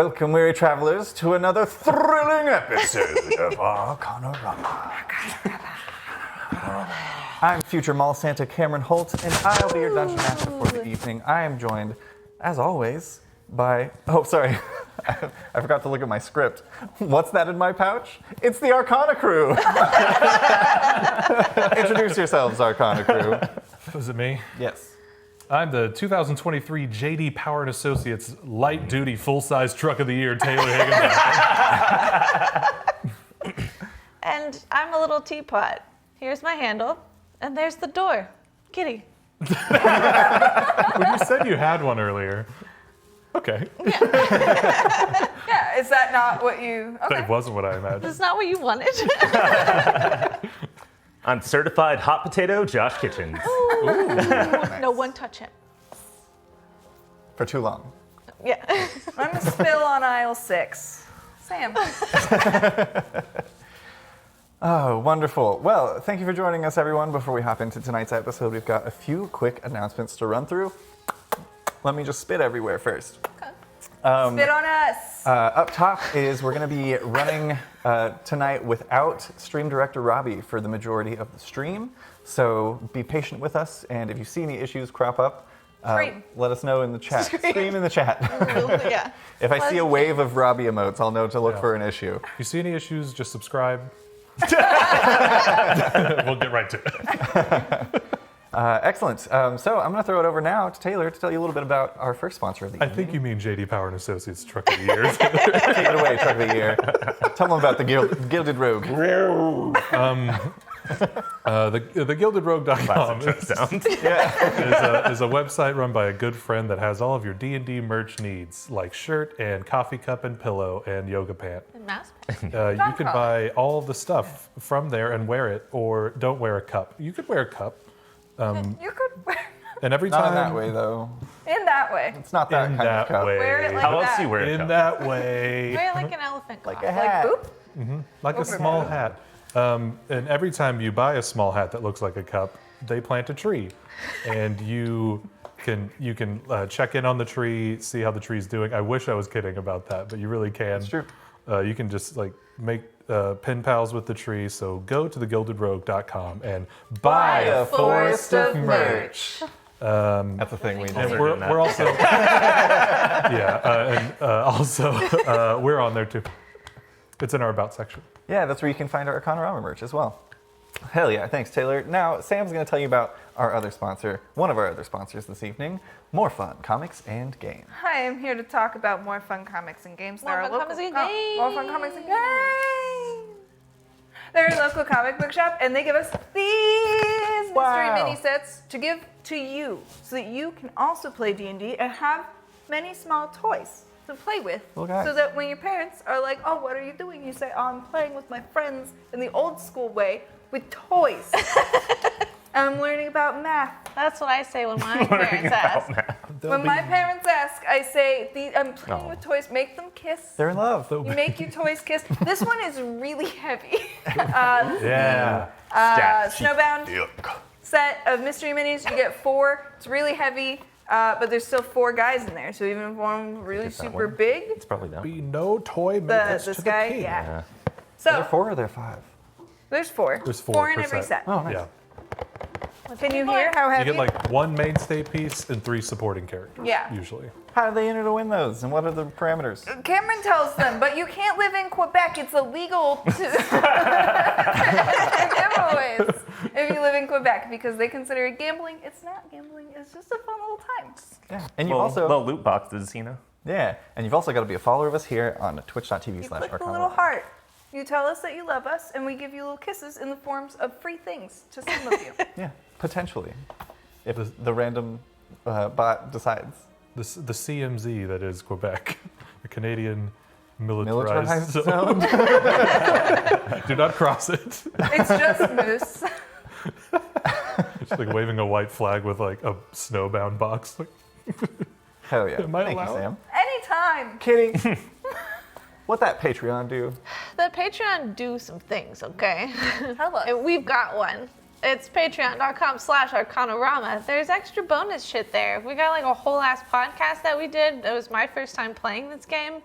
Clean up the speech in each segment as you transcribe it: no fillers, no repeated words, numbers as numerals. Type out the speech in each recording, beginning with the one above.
Welcome, weary travelers, to another thrilling episode of Arcanarama. I'm future Mall Santa Cameron Holt, and I'll be your dungeon master for the evening. I am joined, as always, by... Oh, sorry. I forgot to look at my script. What's that in my pouch? It's the Arcana crew. Introduce yourselves, Arcana crew. Was it me? Yes. I'm the 2023 JD Power & Associates Light Duty Full-Size Truck of the Year, Taylor Higginbotham. And I'm a little teapot. Here's my handle, and there's the door. Kitty. Well, you said you had one earlier. Okay. Yeah, is that not what you... Okay. That wasn't what I imagined. That's not what you wanted. I'm certified hot potato Josh Kitchens. Ooh. No one touch him. For too long. Yeah. I'm a spill on aisle 6. Sam. Oh, wonderful. Well, thank you for joining us, everyone. Before we hop into tonight's episode, we've got a few quick announcements to run through. Let me just spit everywhere first. Spit on us. Up top is we're going to be running tonight without stream director Robbie for the majority of the stream. So be patient with us, and if you see any issues crop up, let us know in the chat. Scream in the chat. Yeah. If I see a wave of Robbie emotes, I'll know to look for an issue. If you see any issues, just subscribe. We'll get right to it. Excellent. So I'm going to throw it over now to Taylor to tell you a little bit about our first sponsor of the I evening. think you mean JD Power & Associates Truck of the Year. Take it away, Truck of the Year. Tell them about the Gilded Rogue. The GildedRogue.com is a website run by a good friend that has all of your D&D merch needs, like shirt and coffee cup and pillow and yoga pant. And mask. You can buy all of the stuff from there and wear it, or don't wear a cup. You could wear a cup. You could wear And every Not time... in that way, though. in that way. It's not that In kind that of cup. way. Wear it like How else that. do you wear a In cup? that way. Very like an elephant Like cough. a hat. Like boop. Like a small hat. And every time you buy a small hat that looks like a cup, they plant a tree. And you can check in on the tree, see how the tree's doing. I wish I was kidding about that, but you really can. It's true. You can just like make pen pals with the tree. So go to thegildedrogue.com and buy a forest of merch. That's a thing we do. And we're also we're on there too. It's in our about section. Yeah, that's where you can find our Arcanarama merch as well. Hell yeah, thanks Taylor. Now, Sam's going to tell you about our other sponsor, one of our other sponsors this evening, More Fun Comics and Games. Hi, I'm here to talk about more fun comics and games. More fun comics and games. More fun comics and games. They're a local comic book shop, and they give us these mystery mini sets to give to you, so that you can also play D&D and have many small toys to play with, Well, guys. so that when your parents are like, "Oh, what are you doing?" you say, "Oh, I'm playing with my friends in the old school way with toys." I'm learning about math. That's what I say when my parents ask. When my parents ask, I say, I'm playing with toys. Make them kiss. They're in love. You make your toys kiss. This one is really heavy. Yeah. Snowbound set of mystery minis. You get 4. It's really heavy, but there's still 4 guys in there. So even if one's really super big, It's probably down. Be no toy makers this to guy, the king. yeah. Are So there 4 or are there 5? there's 4. There's 4 4 in per every set. Oh, nice. Yeah. Can you hear how You heavy? get like 1 mainstay piece and 3 supporting characters. Yeah. Usually. How do they enter to win those, and what are the parameters? Cameron tells them, but you can't live in Quebec. It's illegal to giveaways if you live in Quebec, because they consider it gambling. It's not gambling. It's just a fun little time. Yeah, and you've Well, also little loot boxes, you know. and you've also got to be a follower of us here on twitch.tv/Arcanarama. You click the little heart. You tell us that you love us, and we give you little kisses in the forms of free things to some of you. Yeah, potentially, if the random bot decides. The CMZ that is Quebec, the Canadian Militarized militarized zone. Do not cross it. It's just moose. Just like waving a white flag with like a snowbound box. Like, Hell yeah! Am I Thank you, allowed? Sam. Anytime. Kitty, what that Patreon do? The Patreon do some things, okay? Tell us. And we've got one. It's patreon.com/Arcanarama. There's extra bonus shit there. We got like a whole ass podcast that we did. It was my first time playing this game,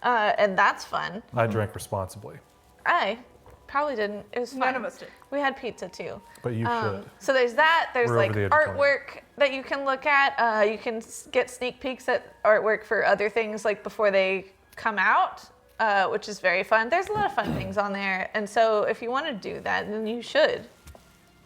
and that's fun. I drank responsibly, I probably didn't. It was fun. None of us did. We had pizza too. but you should. So there's that. There's We're like over the age of 20. artwork that you can look at. You can get sneak peeks at artwork for other things like before they come out, which is very fun. There's a lot of fun things on there. And so if you want to do that, then you should.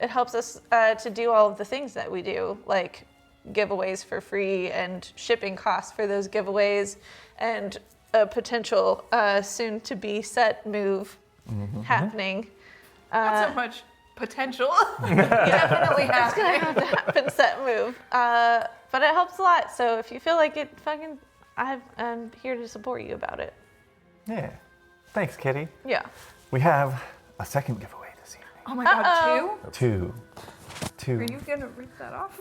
It helps us to do all of the things that we do, like giveaways for free and shipping costs for those giveaways and a potential soon to be set move happening. Not so much potential. Definitely It's gonna happening. have to happen set move. But it helps a lot. So if you feel like it, I'm here to support you about it. Yeah. Thanks, Kitty. Yeah. We have a second giveaway this evening. Oh my god, Uh-oh. two? Two. Are you gonna rip that off?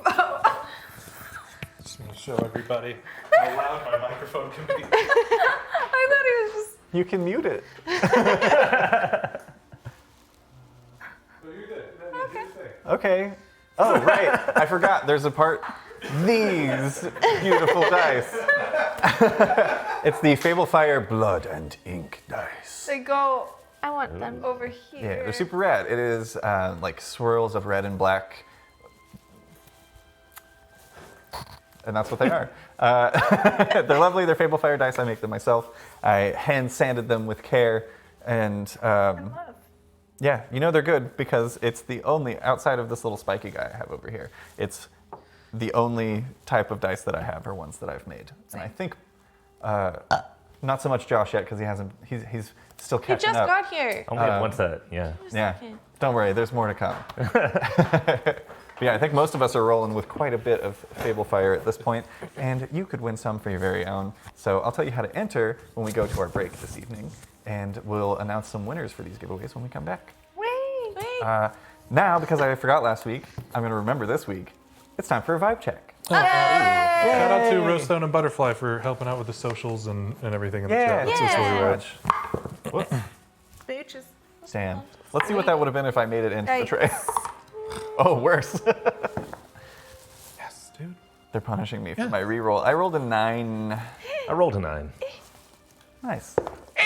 Just want to show everybody how loud my microphone can be. I thought he was just. You can mute it. Okay. Oh, right. I forgot. There's a part. These beautiful dice. It's the Fable Fire Blood and Ink dice. They go I want them. over here. Yeah, they're super rad. It is like swirls of red and black. And that's what they are. They're lovely. They're Fable Fire dice. I make them myself. I hand sanded them with care. And yeah, you know they're good because it's the only, outside of this little spiky guy I have over here, it's the only type of dice that I have are ones that I've made. And I think not so much Josh yet because he's still He catching just up. got here. Only have one set, yeah. Yeah, Okay. don't worry, there's more to come. But yeah, I think most of us are rolling with quite a bit of Fable Fire at this point, and you could win some for your very own. So I'll tell you how to enter when we go to our break this evening, and we'll announce some winners for these giveaways when we come back. Wait. Now, because I forgot last week, I'm going to remember this week. It's time for a vibe check. Shout out to Rosestone and Butterfly for helping out with the socials and everything in the Yeah, chat. that's Yeah. really rad. Whoops, Bitches. Stan. Let's see what that would have been if I made it into the tray. Oh, worse. Yes, dude. They're punishing me for my reroll. I rolled a 9. I rolled a 9. Nice.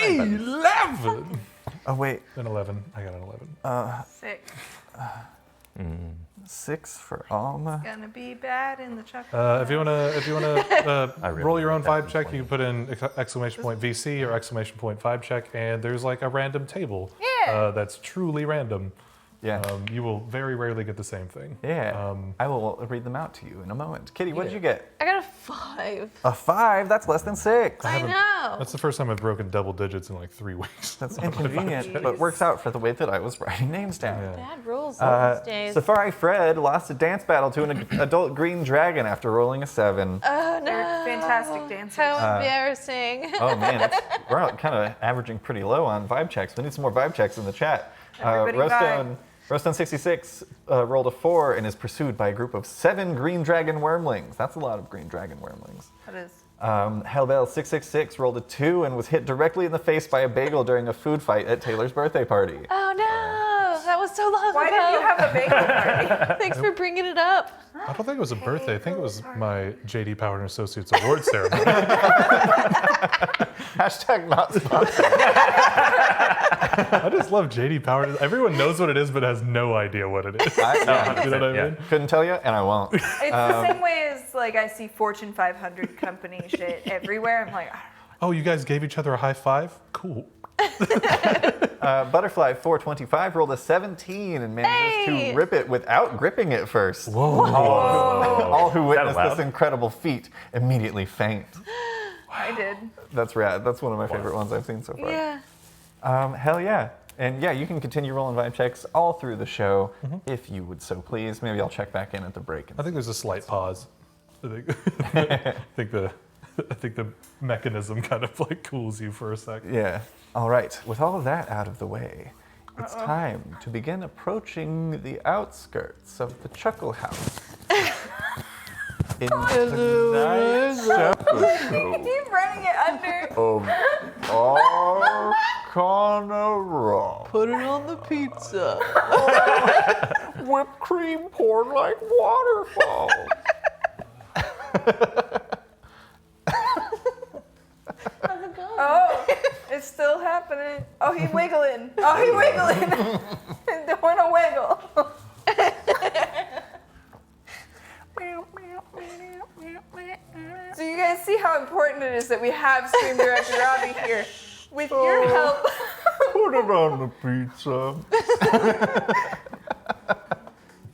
11! Oh, wait. An 11. I got an 11. Sick. 6 for Alma. Gonna be bad in the chocolate. If you wanna I really roll your own like that vibe check, one. you can put in exclamation point VC or exclamation point vibe check, and there's like a random table that's truly random. Yeah. You will very rarely get the same thing. Yeah. I will read them out to you in a moment. Kitty, what did you get? I got a 5. A 5? That's less than 6. I know. That's the first time I've broken double digits in like 3 weeks. That's inconvenient, but works out for the way that I was writing names down. Yeah. Bad rules these days. Safari Fred lost a dance battle to an adult green dragon after rolling a 7. Oh no. They're fantastic dancers. How embarrassing. Oh man, we're kind of averaging pretty low on vibe checks. We need some more vibe checks in the chat. Everybody Rostone66 rolled a 4 and is pursued by a group of 7 green dragon wormlings. That's a lot of green dragon wormlings. That is. Hellbell666 rolled a 2 and was hit directly in the face by a bagel during a food fight at Taylor's birthday party. Oh no. That was so long Why ago. did you have a bagel party? Thanks for bringing it up. I don't think it was a birthday. I think it was my JD Power and Associates Award ceremony. Hashtag not sponsored. I just love JD Power. Everyone knows what it is, but has no idea what it is. You know what I Yeah. mean? Couldn't tell you, and I won't. It's the same way as like I see Fortune 500 company shit everywhere. I'm like, I Oh, you guys gave each other a high five? Cool. Butterfly425 rolled a 17 and manages to rip it without gripping it first. Whoa. All who witnessed loud? this incredible feat immediately faint. I did. That's rad. That's one of my favorite ones I've seen so far. Yeah. Hell yeah. And yeah, you can continue rolling vibe checks all through the show if you would so please. Maybe I'll check back in at the break. I think there's a slight pause. I think the mechanism kind of like cools you for a second. Yeah. All right. With all of that out of the way, it's time to begin approaching the outskirts of the Chuckle House. In tonight's episode Keep running it under. of Arcanarama. Put it on the pizza. Whipped cream poured like waterfall. Oh, it's still happening. Oh, he wiggling. Oh, he wiggling. He's doing a wiggle. So you guys see how important it is that we have Stream Director Robbie here. With your help. Put it on the pizza.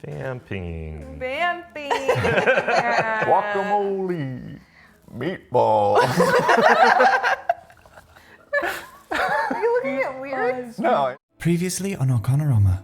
Vamping. Vamping. Guacamole. Meatballs. Are you looking at weird? No. Previously on Arcanarama,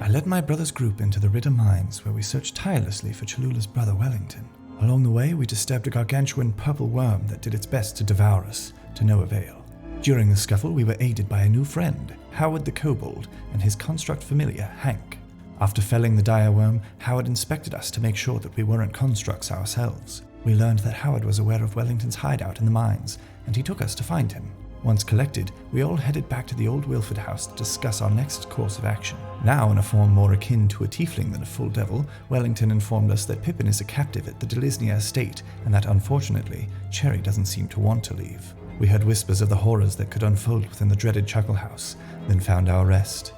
I led my brother's group into the Ridder Mines where we searched tirelessly for Cholula's brother Wellington. Along the way, we disturbed a gargantuan purple worm that did its best to devour us, to no avail. During the scuffle, we were aided by a new friend, Howard the Kobold, and his construct familiar, Hank. After felling the dire worm, Howard inspected us to make sure that we weren't constructs ourselves. We learned that Howard was aware of Wellington's hideout in the mines, and he took us to find him. Once collected, we all headed back to the old Wilford house to discuss our next course of action. Now in a form more akin to a tiefling than a full devil, Wellington informed us that Pippin is a captive at the Dilisnya Estate, and that unfortunately, Cherry doesn't seem to want to leave. We heard whispers of the horrors that could unfold within the dreaded Chuckle House, then found our rest.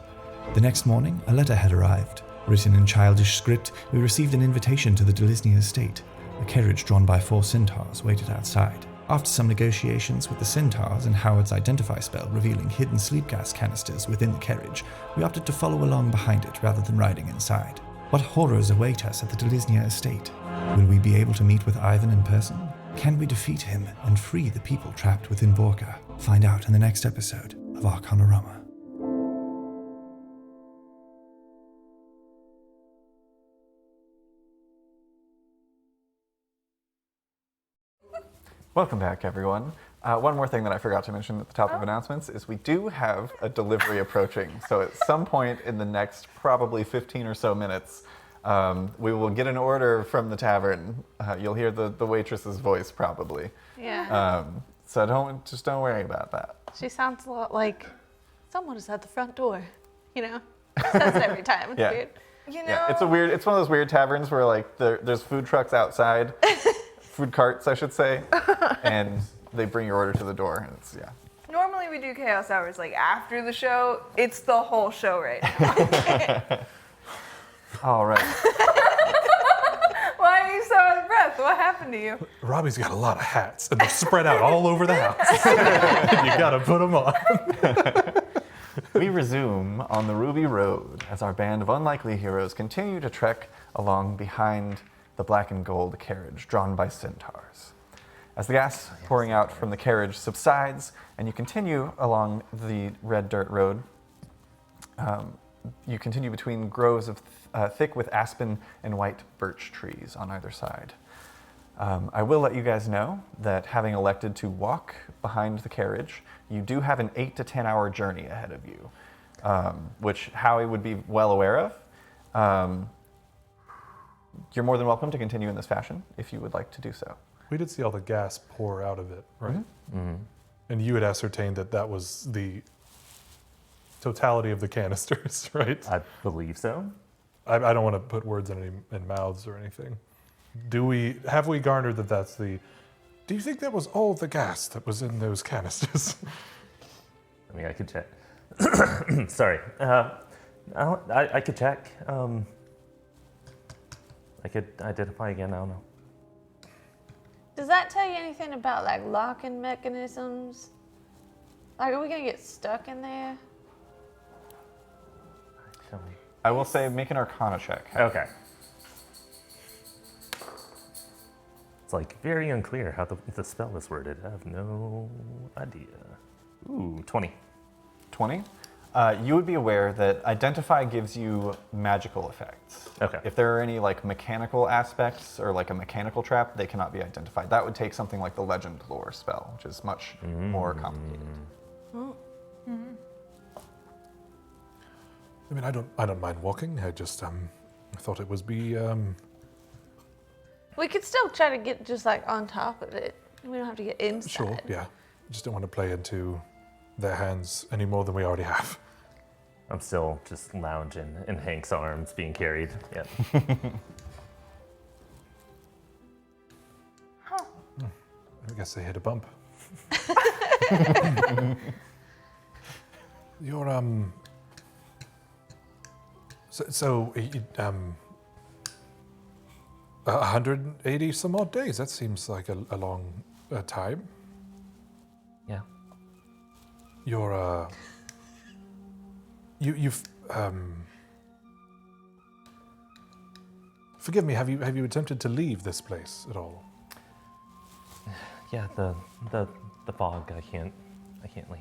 The next morning, a letter had arrived. Written in childish script, we received an invitation to the Dilisnya Estate. A carriage drawn by 4 centaurs waited outside. After some negotiations with the centaurs and Howard's identify spell revealing hidden sleep gas canisters within the carriage, we opted to follow along behind it rather than riding inside. What horrors await us at the Dilisnya Estate? Will we be able to meet with Ivan in person? Can we defeat him and free the people trapped within Vorka? Find out in the next episode of Arcanarama. Welcome back, everyone. One more thing that I forgot to mention at the top of announcements is we do have a delivery approaching. So at some point in the next probably 15 or so minutes, we will get an order from the tavern. You'll hear the waitress's voice probably. Yeah. So don't worry about that. She sounds a lot like someone is at the front door. You know? Says it every time. It's Yeah. weird. You know, Yeah, it's one of those weird taverns where like there's food trucks outside, food carts I should say, and they bring your order to the door, and it's normally we do chaos hours like after the show. It's the whole show right now. All right. Why are you so out of breath? What happened to you? Robbie's got a lot of hats, and they're spread out all over the house. You gotta put them on. We resume on the Ruby Road as our band of unlikely heroes continue to trek along behind the black and gold carriage drawn by centaurs. As the gas pouring out from the carriage subsides and you continue along the red dirt road, you continue between groves of thick with aspen and white birch trees on either side. I will let you guys know that having elected to walk behind the carriage, you do have an 8 to 10 hour journey ahead of you, which Howie would be well aware of. You're more than welcome to continue in this fashion if you would like to do so. We did see all the gas pour out of it, right? Mm-hmm. And you had ascertained that that was the totality of the canisters, right? I believe so. I don't want to put words in mouths or anything. Have we garnered that that's the... Do you think that was all the gas that was in those canisters? I mean, I could check. Sorry. I could check. I could identify again, I don't know. Does that tell you anything about like locking mechanisms? Like, are we gonna get stuck in there? Tell me. I will say make an Arcana check. Okay. It's like very unclear how the spell is worded. I have no idea. Ooh, 20. 20. You would be aware that Identify gives you magical effects. Okay. If there are any like mechanical aspects or like a mechanical trap, they cannot be identified. That would take something like the Legend Lore spell, which is much more complicated. I mean, I don't mind walking. I just I thought it was We could still try to get just like on top of it. We don't have to get inside. sure, yeah. I just don't want to play into their hands any more than we already have. I'm still just lounging in Hank's arms, being carried. Yep. I guess they hit a bump. You're 180 some odd days. That seems like a long time. Yeah. You're you've forgive me. Have you attempted to leave this place at all? Yeah, the fog. I can't leave.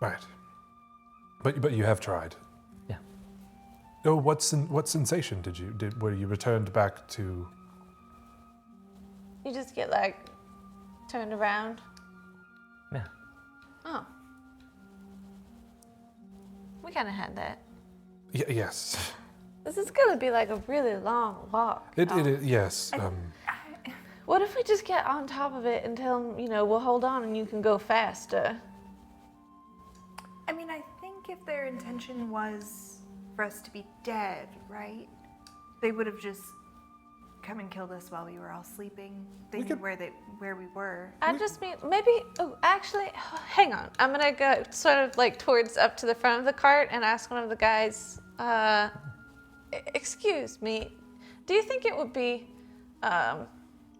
Right. But you have tried. Yeah. Oh, what sensation were you returned back to? You just get like turned around. Yeah. Oh. We kind of had that. Yes. This is gonna be like a really long walk. It is, yes. What if we just get on top of it and tell them, we'll hold on and you can go faster? I mean, I think if their intention was for us to be dead, right? They would have just come and killed us while we were all sleeping. They knew where we were. I just mean, maybe, actually, hang on. I'm gonna go sort of like towards up to the front of the cart and ask one of the guys, excuse me, do you think it would be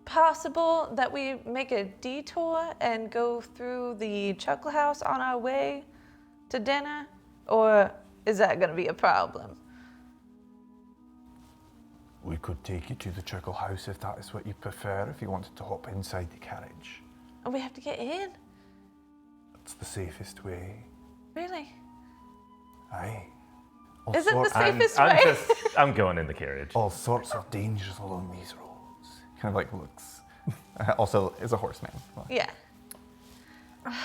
possible that we make a detour and go through the Chuckle House on our way to dinner? Or is that gonna be a problem? We could take you to the Chuckle House if that is what you prefer, if you wanted to hop inside the carriage. And we have to get in? That's the safest way. Really? Aye. Is it the safest I'm way? I'm going in the carriage. All sorts of dangers along these roads. Kind of like looks. Also, is a horseman. Yeah.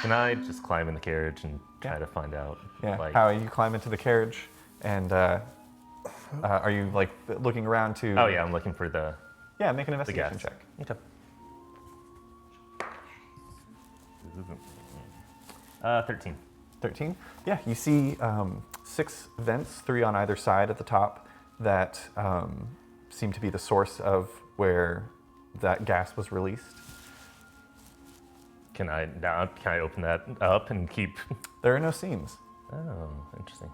Can I just climb in the carriage and try to find out? Yeah. Like, How you climb into the carriage, and are you like looking around to? oh yeah, I'm looking for the. Yeah, make an The investigation gas. check. Okay. 13. 13? Yeah, you see 6 vents, 3 on either side at the top, that seem to be the source of where that gas was released. Can I open that up and keep? There are no seams. Oh, interesting.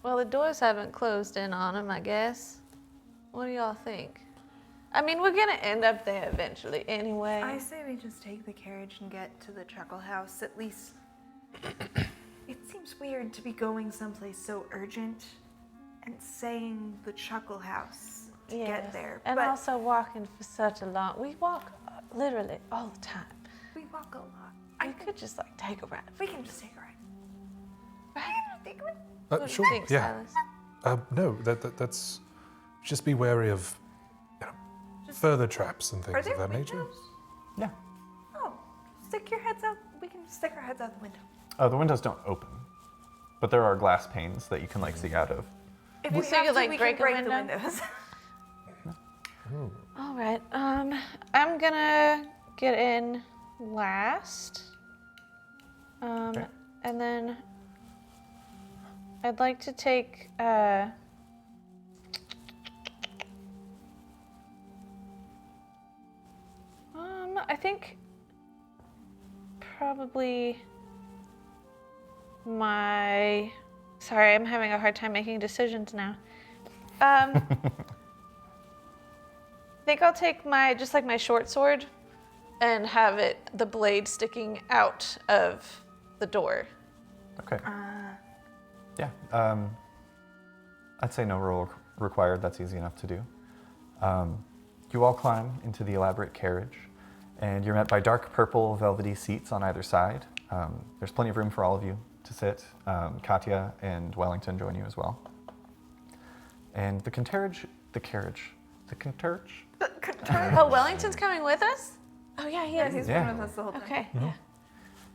Well, the doors haven't closed in on them, I guess. What do y'all think? I mean, we're gonna end up there eventually anyway. I say we just take the carriage and get to the Chuckle House. At least it seems weird to be going someplace so urgent and saying the Chuckle House to get there. And but also walking for such a long. We walk literally all the time. we walk a lot. We could just like take a ride. We can just take a ride. Right? Take a ride. What do Sure. you think, Yeah. Silas? No. That's. Just be wary of further traps and Are things there of that nature. windows? Yeah. Oh, stick your heads out. We can stick our heads out the window. The windows don't open, but there are glass panes that you can like see out of. If we So have you, to, like, we break can a break the window? windows. All right. I'm gonna get in last. Okay. And then I'd like to take. I think probably my. Sorry, I'm having a hard time making decisions now. I think I'll take my my short sword and have the blade sticking out of the door. Okay. Yeah. I'd say no roll required. That's easy enough to do. You all climb into the elaborate carriage, and you're met by dark purple velvety seats on either side. There's plenty of room for all of you to sit. Katya and Wellington join you as well. And the carriage. Oh, Wellington's coming with us? Oh, yeah, he is. He's Yeah. been with us the whole time. Okay. Yeah.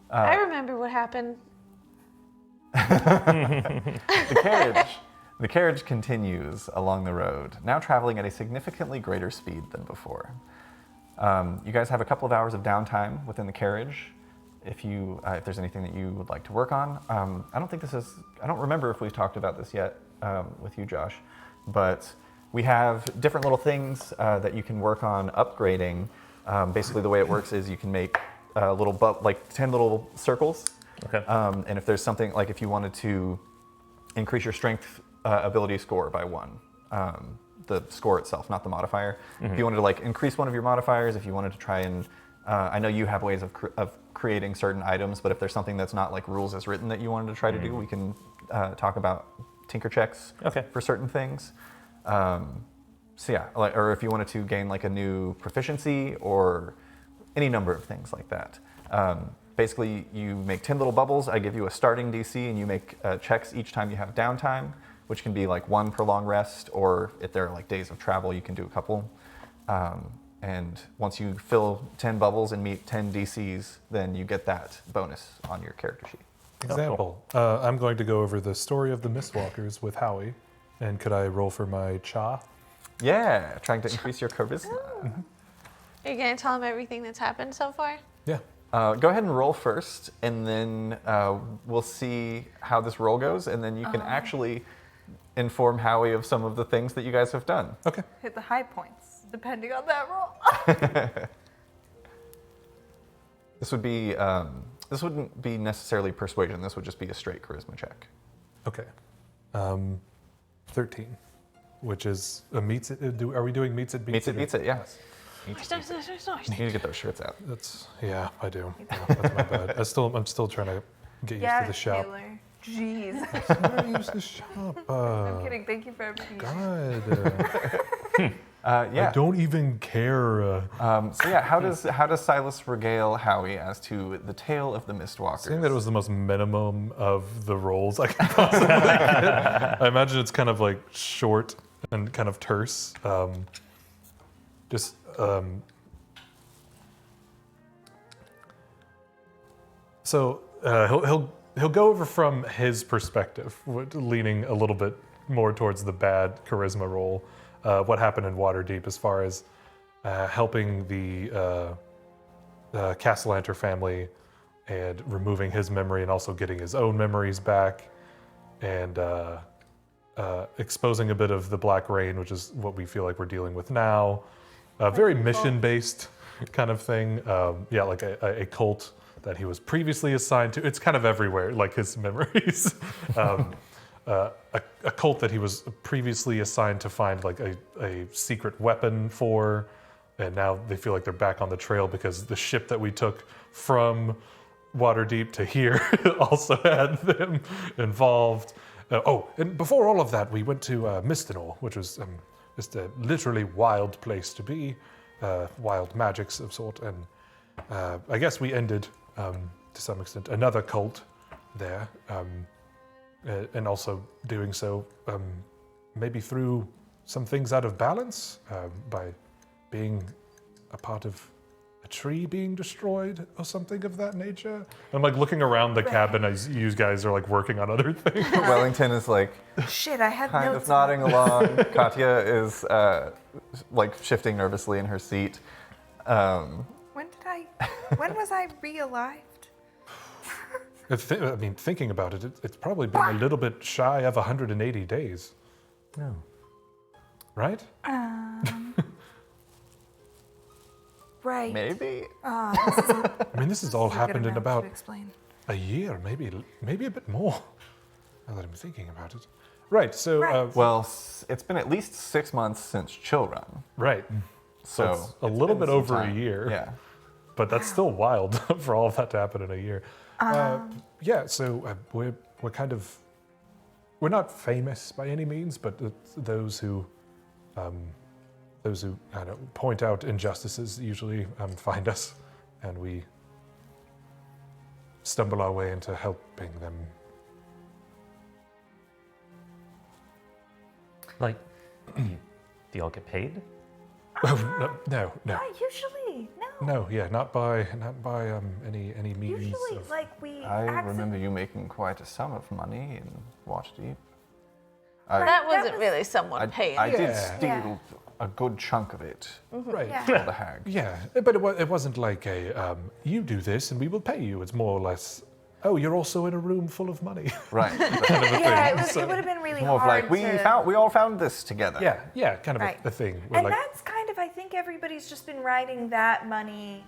I remember what happened. The carriage continues along the road, now traveling at a significantly greater speed than before. You guys have a couple of hours of downtime within the carriage. if there's anything that you would like to work on. I don't remember if we've talked about this yet with you, Josh, but we have different little things that you can work on upgrading. Basically, the way it works is you can make like 10 little circles. Okay. And if there's something, like if you wanted to increase your strength ability score by 1, the score itself, not the modifier. If you wanted to like increase one of your modifiers, if you wanted to try and, I know you have ways of creating certain items, but if there's something that's not like rules as written that you wanted to try to do, we can talk about tinker checks for certain things. So yeah, or if you wanted to gain like a new proficiency or any number of things like that. Basically, you make 10 little bubbles. I give you a starting DC, and you make checks each time you have downtime, which can be like 1 per long rest, or if there are like days of travel, you can do a couple. And once you fill 10 bubbles and meet 10 DCs, then you get that bonus on your character sheet. Example. I'm going to go over the story of the Mistwalkers with Howie. And could I roll for my cha? Yeah, trying to increase your charisma. Are you going to tell him everything that's happened so far? Yeah. Go ahead and roll first, and then we'll see how this roll goes, and then you can actually inform Howie of some of the things that you guys have done. Okay. Hit the high points, depending on that roll. This wouldn't be necessarily persuasion. This would just be a straight charisma check. Okay. 13, which is a meets it. Are we doing meets it beats Meets it, or- beats it, yeah. Nice. You need to get those shirts out. That's I do. Yeah, that's my bad. I'm still trying to get used to the shop. Taylor. Jeez. How do I use the shop? I'm kidding. Thank you for everything. God. Yeah. I don't even care. So yeah, how does Silas regale Howie as to the tale of the Mistwalkers? Saying that it was the most minimum of the roles I could possibly get. I imagine it's kind of like short and kind of terse. So he'll go over from his perspective, leaning a little bit more towards the bad charisma roll. What happened in Waterdeep as far as helping the Castellanter family and removing his memory and also getting his own memories back, and exposing a bit of the Black Rain, which is what we feel like we're dealing with now. Very mission-based kind of thing. Like a cult that he was previously assigned to. It's kind of everywhere, like his memories. A cult that he was previously assigned to find like a secret weapon for, and now they feel like they're back on the trail because the ship that we took from Waterdeep to here also had them involved. And before all of that, we went to Mistinor, which was just a literally wild place to be, wild magics of sort, and I guess we ended, to some extent, another cult there. And also doing so maybe through some things out of balance by being a part of a tree being destroyed or something of that nature. I'm like looking around the cabin as you guys are like working on other things. Wellington is like Shit, I had kind notes. of nodding along. Katya is like shifting nervously in her seat. When was I realized? Thinking about it, it's probably been a little bit shy of 180 days. No. Right? Right. Maybe. This has all happened in about Explain. a year, maybe a bit more. Now that I'm thinking about it. Right, so... Right. Well, it's been at least 6 months since Chill Run. right. So it's a little been bit some over a time. year. Yeah. But that's still wild for all of that to happen in a year. We're kind of... We're not famous by any means, but those who point out injustices usually find us, and we stumble our way into helping them. Like, do y'all get paid? Oh, no. Not usually. No. No, yeah, not by any means. Usually, of, like we. I remember you making quite a sum of money in Waterdeep. That wasn't was- really someone paying. I you. did Yeah. steal a good chunk of it Right. Yeah. for the hag. Yeah, but it wasn't like a you do this and we will pay you. It's more or less, oh, you're also in a room full of money. Right. Yeah, it would have been really More of hard like we all found this together. yeah, kind of Right. a thing. Where And like, that's kind of, I think everybody's just been riding that money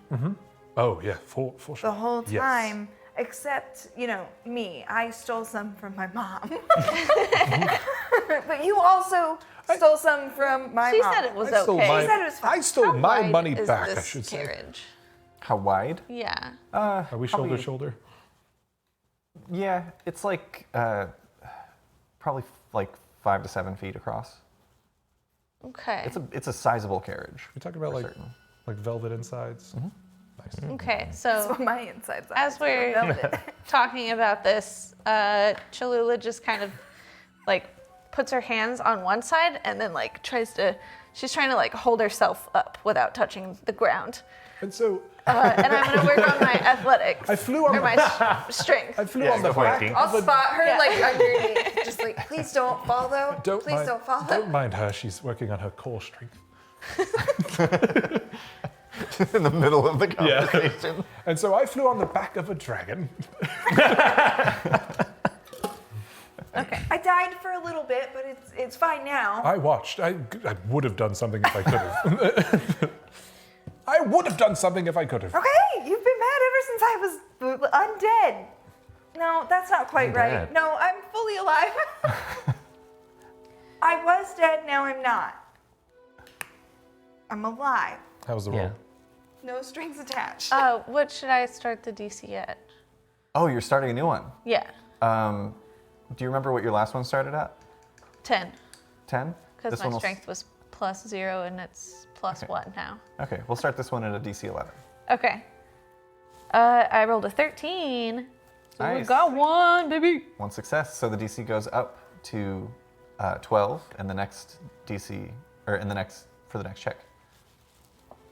oh yeah, for sure. the whole Yes. time, except, me. I stole some from my mom. But you also stole some from my She mom. said it was I stole okay. my, She said it was fine. I stole How my wide money is back, I this should say. carriage? How wide? Yeah. Are we shoulder Probably- to shoulder? Yeah, it's like probably like 5 to 7 feet across. Okay. It's a sizable carriage. We're talking about for like certain. like velvet insides. Nice. Okay. That's So what my insides are. as we're talking about this, Cholula just kind of like puts her hands on one side and then like she's trying to like hold herself up without touching the ground. And so And I'm gonna work on my athletics. I flew on or my strength. I flew Yeah, on the go back. for it. I'll spot her Yeah. like underneath. Just like, please don't fall though. Please mind, don't fall. Don't mind her. She's working on her core strength. In the middle of the Yeah. conversation. And so I flew on the back of a dragon. I died for a little bit, but it's fine now. I watched. I would have done something if I could have. I would have done something if I could have. Okay, you've been mad ever since I was undead. No, that's not quite right. Undead. No, I'm fully alive. I was dead, now I'm not. I'm alive. How was the roll? Yeah. No strings attached. What should I start the DC at? Oh, you're starting a new one. Yeah, Do you remember what your last one started at? 10. 10? Because my strength was +0 and it's +1 now. Okay, we'll start this one at a DC 11. Okay. I rolled a 13. So we Nice. got one, baby. One success, so the DC goes up to 12, and the next DC, or in the next, for the next check.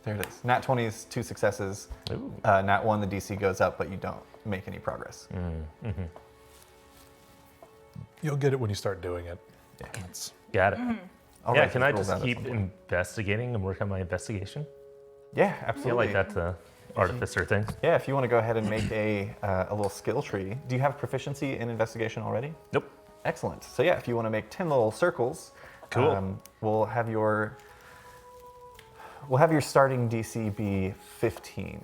There it is. Nat 20 is 2 successes. Ooh. Nat 1, the DC goes up, but you don't make any progress. You'll get it when you start doing it. It's- Got it. All Yeah, right, can I roll just that at keep some point. investigating and work on my investigation? Yeah, I absolutely. feel like that's a artificer thing. Yeah, if you want to go ahead and make a little skill tree. Do you have proficiency in investigation already? Nope. Excellent. So yeah, if you want to make 10 little circles, Cool. we'll have your starting DC be 15,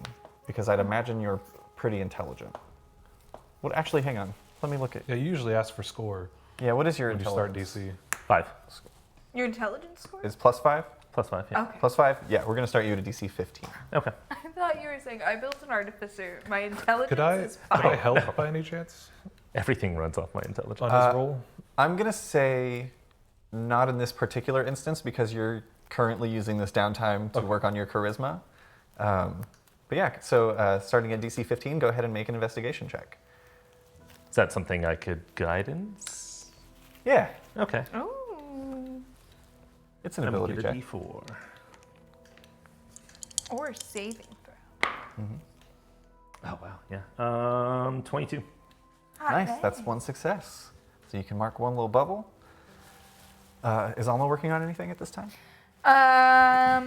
because I'd imagine you're pretty intelligent. Well, actually, hang on. Let me look at. Yeah, you usually ask for score Yeah, what is your when you start intelligence? DC. 5. Your intelligence score? Is +5? +5, yeah. Okay. +5? Yeah, we're gonna start you at a DC 15. Okay. I thought you were saying I built an artificer. My intelligence Could I is 5. help by any chance Everything runs off my intelligence. on his roll? I'm gonna say not in this particular instance because you're currently using this downtime to work on your charisma. But yeah, so starting at DC 15, go ahead and make an investigation check. Is that something I could guidance? Yeah, Okay. Ooh. it's an I'm gonna ability get a check. D4. Or saving throw. Oh, wow. Yeah. 22. Hot Nice, dang. that's one success. So you can mark one little bubble. Is Alma working on anything at this time? I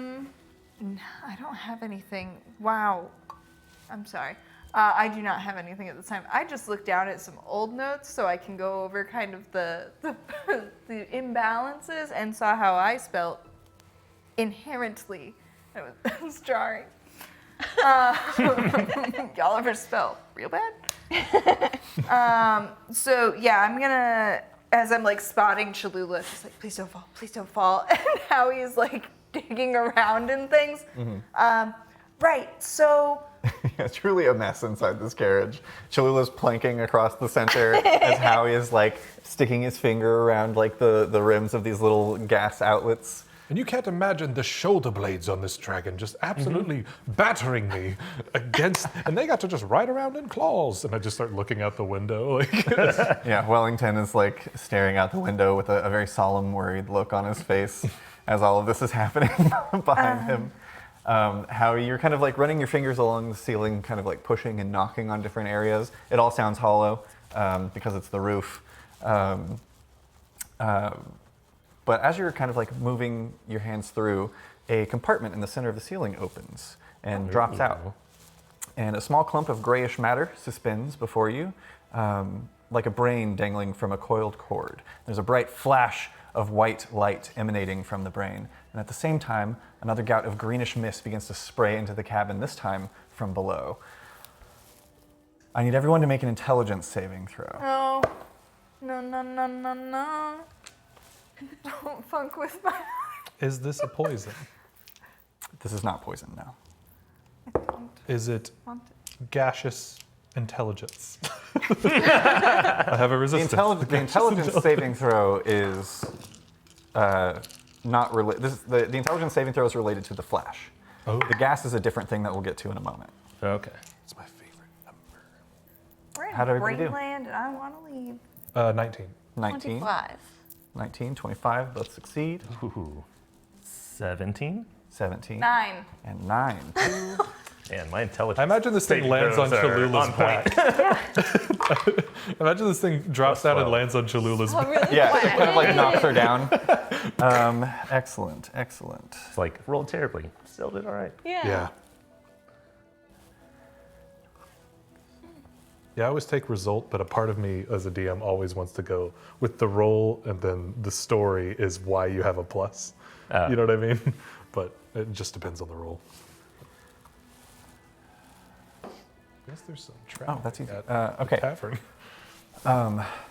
don't have anything. Wow. I'm sorry. I do not have anything at this time. I just looked down at some old notes so I can go over kind of the the imbalances and saw how I spelt inherently. I was drawing. Y'all ever spell real bad? So yeah, I'm gonna, as I'm like spotting Cholula, just like, please don't fall, and how he's like digging around and things. Right, so Yeah, truly a mess inside this carriage. Cholula's planking across the center as Howie is like sticking his finger around like the rims of these little gas outlets. And you can't imagine the shoulder blades on this dragon just absolutely battering me against, and they got to just ride around in claws. And I just start looking out the window. Like, Yeah, Wellington is like staring out the window with a very solemn, worried look on his face as all of this is happening behind him. Howie, you're kind of like running your fingers along the ceiling, kind of like pushing and knocking on different areas. It all sounds hollow because it's the roof. But as you're kind of like moving your hands through, a compartment in the center of the ceiling opens and drops out. And a small clump of grayish matter suspends before you, like a brain dangling from a coiled cord. There's a bright flash of white light emanating from the brain. And at the same time, another gout of greenish mist begins to spray into the cabin, this time from below. I need everyone to make an intelligence saving throw. No. No. Don't funk with my... Is this a poison? This is not poison, no. Is it Want it. gaseous intelligence? I have a The, resistance. the intelligence saving throw is not related. The intelligence saving throw is related to the flash. Oh. The gas is a different thing that we'll get to in a moment. Okay. It's my favorite number. We're How'd in everybody do? Brainland and I want to leave. 19. 19, 25. 19, 25, both succeed. Ooh. 17? 17, 9. and 9. Man, my intelligence. I imagine this thing saving lands on throws are Cholula's on point. back. Imagine this thing drops down and lands on Cholula's Oh, back. really? Yeah, it kind of like knocks her down. Excellent. It's like, rolled terribly. Still did all right. Yeah. Yeah, I always take result, but a part of me as a DM always wants to go with the roll, and then the story is why you have a plus. You know what I mean? But it just depends on the roll. I guess there's some trap. Oh, that's easy. at the Okay. tavern.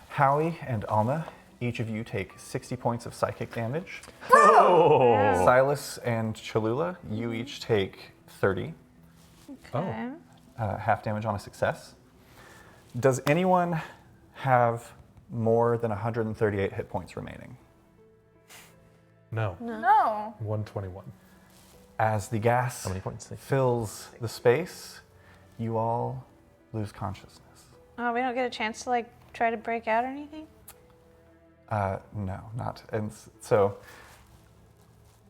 Howie and Alma, each of you take 60 points of psychic damage. Oh. Silas and Cholula, you each take 30, Okay. half damage on a success. Does anyone have more than 138 hit points remaining? No. No. 121. As the gas How many points? fills the space, you all lose consciousness. Oh, we don't get a chance to like try to break out or anything? No, not. And so,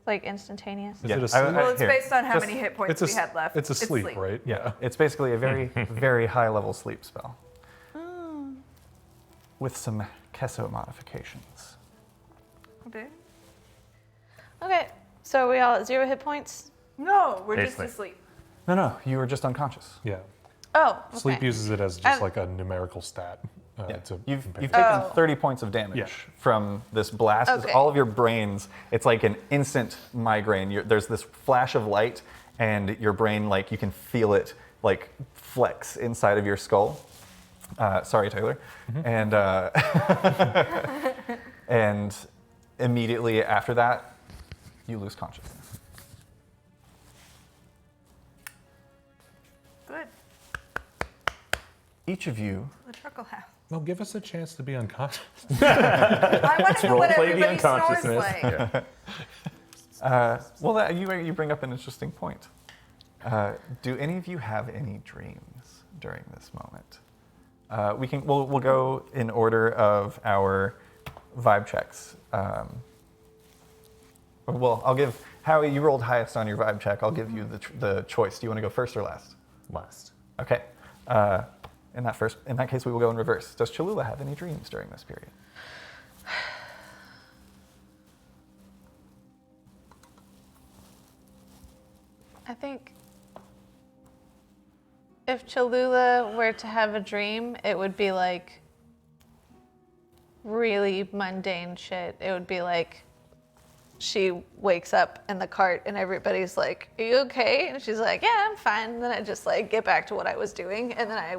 Like instantaneous? Is yeah, it a sleep? Well, it's here, based on how just- many hit points we had left. It's a sleep, right? Yeah, it's basically a very, very high level sleep spell with some Kesso modifications. Okay. Okay, so are we all at 0 hit points? No, we're just Basically. asleep. No, you were just unconscious. Yeah. Oh, okay. Sleep uses it as just Um, like a numerical stat. Yeah. To You've compare. taken Oh. 30 points of damage Yeah. from this blast. It's Okay. all of your brains, it's like an instant migraine. There's this flash of light, and your brain, like, you can feel it, like, flex inside of your skull. Sorry, Taylor. And, and immediately after that, you lose consciousness. Good. Each of you, The truckle house. Well, give us a chance to be unconscious. I want to know what roleplay the everybody snores unconsciousness. like. well, you bring up an interesting point. Do any of you have any dreams during this moment? We'll go in order of our vibe checks. Well, I'll give Howie. You rolled highest on your vibe check. I'll give you the choice. Do you want to go first or last? Last. Okay. In that case, we will go in reverse. Does Cholula have any dreams during this period? I think if Cholula were to have a dream, it would be like really mundane shit. It would be like she wakes up in the cart and everybody's like, "Are you okay?" And she's like, "Yeah, I'm fine." And then I just like get back to what I was doing, and then I,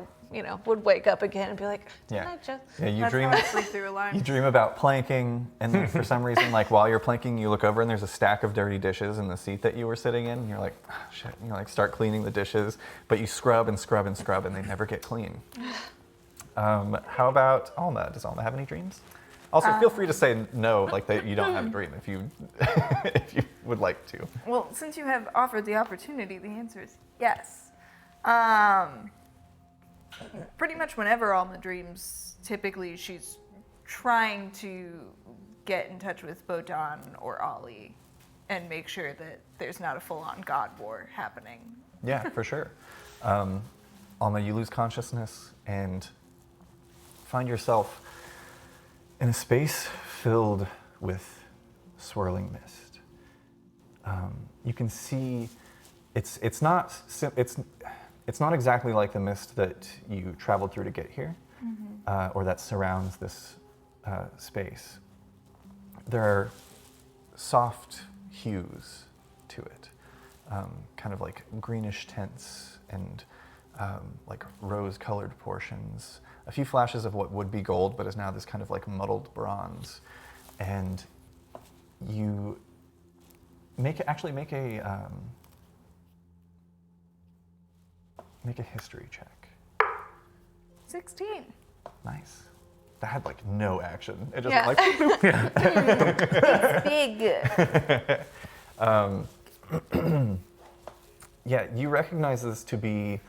would wake up again and be like, "Didn't I just?" Yeah, you That's dream. how I sleep through a line. You dream about planking, and then for some reason, like while you're planking, you look over and there's a stack of dirty dishes in the seat that you were sitting in. And you're like, oh, shit. And you like start cleaning the dishes, but you scrub and scrub and scrub, and they never get clean. How about Alma? Does Alma have any dreams? Also, feel free to say no, like that you don't have a dream if you if you would like to. Well, since you have offered the opportunity, the answer is yes. Pretty much whenever Alma dreams, typically she's trying to get in touch with Bodan or Ollie and make sure that there's not a full-on god war happening. Yeah, for sure. Alma, you lose consciousness and find yourself in a space filled with swirling mist. You can see it's not exactly like the mist that you traveled through to get here, or that surrounds this space. There are soft hues to it, kind of like greenish tints and like rose-colored portions. A few flashes of what would be gold, but is now this kind of like muddled bronze. And you make a history check. 16. Nice. That had like no action. It just Yeah. went like Big. Yeah, you recognize this to be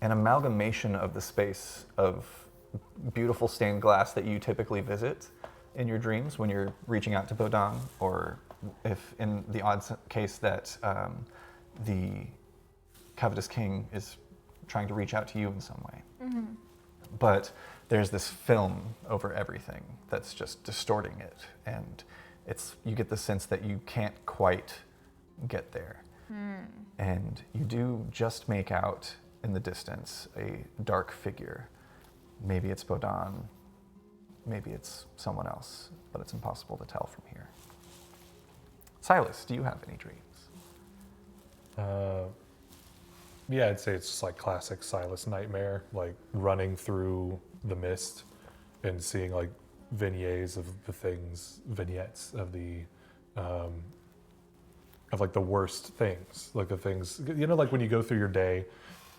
an amalgamation of the space of beautiful stained glass that you typically visit in your dreams when you're reaching out to Bodong, or if in the odd case that the covetous king is trying to reach out to you in some way. But there's this film over everything that's just distorting it, and you get the sense that you can't quite get there. And you do just make out in the distance a dark figure. Maybe it's Bodon, maybe it's someone else, but it's impossible to tell from here. Silas, do you have any dreams? Yeah, I'd say it's just like classic Silas nightmare, like running through the mist and seeing like vignettes of the of like the worst things, like the things, like when you go through your day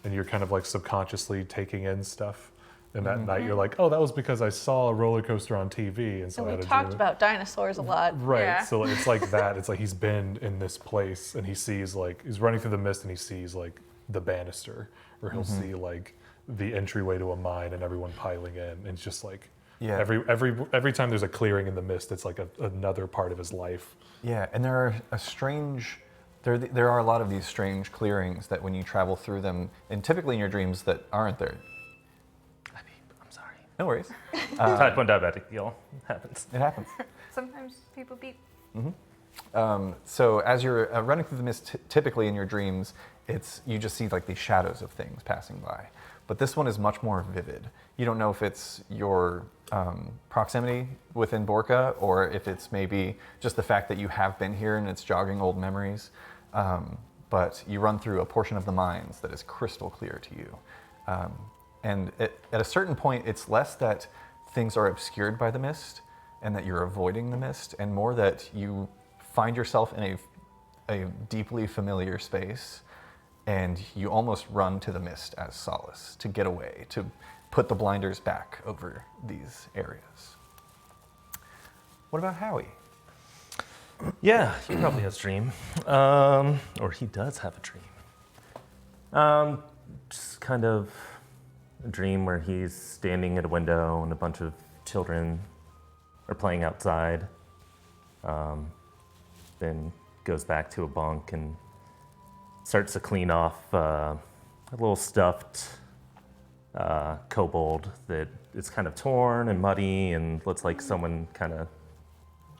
and you're kind of like subconsciously taking in stuff, and that night you're like, oh, that was because I saw a roller coaster on TV, and so I And had we a talked dream. about dinosaurs a lot. Right, Yeah. so it's like that. It's like he's been in this place and he sees like, he's running through the mist and he sees like the banister, or he'll see like the entryway to a mine and everyone piling in. And it's just like, Yeah. every time there's a clearing in the mist, it's like another part of his life. Yeah, and there are there are a lot of these strange clearings that when you travel through them, and typically in your dreams that aren't there. I'm sorry. No worries. Type 1 diabetic, y'all. Happens. It happens. Sometimes people beat. So as you're running through the mist, typically in your dreams, you just see like these shadows of things passing by. But this one is much more vivid. You don't know if it's your proximity within Borca, or if it's maybe just the fact that you have been here and it's jogging old memories. But you run through a portion of the mines that is crystal clear to you. And at a certain point, it's less that things are obscured by the mist and that you're avoiding the mist, and more that you find yourself in a deeply familiar space, and you almost run to the mist as solace, to get away, to put the blinders back over these areas. What about Howie? Yeah, he probably has a dream. Or he does have a dream. Just kind of a dream where he's standing at a window and a bunch of children are playing outside. Then goes back to a bunk and starts to clean off a little stuffed kobold that is kind of torn and muddy and looks like someone kind of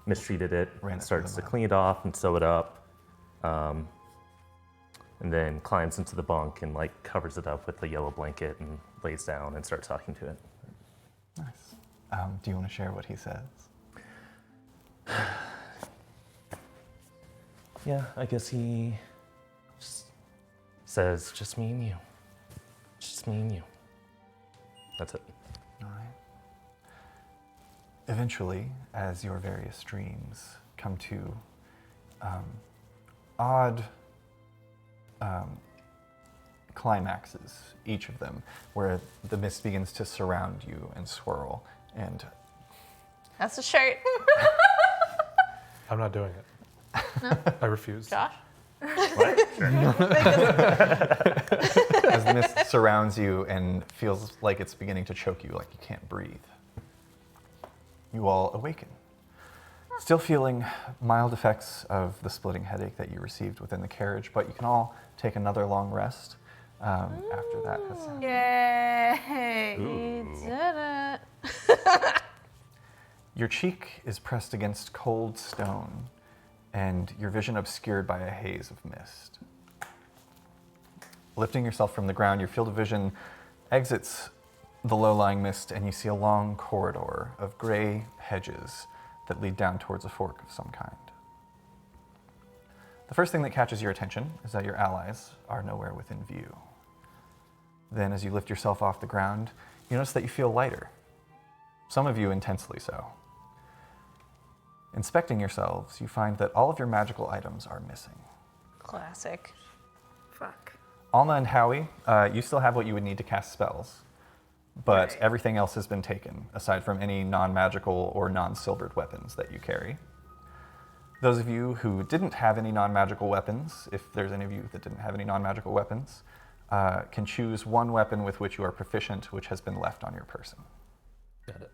mistreated it. Ran it Starts through to the clean it off and sew it up, and then climbs into the bunk and like covers it up with a yellow blanket and lays down and starts talking to it. Nice. Do you want to share what he says? Yeah, I guess he just says, just me and you. Just me and you. That's it. All right. Eventually, as your various dreams come to odd climaxes, each of them, where the mist begins to surround you and swirl, and That's the shirt. I'm not doing it. I refuse. Josh? as the mist surrounds you and feels like it's beginning to choke you, like you can't breathe, you all awaken. Still feeling mild effects of the splitting headache that you received within the carriage, but you can all take another long rest after that has happened. Yay! We did it. Your cheek is pressed against cold stone, and your vision obscured by a haze of mist. Lifting yourself from the ground, your field of vision exits the low-lying mist, and you see a long corridor of gray hedges that lead down towards a fork of some kind. The first thing that catches your attention is that your allies are nowhere within view. Then, as you lift yourself off the ground, you notice that you feel lighter. Some of you intensely so. Inspecting yourselves, you find that all of your magical items are missing. Classic. Fuck. Alma and Howie, you still have what you would need to cast spells, but Right. everything else has been taken, aside from any non-magical or non-silvered weapons that you carry. Those of you who didn't have any non-magical weapons, if there's any of you that didn't have any non-magical weapons, can choose one weapon with which you are proficient, which has been left on your person. Got it.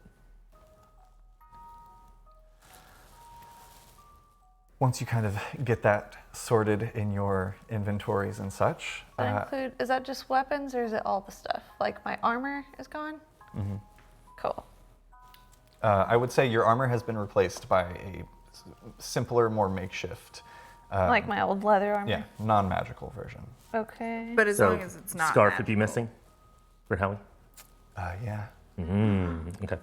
Once you kind of get that sorted in your inventories and such, Is that just weapons or is it all the stuff? Like my armor is gone? Mm-hmm. Cool. I would say your armor has been replaced by a simpler, more makeshift, Like my old leather armor? yeah, non-magical version. Okay. But as So, long as it's not scarf would be magical. missing for Howie. Yeah. Okay.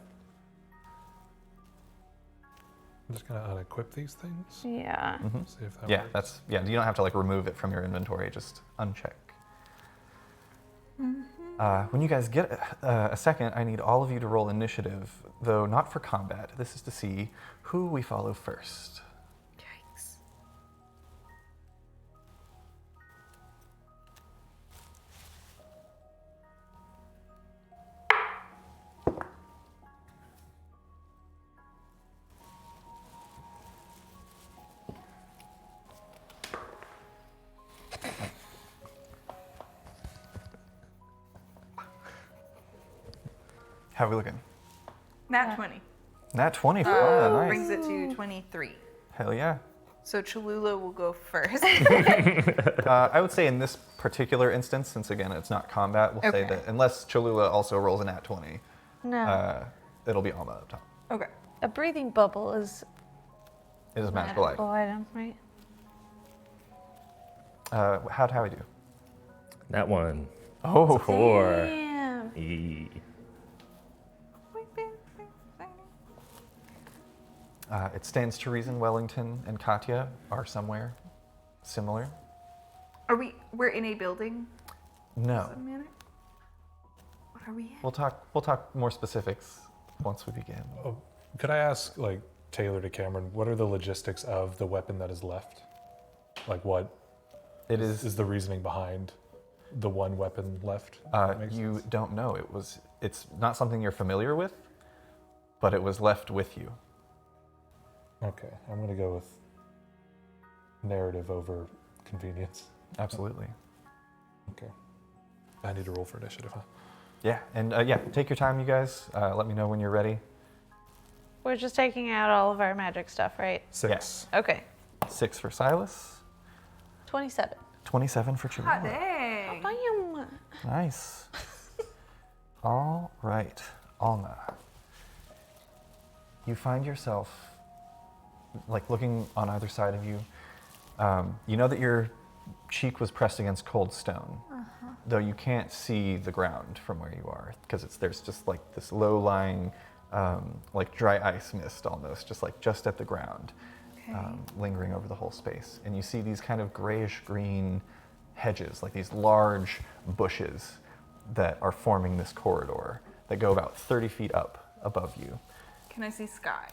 I'm just gonna unequip these things. Yeah. See if that Yeah, works. you don't have to like remove it from your inventory, just uncheck. When you guys get a second, I need all of you to roll initiative, though not for combat. This is to see who we follow first. Yikes. How are we looking? Nat 20. Nat 20 for Alma, nice. Brings it to 23. Hell yeah. So Cholula will go first. I would say in this particular instance, since again it's not combat, we'll say Okay. that unless Cholula also rolls a nat 20, No. it'll be Alma up top. Okay. A breathing bubble is It is a magical item. item, right? How'd Howie do? That one. Oh, 4. Damn. It stands to reason Wellington and Katya are somewhere similar. We're in a building? No. Some manner? What are we in? We'll talk more specifics once we begin. Oh, could I ask, like, Taylor to Cameron, what are the logistics of the weapon that is left? Like, what It is is the reasoning behind the one weapon left? That makes you sense. don't know. It's not something you're familiar with, but it was left with you. Okay, I'm gonna go with narrative over convenience. Absolutely. Okay. I need to roll for initiative, huh? Yeah, and take your time, you guys. Let me know when you're ready. We're just taking out all of our magic stuff, right? 6. Yes. Okay. 6 for Silas, 27. 27 for Cholula. Hot dang. Bam. Nice. All right, Alma. You find yourself like looking on either side of you. You know that your cheek was pressed against cold stone, though you can't see the ground from where you are because there's just like this low-lying, like dry ice mist almost, just at the ground, lingering over the whole space. And you see these kind of grayish-green hedges, like these large bushes that are forming this corridor that go about 30 feet up above you. Can I see sky?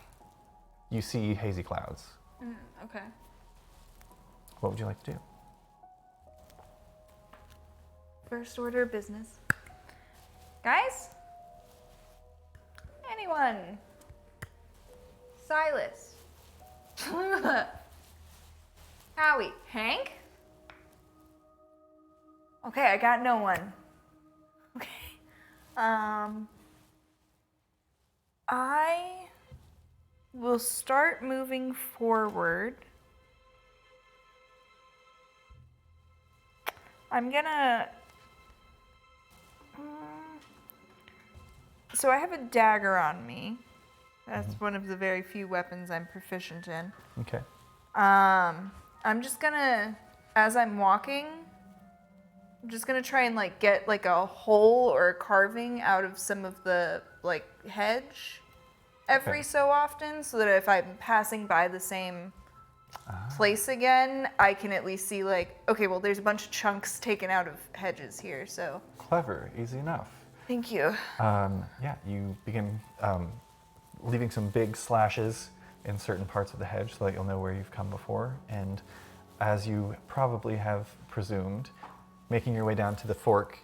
You see hazy clouds. Okay. What would you like to do? First order of business. Guys? Anyone? Silas? Howie? Hank? Okay, I got no one. Okay. I will start moving forward. I'm gonna. So I have a dagger on me. That's one of the very few weapons I'm proficient in. Okay. I'm just gonna, as I'm walking, I'm just gonna try and like get like a hole or a carving out of some of the like hedge every so often, so that if I'm passing by the same place again, I can at least see like, okay, well, there's a bunch of chunks taken out of hedges here, so. Clever, easy enough. Thank you. Yeah, you begin leaving some big slashes in certain parts of the hedge so that you'll know where you've come before. And as you probably have presumed, making your way down to the fork,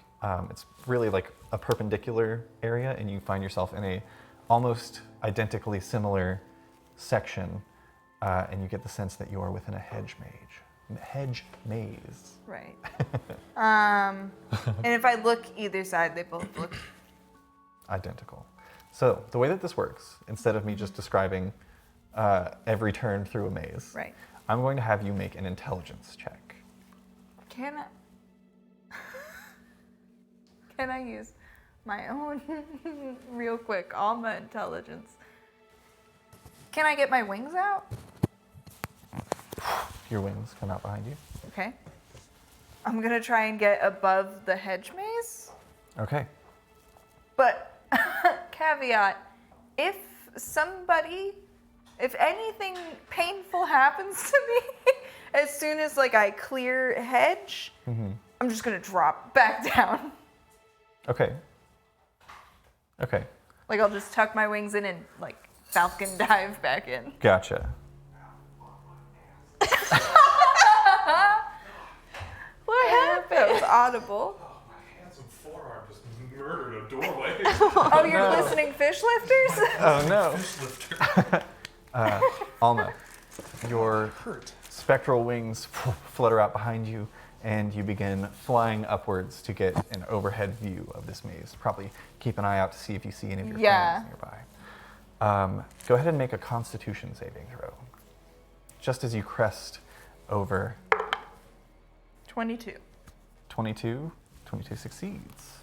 it's really like a perpendicular area, and you find yourself in a almost identically similar section, and you get the sense that you are within a hedge maze. Right. And if I look either side, they both look Identical. So the way that this works, instead of me just describing every turn through a maze, right. I'm going to have you make an intelligence check. Can I use my own real quick, all my intelligence? Can I get my wings out? Your wings come out behind you. Okay. I'm gonna try and get above the hedge maze. Okay. But caveat, if anything painful happens to me, as soon as like I clear hedge, I'm just gonna drop back down. Okay. Okay. Like I'll just tuck my wings in and like falcon dive back in. Gotcha. What happened? That was audible. Oh, my handsome forearm just murdered a doorway. Oh, you're listening fish lifters? Oh no. Alma, your spectral wings flutter out behind you, and you begin flying upwards to get an overhead view of this maze. Probably keep an eye out to see if you see any of your friends nearby. Go ahead and make a Constitution saving throw. Just as you crest over 22. 22 succeeds.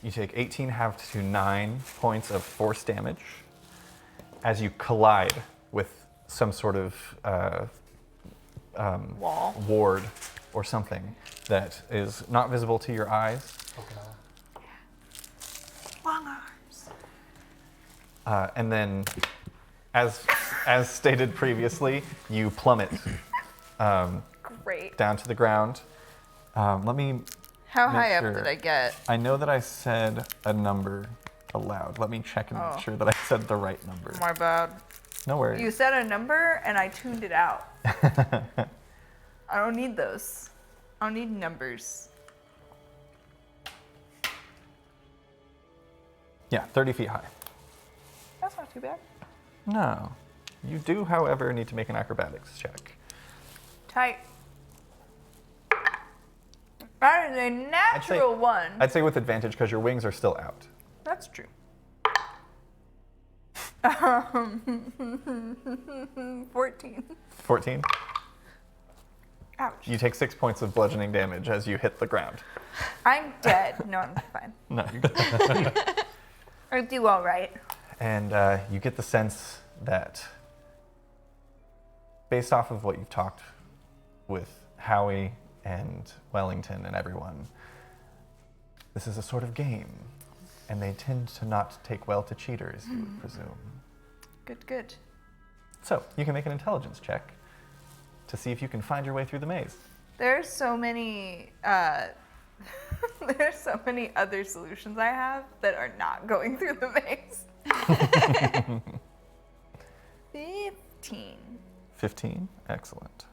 You take 18 halved to 9 points of force damage as you collide with some sort of Wall. ward or something that is not visible to your eyes. Long arms. And then, as stated previously, you plummet Great. down to the ground. Let me. How make high sure. up did I get? I know that I said a number aloud. Let me check and make sure that I said the right number. My bad. No worries. You said a number and I tuned it out. I don't need those. I don't need numbers. Yeah, 30 feet high. That's not too bad. No. You do, however, need to make an acrobatics check. Tight. That is a natural one. I'd say with advantage because your wings are still out. That's true. 14. 14. Ouch. You take 6 points of bludgeoning damage as you hit the ground. I'm dead. No, I'm fine. No, you're good. I do all right. And you get the sense that, based off of what you've talked with Howie and Wellington and everyone, this is a sort of game, and they tend to not take well to cheaters, you would presume. Good, good. So you can make an intelligence check to see if you can find your way through the maze. There's so many there's so many other solutions I have that are not going through the maze. 15. 15, excellent.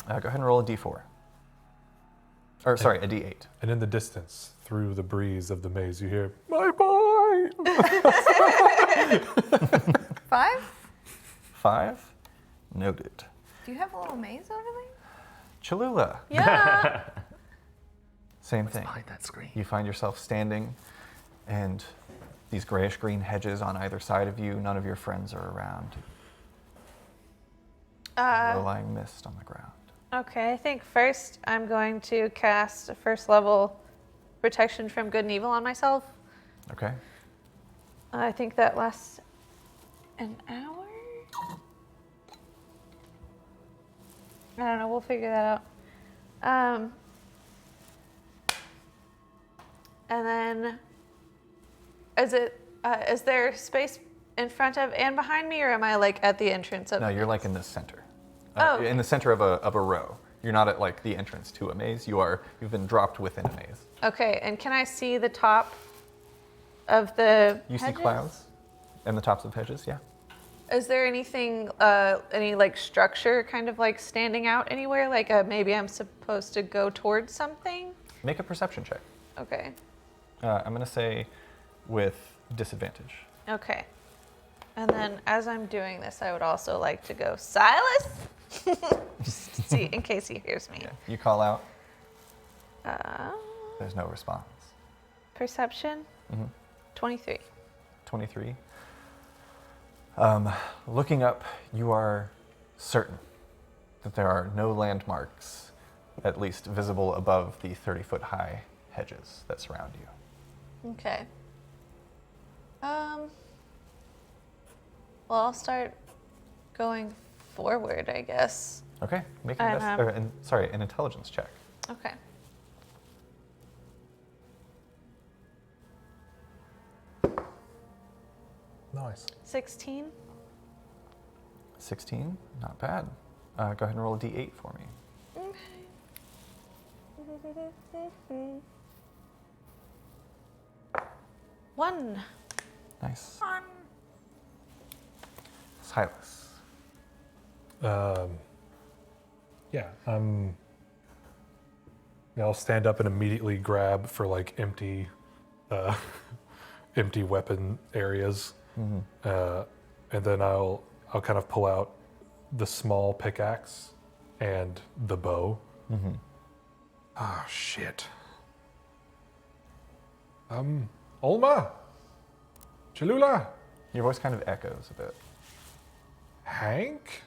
Go ahead and roll a d4. Or sorry, a d8. And in the distance, through the breeze of the maze, you hear, "My boy!" 5? 5, noted. Do you have a little maze over there? Cholula, Yeah. same thing. Behind that screen. You find yourself standing, and these grayish-green hedges on either side of you. None of your friends are around. Low-lying mist on the ground. Okay, I think first I'm going to cast a first level protection from good and evil on myself. Okay. I think that lasts an hour? I don't know, we'll figure that out. And then, is there space in front of and behind me, or am I like at the entrance of? No, you're like in the center. Oh. In the center of a row. You're not at like the entrance to a maze. You've been dropped within a maze. Okay, and can I see the top of the You see hedges? clouds and the tops of hedges, yeah. Is there anything, any like structure kind of like standing out anywhere? Like maybe I'm supposed to go towards something? Make a perception check. Okay. I'm going to say with disadvantage. Okay. And then as I'm doing this, I would also like to go, Silas? Just to see, in case he hears me. Yeah. You call out. Uh, There's no response. Perception? 23. 23. Looking up, you are certain that there are no landmarks, at least visible above the 30-foot high hedges that surround you. Okay. Well, I'll start going forward, I guess. Okay, make And, an intelligence check. Okay. Nice. 16. 16, not bad. Go ahead and roll a d8 for me. Okay. 1. Nice. Silas. I'll stand up and immediately grab for like empty weapon areas, and then I'll kind of pull out the small pickaxe and the bow. Ah, shit. Olma, Cholula, Your voice kind of echoes a bit. Hank.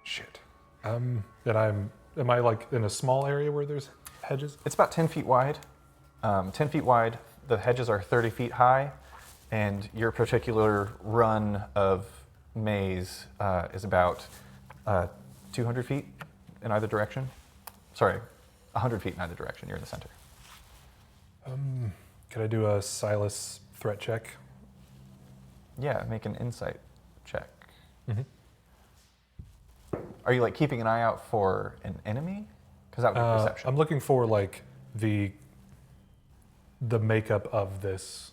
Shit. Am I like in a small area where there's hedges? It's about 10 feet wide. 10 feet wide. The hedges are 30 feet high, and your particular run of maze is about 200 feet in either direction. Sorry, 100 feet in either direction. You're in the center. Could I do a Silas threat check? Yeah, make an insight check. Are you like keeping an eye out for an enemy? Because that would be perception. I'm looking for like the makeup of this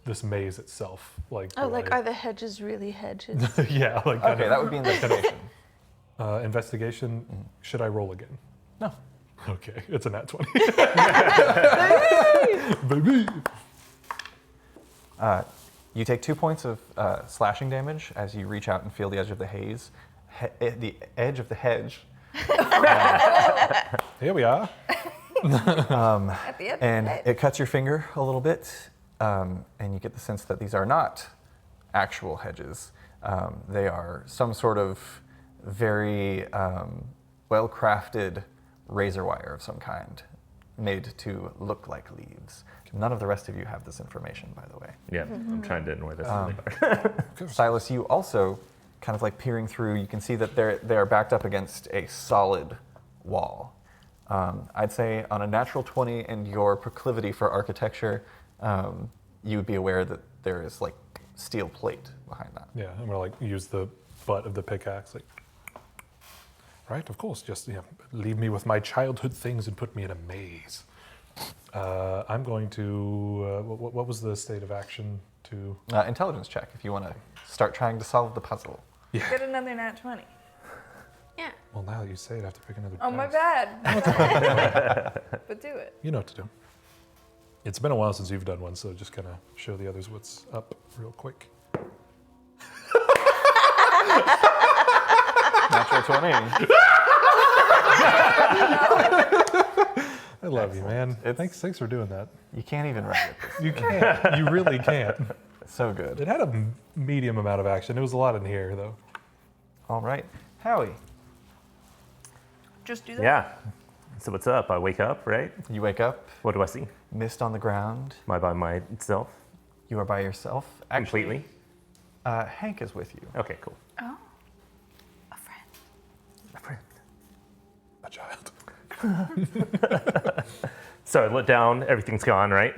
this maze itself. Like Oh, like are the hedges really hedges? yeah, like kind Okay, of, that would be investigation. investigation. Should I roll again? No. Okay, it's a nat 20. Baby. You take 2 points of slashing damage as you reach out and feel the edge of the haze, the edge of the hedge, Here we are. At the end. and it cuts your finger a little bit, and you get the sense that these are not actual hedges. They are some sort of very well-crafted razor wire of some kind, made to look like leaves. None of the rest of you have this information, by the way. Yeah, I'm trying to ignore this really hard. Silas, you also kind of like peering through, you can see that they're backed up against a solid wall. I'd say on a natural 20 and your proclivity for architecture, you would be aware that there is like steel plate behind that. Yeah, I'm gonna like use the butt of the pickaxe, like. Right, of course. Just leave me with my childhood things and put me in a maze. I'm going to. What was the state of action to? Intelligence check if you want to start trying to solve the puzzle. Yeah. Get another nat 20. Yeah. Well, now that you say it, I have to pick another. Oh, my dice. bad. But do it. You know what to do. It's been a while since you've done one, so just kind of show the others what's up real quick. Natural 20. I love you, man. Thanks for doing that. You can't even write it. You can't. You really can't. So good. It had a medium amount of action. It was a lot in here, though. All right. Howie, Just do that. Yeah. So what's up? I wake up, right? you wake up, What do I see? mist on the ground. Am I by myself? You are by yourself. Actually, Completely? Hank is with you. Okay, cool. Oh, a friend. A friend. A child. So I look down, everything's gone, right?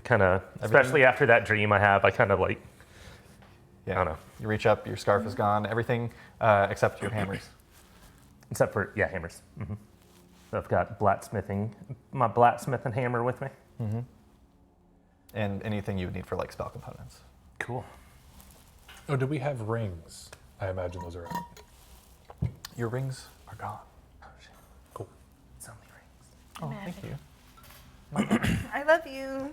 Kind of, especially after that dream I have, I kind of like, Yeah. I don't know. You reach up, your scarf is gone, everything except your hammers. Except for, yeah, hammers. So I've got my blacksmithing hammer with me. And anything you would need for like spell components. Cool. Oh, do we have rings? I imagine those are out. Your rings are gone. Oh, shit. Cool. It's only rings. Oh, thank you. I love you.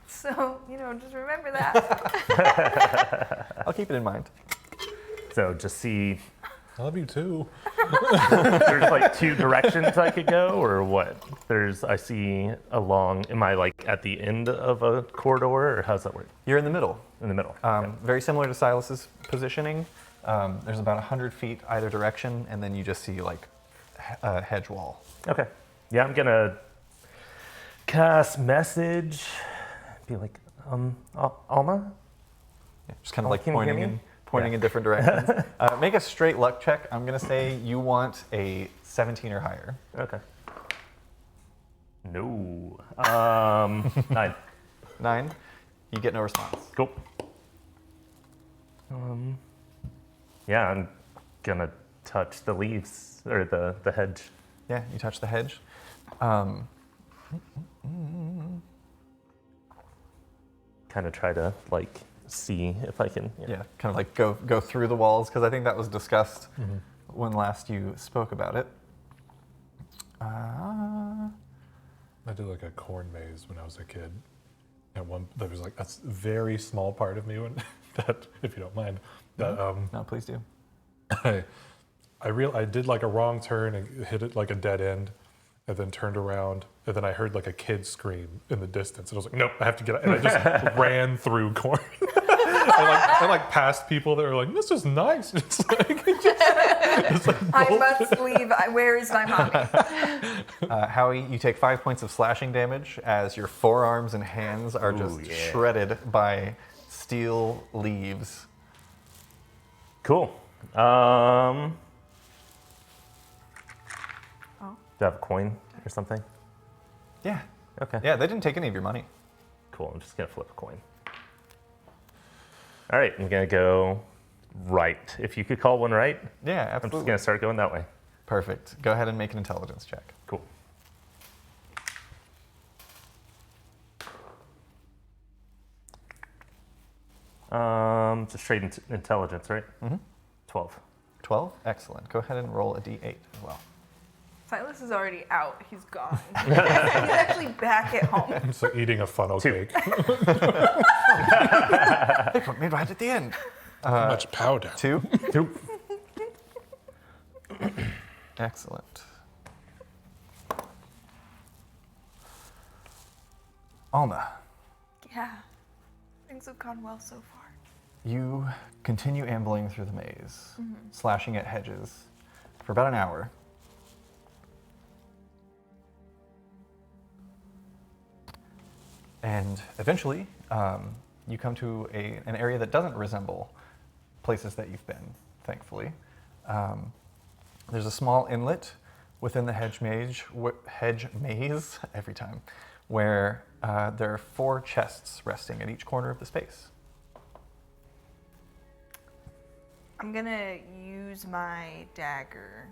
So, just remember that. I'll keep it in mind. So just see, I love you too. there's like two directions I could go, or what? I see am I like at the end of a corridor, or how's that work? You're in the middle. In the middle. Very similar to Silas's positioning. There's about 100 feet either direction, and then you just see like a hedge wall. Okay. Yeah, I'm gonna cast message. Be like, Alma? Yeah, just kind of Oh, like can you hear pointing me? in different directions. Make a straight luck check. I'm gonna say you want a 17 or higher. Okay. No. 9. 9. You get no response. Cool. Yeah, I'm gonna touch the leaves or the hedge. Yeah, you touch the hedge. Kind of try to like see if I can. Yeah, kind of like go through the walls because I think that was discussed when last you spoke about it. I did like a corn maze when I was a kid. And there was like a very small part of me that, if you don't mind, that No, please do. I did like a wrong turn and hit it like a dead end, and then turned around, and then I heard like a kid scream in the distance, and I was like, nope, I have to get out. And I just ran through corn. I like passed people that were like, this is nice. It's like I must leave. Where is my mommy? Howie, you take 5 points of slashing damage as your forearms and hands are just yeah. shredded by steel leaves. Cool. Do I have a coin or something? Yeah. Okay. Yeah, they didn't take any of your money. Cool. I'm just gonna flip a coin. All right, I'm gonna go right. If you could call one right, Yeah, I'm just absolutely. gonna start going that way. Perfect. Go ahead and make an intelligence check. Cool. Just straight intelligence, right? 12. 12? Excellent. Go ahead and roll a d8 as well. Silas is already out. He's gone. He's actually back at home. It's like eating a funnel 2. cake. They put me right at the end. How much powder? 2? 2. Excellent. Alma, Yeah. Things have gone well so far. you continue ambling through the maze, slashing at hedges for about an hour. And eventually, you come to an area that doesn't resemble places that you've been, thankfully. There's a small inlet within the hedge maze, every time, where there are 4 chests resting at each corner of the space. I'm gonna use my dagger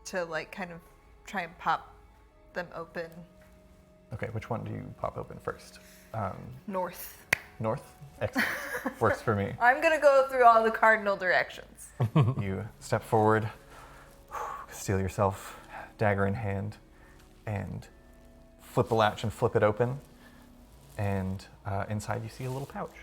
to kind of try and pop them open. Okay, which one do you pop open first? North. North? Excellent. Works for me. I'm gonna go through all the cardinal directions. You step forward, steel yourself, dagger in hand, and flip the latch and flip it open. And inside you see a little pouch.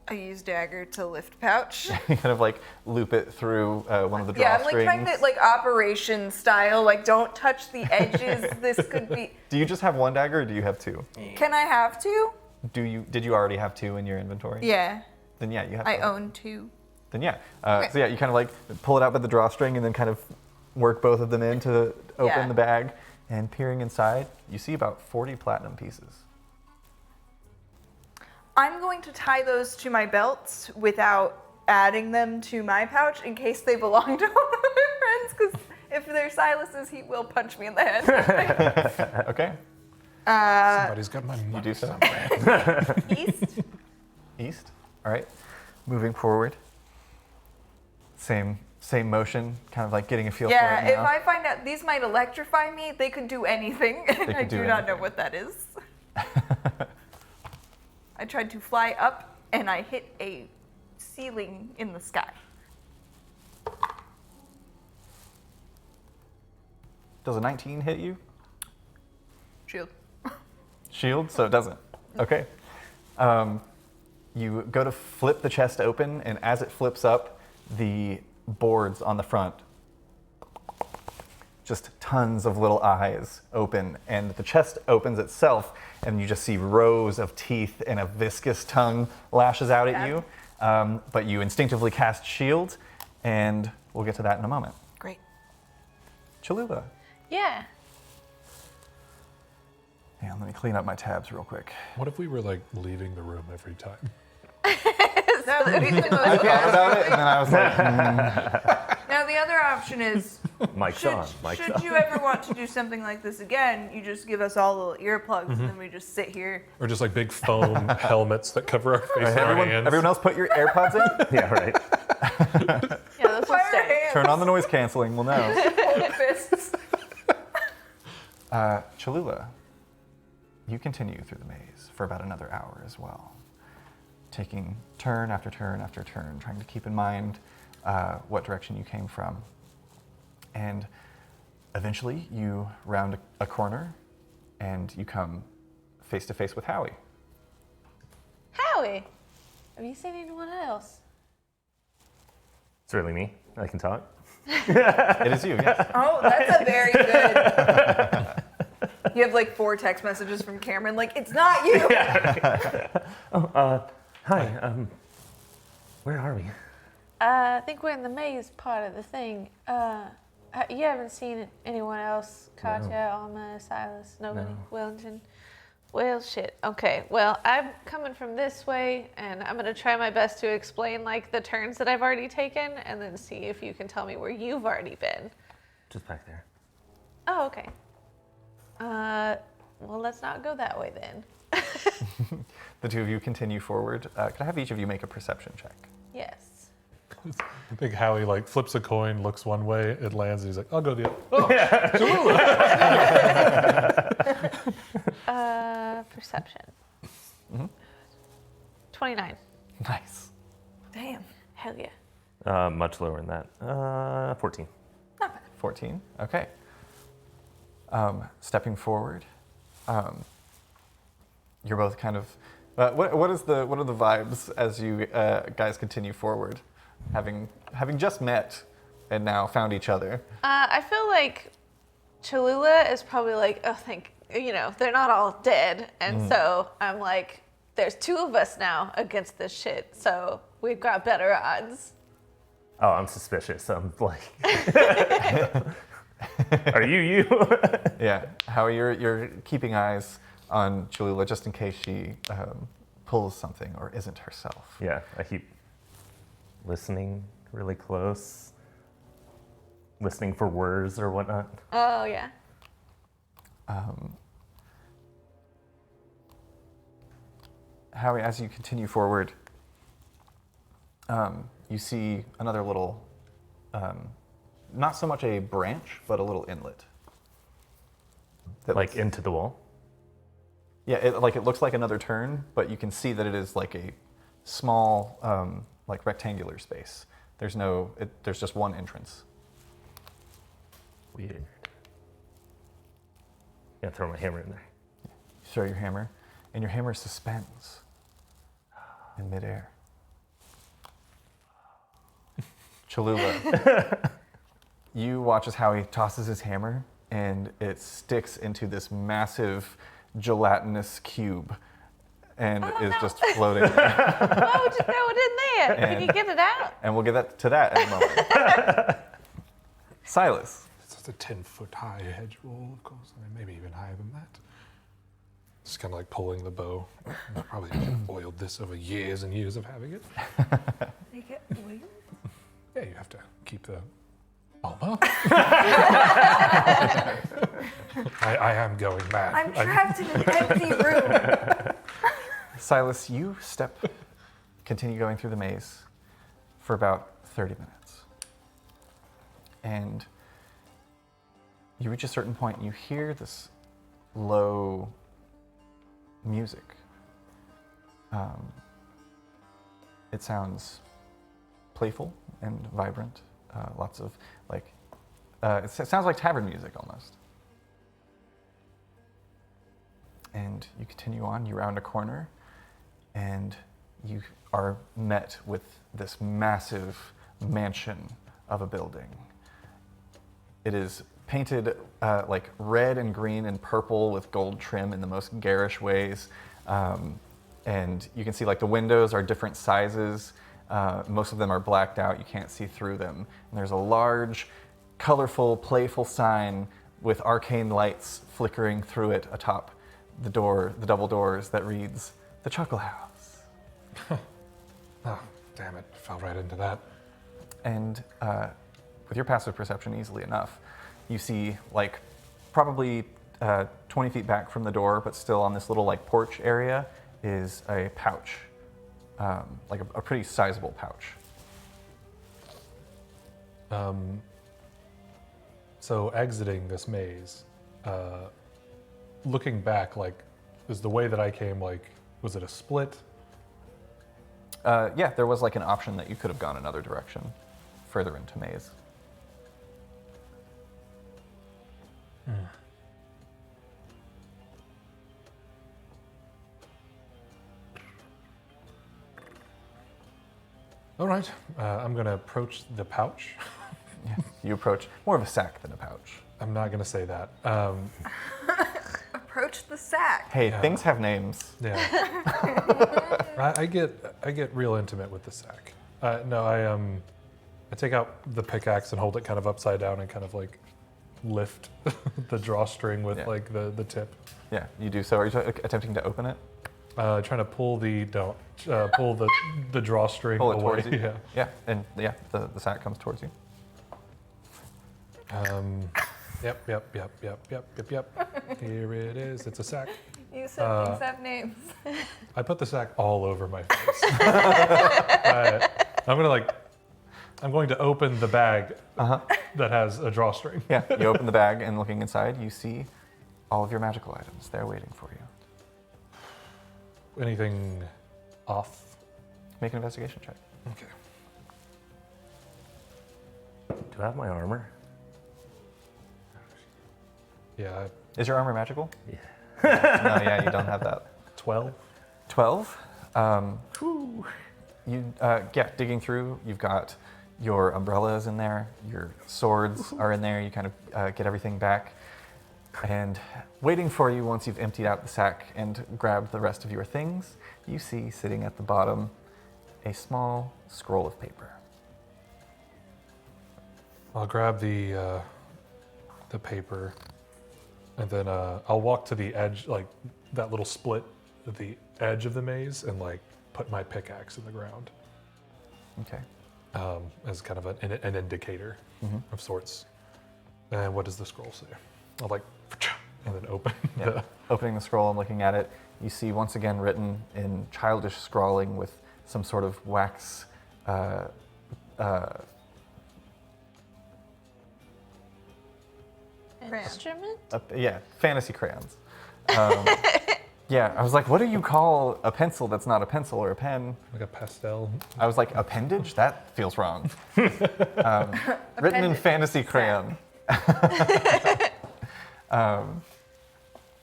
I use dagger to lift pouch. You kind of like loop it through one of the Yeah, I'm like drawstrings. kind of like operation style. Like, don't touch the edges. This could be. Do you just have one dagger, or do you have two? Can I have two? Did you already have two in your inventory? Yeah, Then yeah, you have. I to. own two. Then yeah. So yeah, you kind of like pull it out by the drawstring and then kind of work both of them in to open Yeah. the bag. And peering inside, you see about 40 platinum pieces. I'm going to tie those to my belts without adding them to my pouch in case they belong to one of my friends. Because if they're Silas's, he will punch me in the head. Okay. Somebody's got my money. You do so. East. East. All right. Moving forward. Same motion, kind of like getting a feel for it Yeah, now. if I find out these might electrify me, they could do anything. And I could do do not know anything. what that is. I tried to fly up and I hit a ceiling in the sky. Does a 19 hit you? Shield. Shield, so it doesn't. Okay. You go to flip the chest open, and as it flips up, the boards on the front, just tons of little eyes open, and the chest opens itself, and you just see rows of teeth and a viscous tongue lashes out at you. But you instinctively cast shield, and we'll get to that in a moment. Great. Cholula. Yeah. Yeah, let me clean up my tabs real quick. What if we were like leaving the room every time? That would be the most I thought about it, and then I was like, Now the other option is, Mike's should, on. Mike's should on. you ever want to do something like this again, you just give us all little earplugs and then we just sit here. Or just like big foam helmets that cover our face and our hands? everyone else put your AirPods in? Yeah, right. Yeah, those will Fire stay. hands. Turn on the noise canceling, we'll know. Hold fists. Cholula, you continue through the maze for about another hour as well, taking turn after turn after turn, trying to keep in mind what direction you came from. And eventually you round a corner and you come face to face with Howie. Howie, have you seen anyone else? It's really me. I can talk. It is you, yes. Oh, that's a very good. You have like 4 text messages from Cameron, like, it's not you. Hi. Where are we? I think we're in the maze part of the thing. You haven't seen anyone else? Katya, Alma, Silas, nobody? No. Wellington? Well, shit. Okay, well, I'm coming from this way, and I'm going to try my best to explain, like, the turns that I've already taken, and then see if you can tell me where you've already been. Just back there. Oh, okay. Well, let's not go that way then. The two of you continue forward. Could I have each of you make a perception check? Yes. I think Howie like flips a coin, looks one way, it lands, and he's like, I'll go the other. Oh, Perception. 29. Nice. Damn. Hell yeah. Much lower than that. 14. 14. Okay. Stepping forward, you're both kind of. What are the vibes as you guys continue forward, having just met and now found each other? I feel like Cholula is probably like, oh, they're not all dead, and so I'm like, there's 2 of us now against this shit, so we've got better odds. Oh, I'm suspicious. I'm like, are you? Yeah. How you're keeping eyes on Cholula just in case she pulls something or isn't herself. Yeah, I keep listening really close, listening for words or whatnot. Oh, yeah. Howie, as you continue forward, you see another little, not so much a branch, but a little inlet. That Like looks- into the wall. Yeah, it looks like another turn, but you can see that it is like a small, like rectangular space. There's just one entrance. Weird. Yeah, throw my hammer in there. You throw your hammer, and your hammer suspends in midair. Cholula, you watch as how he tosses his hammer, and it sticks into this massive gelatinous cube, and is just floating there. Why would you throw it in there? Can you get it out? And we'll get to that in a moment. Silas. It's just a 10-foot high hedge wall, of course. I mean, maybe even higher than that. Just kind of like pulling the bow. Probably oiled this over years and years of having it. Make it oil? Yeah, you have to keep the armor. I am going mad. I'm trapped in an empty room. Silas, you continue going through the maze for about 30 minutes. And you reach a certain point and you hear this low music. It sounds playful and vibrant. Lots of it sounds like tavern music almost. And you continue on, you round a corner, and you are met with this massive mansion of a building. It is painted like red and green and purple with gold trim in the most garish ways. And you can see like the windows are different sizes. Most of them are blacked out. You can't see through them. And there's a large, colorful, playful sign with arcane lights flickering through it atop the door, the double doors, that reads, "The Chuckle House." Oh, damn it. Fell right into that. And with your passive perception, easily enough, you see like probably 20 feet back from the door, but still on this little like porch area, is a pouch, like a pretty sizable pouch. So exiting this maze, looking back, like, is the way that I came, like, was it a split? Yeah, there was like an option that you could have gone another direction, further into maze. All right, I'm gonna approach the pouch. Yeah, you approach more of a sack than a pouch. I'm not gonna say that. Approach the sack. Hey, Yeah. things have names. Yeah. I get real intimate with the sack. No, I take out the pickaxe and hold it kind of upside down and kind of like lift the drawstring with Yeah. like the tip. Yeah, you do so. Are you attempting to open it? Trying to pull the drawstring Pull it away. towards you? Yeah. Yeah, and yeah, the sack comes towards you. Yep. Here it is. It's a sack. You said things have names. I put the sack all over my face. I'm going to open the bag that has a drawstring. Yeah, you open the bag, and looking inside, you see all of your magical items. They're waiting for you. Anything off? Make an investigation check. Okay. Do I have my armor? Yeah, Is your armor magical? Yeah. No, yeah, you don't have that. 12. 12. Digging through, you've got your umbrellas in there, your swords are in there, you kind of get everything back. And waiting for you once you've emptied out the sack and grabbed the rest of your things, you see sitting at the bottom a small scroll of paper. I'll grab the paper, and then I'll walk to the edge, like that little split at the edge of the maze, and like put my pickaxe in the ground Okay. as kind of an indicator of sorts. And what does the scroll say? I'll like, and then open the. Opening the scroll and looking at it, you see once again written in childish scrawling with some sort of wax Instrument? fantasy crayons. Yeah, I was like, what do you call a pencil that's not a pencil or a pen? Like a pastel. I was like, appendage? That feels wrong. Written in fantasy crayon.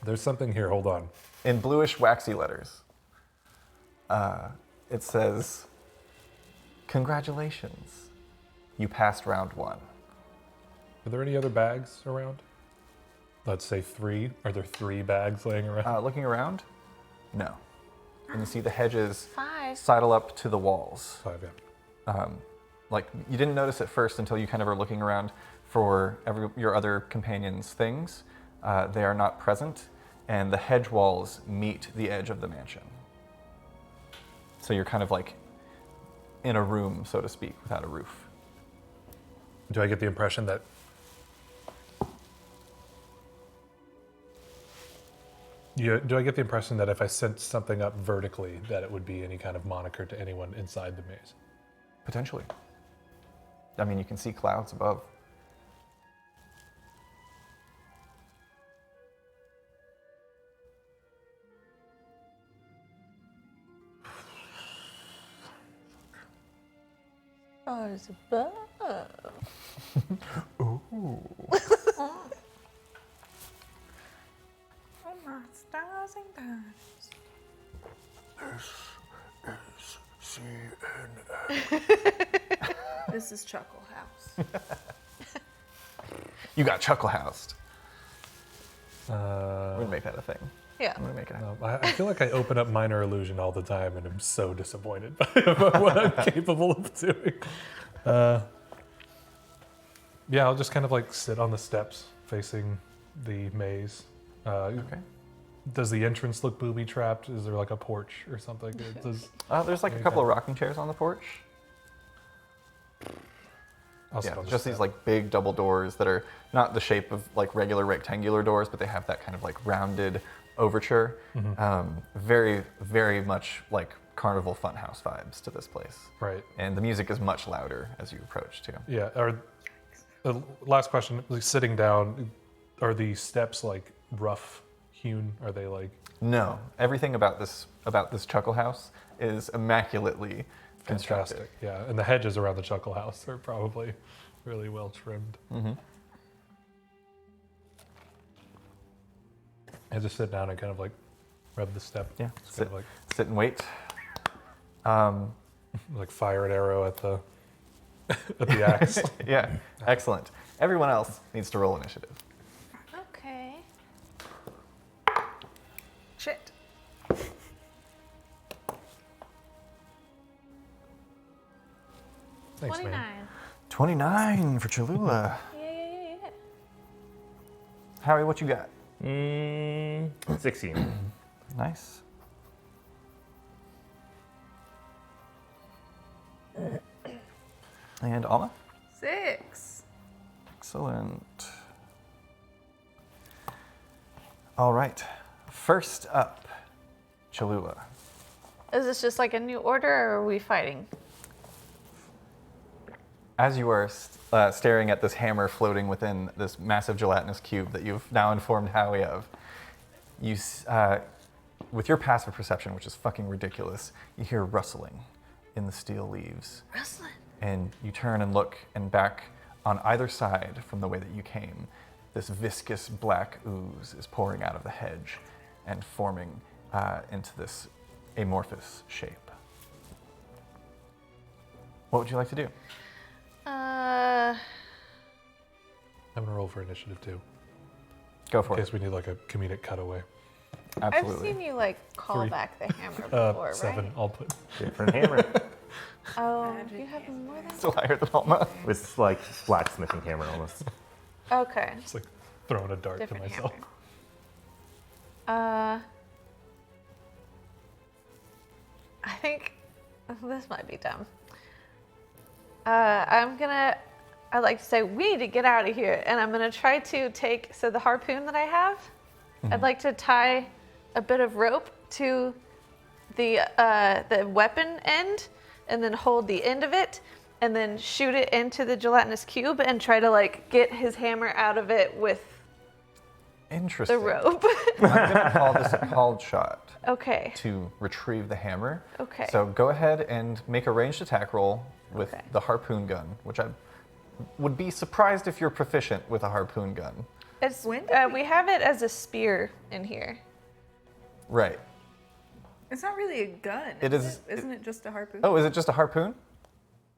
There's something here. Hold on. In bluish waxy letters. It says, "Congratulations. you passed round 1. Are there any other bags around? Let's say 3. Are there 3 bags laying around? Looking around, no. And you see the hedges 5. sidle up to the walls. 5, yeah. Like, you didn't notice at first until you kind of are looking around for your other companions' things. They are not present, and the hedge walls meet the edge of the mansion. So you're kind of like in a room, so to speak, without a roof. Do I get the impression that do I get the impression that if I sent something up vertically, that it would be any kind of moniker to anyone inside the maze? Potentially. I mean, you can see clouds above. Stars above. Stars and bars. This is Chuckle House. You got chuckle housed. We're Uh, gonna make that a thing. Yeah. I'm gonna make it happen. I feel like I open up Minor Illusion all the time, and I'm so disappointed by what I'm capable of doing. Yeah, I'll just kind of like sit on the steps facing the maze. Okay. Does the entrance look booby trapped? Is there like a porch or something? There's like a couple of rocking chairs on the porch. I'll sit Yeah, on the just step. these like big double doors that are not the shape of like regular rectangular doors, but they have that kind of like rounded overture. Very, very much like Carnival Funhouse vibes to this place. Right. And the music is much louder as you approach too. Yeah. The last question, like sitting down, are the steps like rough hewn? Are they like No, everything about this Chuckle House is immaculately constructed. fantastic? Yeah, and the hedges around the Chuckle House are probably really well trimmed. I just sit down and kind of like rub the step. Yeah, Just kind of like sit and wait. like fire an arrow at the at the axe. Yeah, excellent. Everyone else needs to roll initiative. Okay. Shit. Thanks, 29. man. 29 for Cholula. Yeah. Howie, what you got? 16. Nice. And Alma? 6. Excellent. All right. First up, Cholula. Is this just like a new order, or are we fighting? As you are staring at this hammer floating within this massive gelatinous cube that you've now informed Howie of, with your passive perception, which is fucking ridiculous, you hear rustling in the steel leaves. Rustling. And you turn and look, and back on either side from the way that you came, this viscous black ooze is pouring out of the hedge and forming into this amorphous shape. What would you like to do? I'm gonna roll for initiative too, Go in for case it. we need like a comedic cutaway. Absolutely. I've seen you like call 3. back the hammer before, 7. right? I'll put. Different hammer. Oh, you have more than Still higher than Alma. It's like blacksmithing hammer almost. Okay. It's like throwing a dart Different to myself. hammer. I think this might be dumb. I'd like to say we need to get out of here, and I'm gonna try to take the harpoon that I have. I'd like to tie a bit of rope to the weapon end, and then hold the end of it, and then shoot it into the gelatinous cube, and try to like get his hammer out of it with Interesting. the rope. I'm gonna call this a called shot Okay. to retrieve the hammer. Okay. So go ahead and make a ranged attack roll with Okay. the harpoon gun, which I would be surprised if you're proficient with a harpoon gun. It's When did we have it as a spear in here. Right. It's not really a gun. It is- Isn't it just a harpoon? Oh, is it just a harpoon?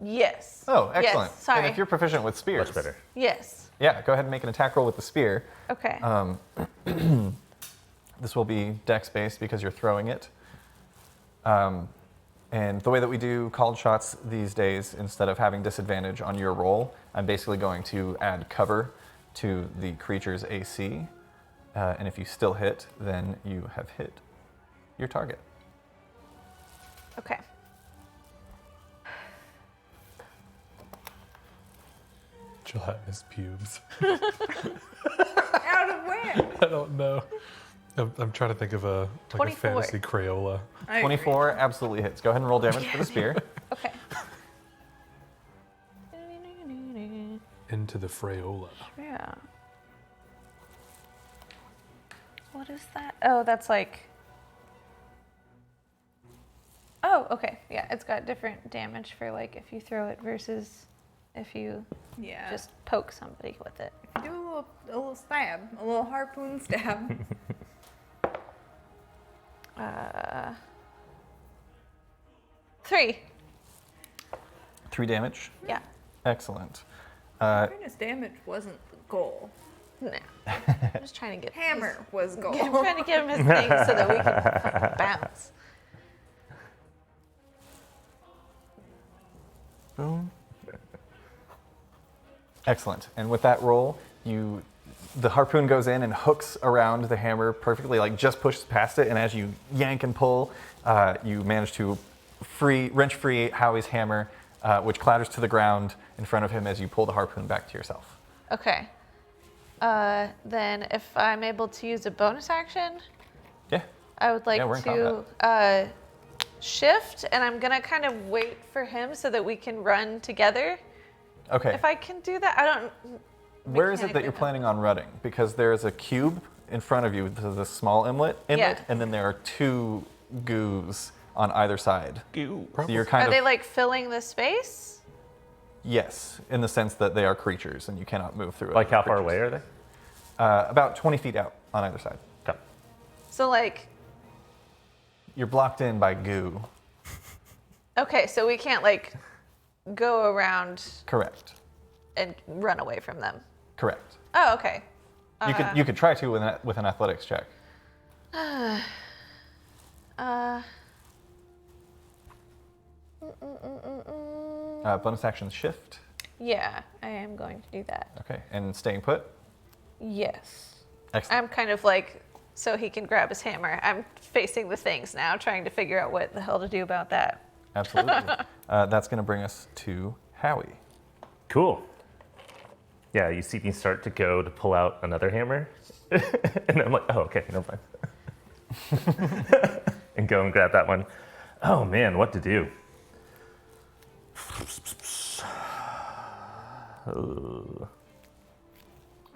Yes. Oh, excellent. Yes, sorry. And if you're proficient with spears. Much better. Yes. Yeah, go ahead and make an attack roll with the spear. Okay. This will be dex-based because you're throwing it. And the way that we do called shots these days, instead of having disadvantage on your roll, I'm basically going to add cover to the creature's AC. And if you still hit, then you have hit your target. Okay. Gelatinous pubes. Out of where? I don't know. I'm trying to think of a 24. fantasy Crayola. I agree. 24 absolutely hits. Go ahead and roll damage for the spear. Okay. Into the Frayola. Yeah. What is that? Oh, that's like. Oh, okay. Yeah, it's got different damage for like if you throw it versus if you Yeah. just poke somebody with it. If you do a little stab, a little harpoon stab. 3. 3 damage. Yeah. Excellent. Harpoon's damage wasn't the goal. No. I'm just trying to get Hammer was goal. I'm trying to get him his thing so that we can fucking bounce. Boom. Excellent. And with that roll, the harpoon goes in and hooks around the hammer perfectly, like just pushes past it. And as you yank and pull, you manage to wrench free Howie's hammer, which clatters to the ground in front of him as you pull the harpoon back to yourself. Okay. Then if I'm able to use a bonus action, Yeah. I would like Yeah, we're in to shift, and I'm gonna kind of wait for him so that we can run together. Okay. If I can do that, I don't. Where is it that mechanically you're know. planning on running? Because there's a cube in front of you, the small inlet, Yeah. and then there are 2 goos on either side. Goo. So you're kind Are of they like filling the space? yes, in the sense that they are creatures and you cannot move through it. Like how far away are they? About 20 feet out on either side. Okay. So like, You're blocked in by goo. okay, so we can't like go around Correct. and run away from them. Correct. Oh, okay. You could try to with an athletics check. Bonus action shift. Yeah, I am going to do that. Okay, and staying put. Yes. Excellent. I'm kind of like, so he can grab his hammer. I'm facing the things now, trying to figure out what the hell to do about that. Absolutely. That's going to bring us to Howie. Cool. Yeah, you see me start to go to pull out another hammer. And I'm like, oh, okay, no fine. And go and grab that one. Oh man, what to do?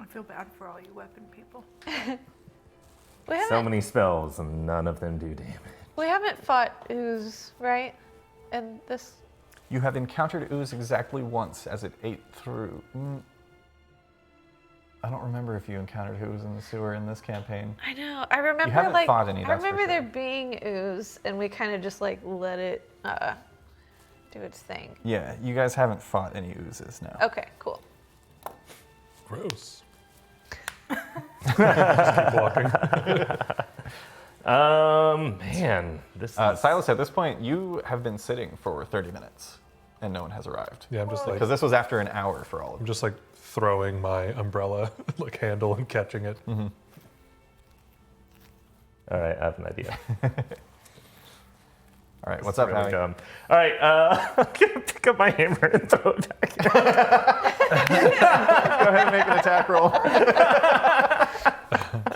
I feel bad for all you weapon people. We haven't, So many spells and none of them do damage. we haven't fought ooze, right? And this, You have encountered ooze exactly once as it ate through. I don't remember if you encountered ooze in the sewer in this campaign. I know. I remember haven't like fought any, I that's for remember there sure. being ooze, and we kind of just like let it do its thing. Yeah, you guys haven't fought any oozes now. Okay, cool. Gross. Just keep walking. Man, this Silas, at this point, you have been sitting for 30 minutes, and no one has arrived. Yeah, I'm just like Because this was after an hour for all of I'm you. just like throwing my umbrella like handle and catching it. All right, I have an idea. All right, what's up, Really Howie? dumb. All right, I'm gonna pick up my hammer and throw it back. Go ahead and make an attack roll.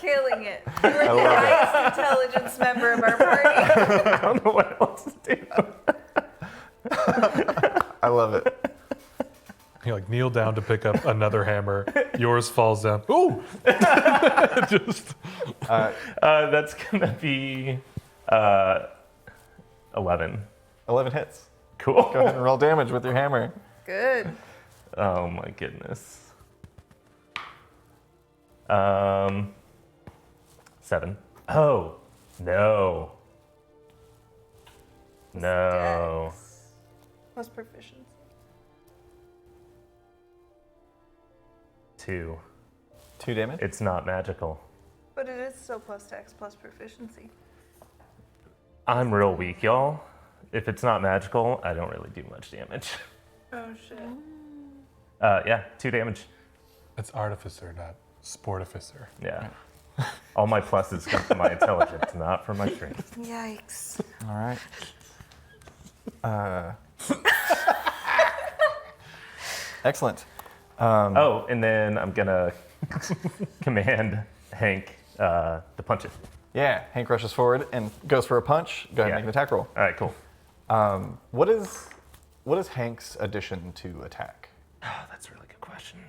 Killing it. You were the highest intelligence member of our party. I don't know what else to do. I love it. You like kneel down to pick up another hammer. Yours falls down. Ooh! Just That's gonna be 11. 11 hits. Cool. Go ahead and roll damage with your hammer. Good. Oh my goodness. 7. Oh no. No. What's proficiency? 2. 2 damage. It's not magical. But it is still plus dex plus proficiency. I'm real weak, y'all. If it's not magical, I don't really do much damage. Oh shit. Yeah, 2 damage. It's artificer, not sportificer. Yeah. All my pluses come from my intelligence, not from my strength. Yikes. All right. Excellent. Oh, and then I'm gonna command Hank to punch it. Yeah, Hank rushes forward and goes for a punch. Go ahead and make an attack roll. All right, cool. What is Hank's addition to attack? Oh, that's a really good question.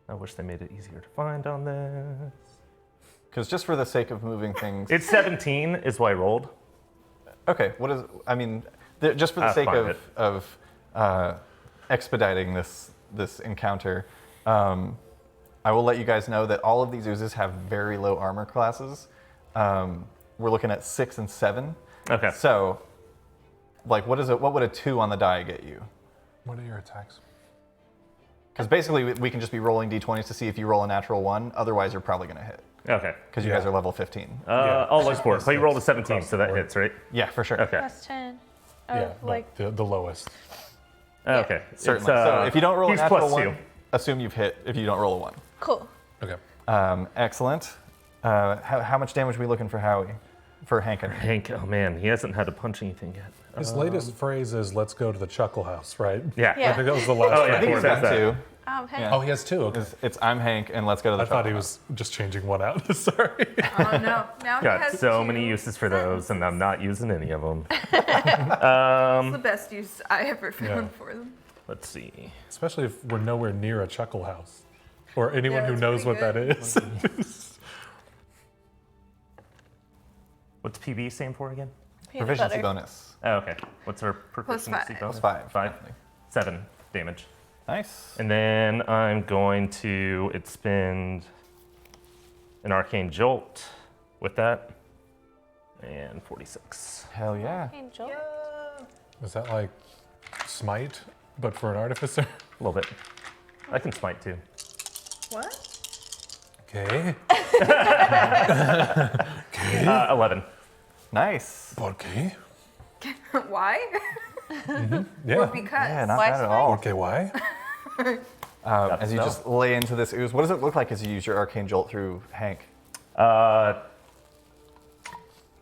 I wish they made it easier to find on this. Because just for the sake of moving things. It's 17 is what I rolled. Okay, what is, I mean, just for the sake fine, of expediting this encounter, I will let you guys know that all of these oozes have very low armor classes. We're looking at 6 and 7. Okay. So, like, what would a 2 on the die get you? What are your attacks? Because basically, we can just be rolling d20s to see if you roll a natural 1. Otherwise, you're probably going to hit. Okay. Because you guys are level 15. I'll look for it. So you rolled a 17, so that hits, right? Yeah, for sure. Okay. Plus 10. Yeah, like the lowest. Okay. Certainly. It's, So if you don't roll a he's natural plus 1, 2. assume you've hit if you don't roll a 1. Cool. Okay. Excellent. How much damage are we looking for Howie? For Hank and Hank, oh man, he hasn't had to punch anything yet. His latest phrase is "Let's go to the Chuckle House," right? Yeah. Yeah. I think that was the last. Oh, yeah. I think he's Says got that. 2. Hey. Yeah. Oh, he has 2. Okay. It's I'm Hank and let's go to the I thought he Chocolate was just changing one out. Sorry. Oh no. Now he Got has so 2 many uses for those, and I'm not using any of them. It's the best use I ever found Yeah. for them. Let's see. Especially if we're nowhere near a Chuckle House, or anyone Yeah, who it's knows pretty what good. that is. What's PB stand for again? Peanut Proficiency butter. bonus. Oh, okay. What's our proficiency 5. bonus? Plus 5. 5. definitely. 7 damage. Nice. And then I'm going to expend an arcane jolt with that. And 46. Hell yeah. Angel. Is that like smite, but for an artificer? A little bit. I can smite too. What? Okay. 11. Nice. Okay. Why? Yeah. Or because? Yeah, not Why bad at smite? all. Okay. Why? As you No. just lay into this ooze, what does it look like as you use your arcane jolt through Hank?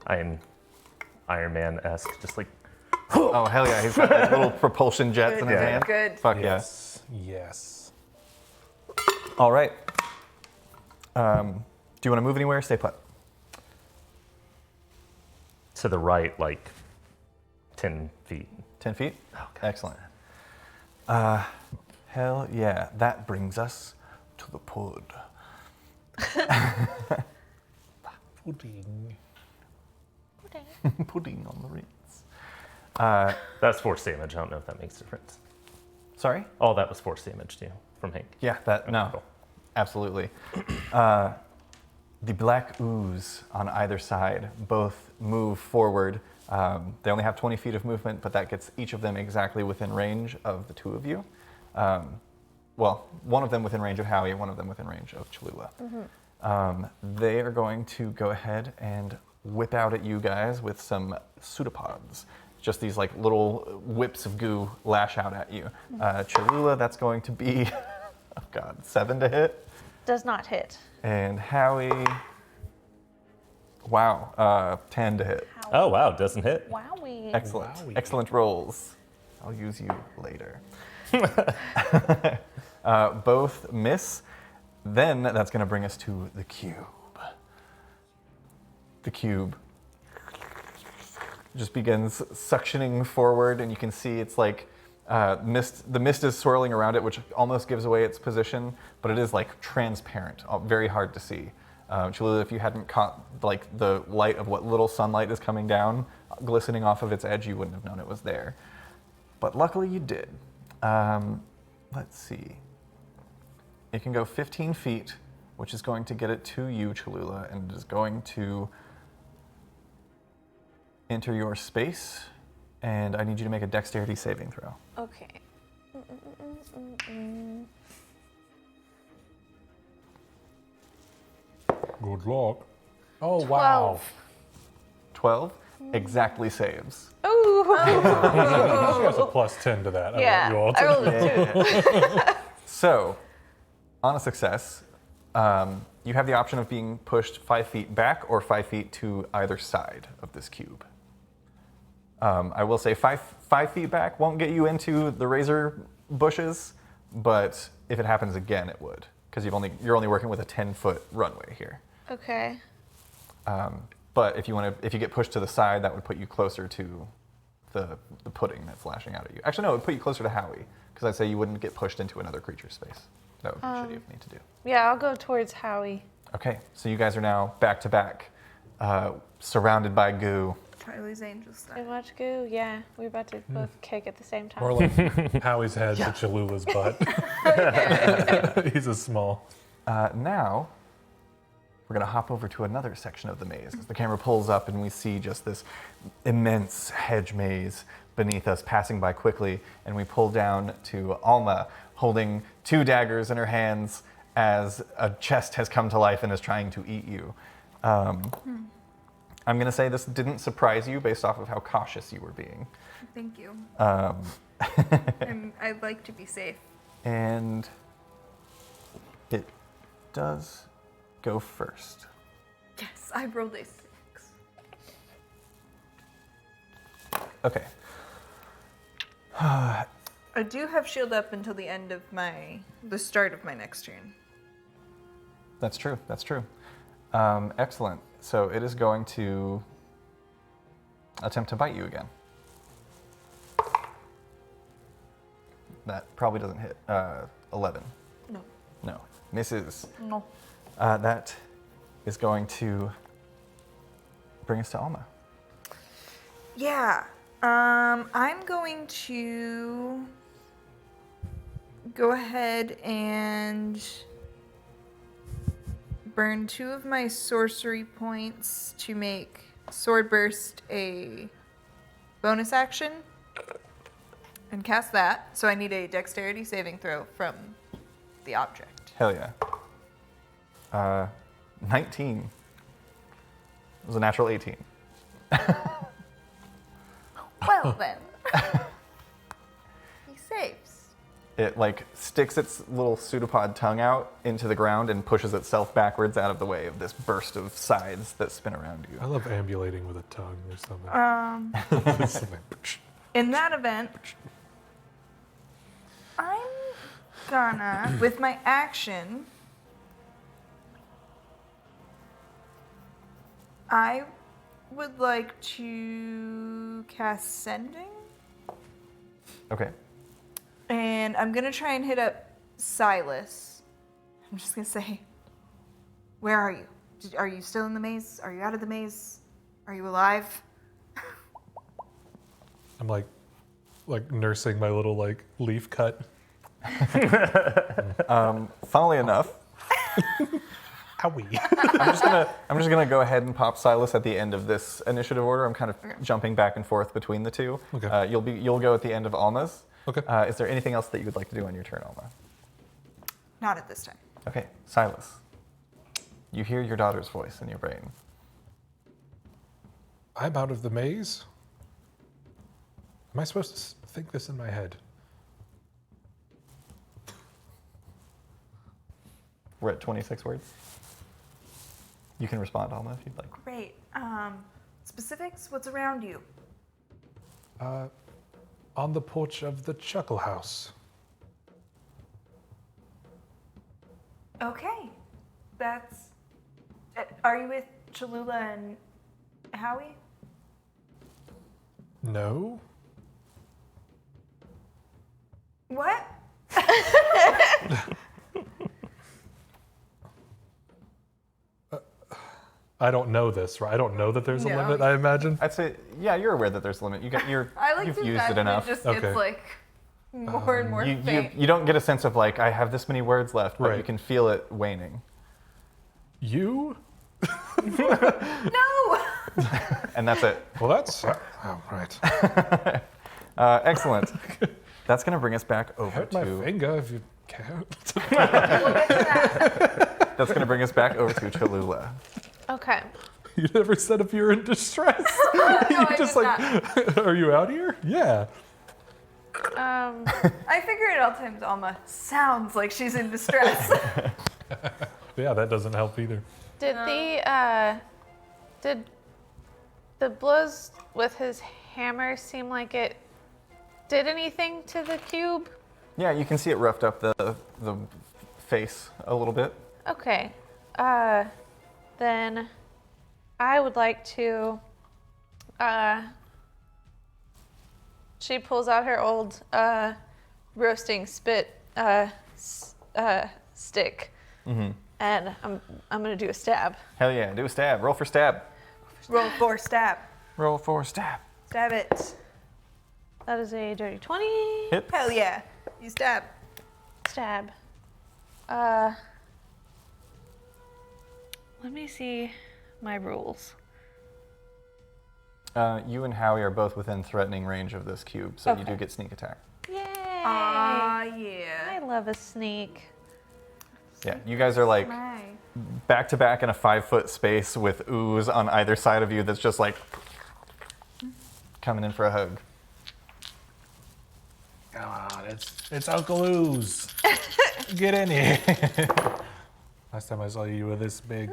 I'm Iron Man-esque, just like Oh hell yeah, he's got like little propulsion jets in his Yeah. hand. Good. Fuck Yes. Yes. yeah. All right. Do you want to move anywhere? Or stay put. to the right, like 10 feet. 10 feet. Excellent. Hell yeah. That brings us to the pud. Pudding. Pudding on the Ritz. That's force damage. I don't know if that makes a difference. Sorry. Oh, that was force damage too from Hank. Yeah, that, no, cool. absolutely. The black ooze on either side both move forward. They only have 20 feet of movement, but that gets each of them exactly within range of the two of you. Well, one of them within range of Howie, one of them within range of Cholula. They are going to go ahead and whip out at you guys with some pseudopods. Just these like little whips of goo lash out at you. Cholula, that's going to be, oh God, 7 to hit. Does not hit. And Howie, wow, 10 to hit. Oh wow, doesn't hit. Wowie. Excellent, Wowie. excellent rolls. I'll use you later. Both miss. Then that's going to bring us to the cube. The cube just begins suctioning forward, and you can see it's like mist. The mist is swirling around it, which almost gives away its position, but it is like transparent, very hard to see. Cholula, if you hadn't caught like the light of what little sunlight is coming down, glistening off of its edge, you wouldn't have known it was there. But luckily you did. Let's see. It can go 15 feet, which is going to get it to you, Cholula, and it is going to enter your space, and I need you to make a dexterity saving throw. Okay. Good luck. Oh, wow. 12 exactly saves. Ooh. She has a plus 10 to that. Yeah. I want you all I to rolled a 2. So, on a success, you have the option of being pushed 5 feet back or 5 feet to either side of this cube. I will say 5 feet back won't get you into the razor bushes, but if it happens again, it would, because you're only working with a 10-foot runway here. Okay. But if you get pushed to the side, that would put you closer to the pudding that's flashing out at you. Actually, no, it would put you closer to Howie, because I'd say you wouldn't get pushed into another creature's space. That would be shitty of me to do. Yeah, I'll go towards Howie. Okay, so you guys are now back to back, surrounded by goo. Charlie's Angel style. And watch goo. Yeah, we're about to both kick at the same time. More like Howie's head to Cholula's butt. He's a small. Now, we're going to hop over to another section of the maze. As the camera pulls up and we see just this immense hedge maze beneath us passing by quickly, and we pull down to Alma holding 2 daggers in her hands as a chest has come to life and is trying to eat you. I'm going to say this didn't surprise you based off of how cautious you were being. Thank you. And I'd like to be safe. And it does go first. Yes, I rolled a 6. Okay. I do have shield up until the end of the start of my next turn. That's true. That's true. Excellent. So it is going to attempt to bite you again. That probably doesn't hit. 11. No. No. Misses. No. That is going to bring us to Alma. Yeah. I'm going to go ahead and burn 2 of my sorcery points to make Sword Burst a bonus action and cast that. So I need a dexterity saving throw from the object. Hell yeah. 19. It was a natural 18. Well then. He saves. It sticks its little pseudopod tongue out into the ground and pushes itself backwards out of the way of this burst of sides that spin around you. I love ambulating with a tongue or something. There's something. In that event, I'm gonna, with my action, I would like to cast Sending. Okay. And I'm gonna try and hit up Silas. I'm just gonna say, where are you? Are you still in the maze? Are you out of the maze? Are you alive? I'm like nursing my little leaf cut. Funnily enough, Howie. I'm just gonna go ahead and pop Silas at the end of this initiative order. I'm kind of jumping back and forth between the two. Okay. You'll go at the end of Alma's. Okay. Is there anything else that you would like to do on your turn, Alma? Not at this time. Okay, Silas. You hear your daughter's voice in your brain. I'm out of the maze. Am I supposed to think this in my head? We're at 26 words. You can respond, Alma, if you'd like. Great. Specifics? What's around you? On the porch of the Chuckle House. Okay. That's. Are you with Cholula and Howie? No. What? I don't know this, right? I don't know that there's a No. limit, I imagine. I'd say, yeah, you're aware that there's a limit. You've used it enough. It just Okay. gets more and more faint. You don't get a sense of I have this many words left, but you Right. can feel it waning. You? No! And that's it. Well, that's right. Excellent. That's going to bring us back over Hurt my to. finger if you care. We'll get to that. That's going to bring us back over to Cholula. Okay. You never said if you're in distress. I You're just did like, are you out here? Yeah. I figure at all times Alma sounds like she's in distress. Yeah, that doesn't help either. Did the blows with his hammer seem like it did anything to the cube? Yeah, you can see it roughed up the face a little bit. Okay. Then I would like to. She pulls out her old roasting spit stick, and I'm gonna do a stab. Hell yeah, do a stab. Roll for stab. Roll for stab. Roll for stab. Stab it. That is a dirty 20. Hit. Hell yeah. You stab. Stab. Let me see my rules. You and Howie are both within threatening range of this cube, so you Okay. do get sneak attack. Yay! Ah, yeah. I love a sneak. Yeah, you guys are like Right. back to back in a 5-foot space with ooze on either side of you that's just like coming in for a hug. God, it's Uncle Ooze. Get in here. Last time I saw you were this big.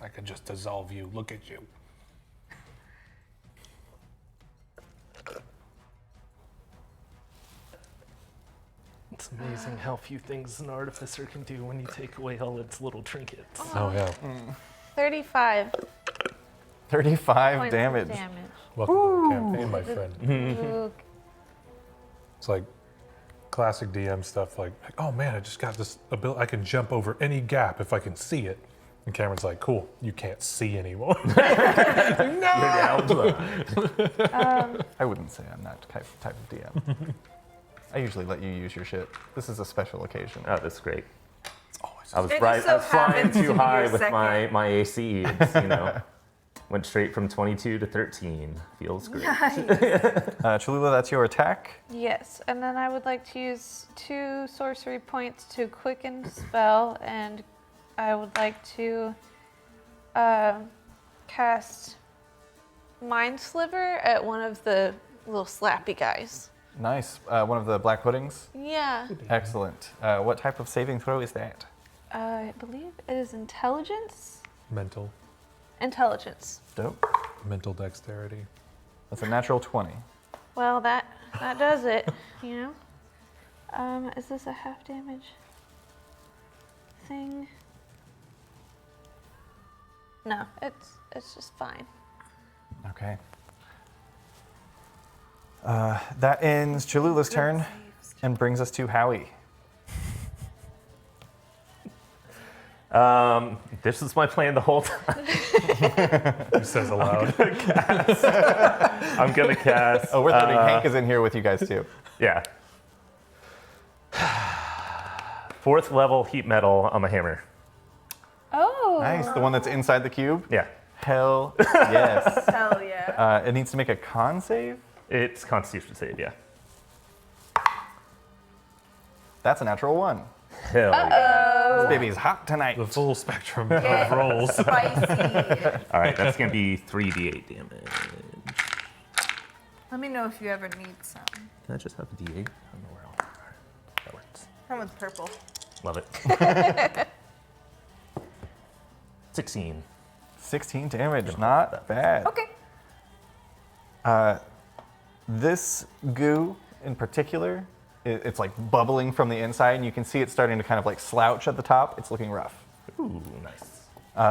I could just dissolve you. Look at you. It's amazing how few things an artificer can do when you take away all its little trinkets. Oh, yeah. 35 35 points damage. of damage. Welcome to the campaign, my friend. Ooh, It's like classic DM stuff like, oh man, I just got this ability. I can jump over any gap if I can see it. And Cameron's like, cool, you can't see anymore. I wouldn't say I'm that type of DM. I usually let you use your shit. This is a special occasion. Oh, that's great. Always I was It right. just I so was flying happens to too be high your with my second. AC. It's, went straight from 22 to 13. Feels great. Cholula, that's your attack. yes, and then I would like to use 2 sorcery points to quicken spell, and I would like to cast Mind Sliver at one of the little slappy guys. Nice. One of the black puddings. Yeah, Excellent. What type of saving throw is that? I believe it is intelligence. mental Dope. dexterity. That's a natural 20. Well, that does it, you know. Is this a half damage thing? No, it's just fine. Okay. That ends Cholula's turn and brings us to Howie. This is my plan the whole time. He says aloud. I'm gonna cast. Oh, we're throwing Hank is in here with you guys too. Yeah. 4th level heat metal on my hammer. Oh, Nice. The one that's inside the cube? Yeah. Hell yes. Hell yeah. It needs to make a con save. It's Constitution save, yeah. That's a natural 1. Hell yeah. This baby's hot tonight. The full spectrum of rolls. Spicy. All right, that's gonna be 3d8 damage. Let me know if you ever need some. Can I just have a d8? I don't know where else. That works. That one's purple. Love it. 16. 16 damage. Not bad. Okay. This goo in particular, it's like bubbling from the inside, and you can see it starting to kind of like slouch at the top. It's looking rough. Ooh, nice.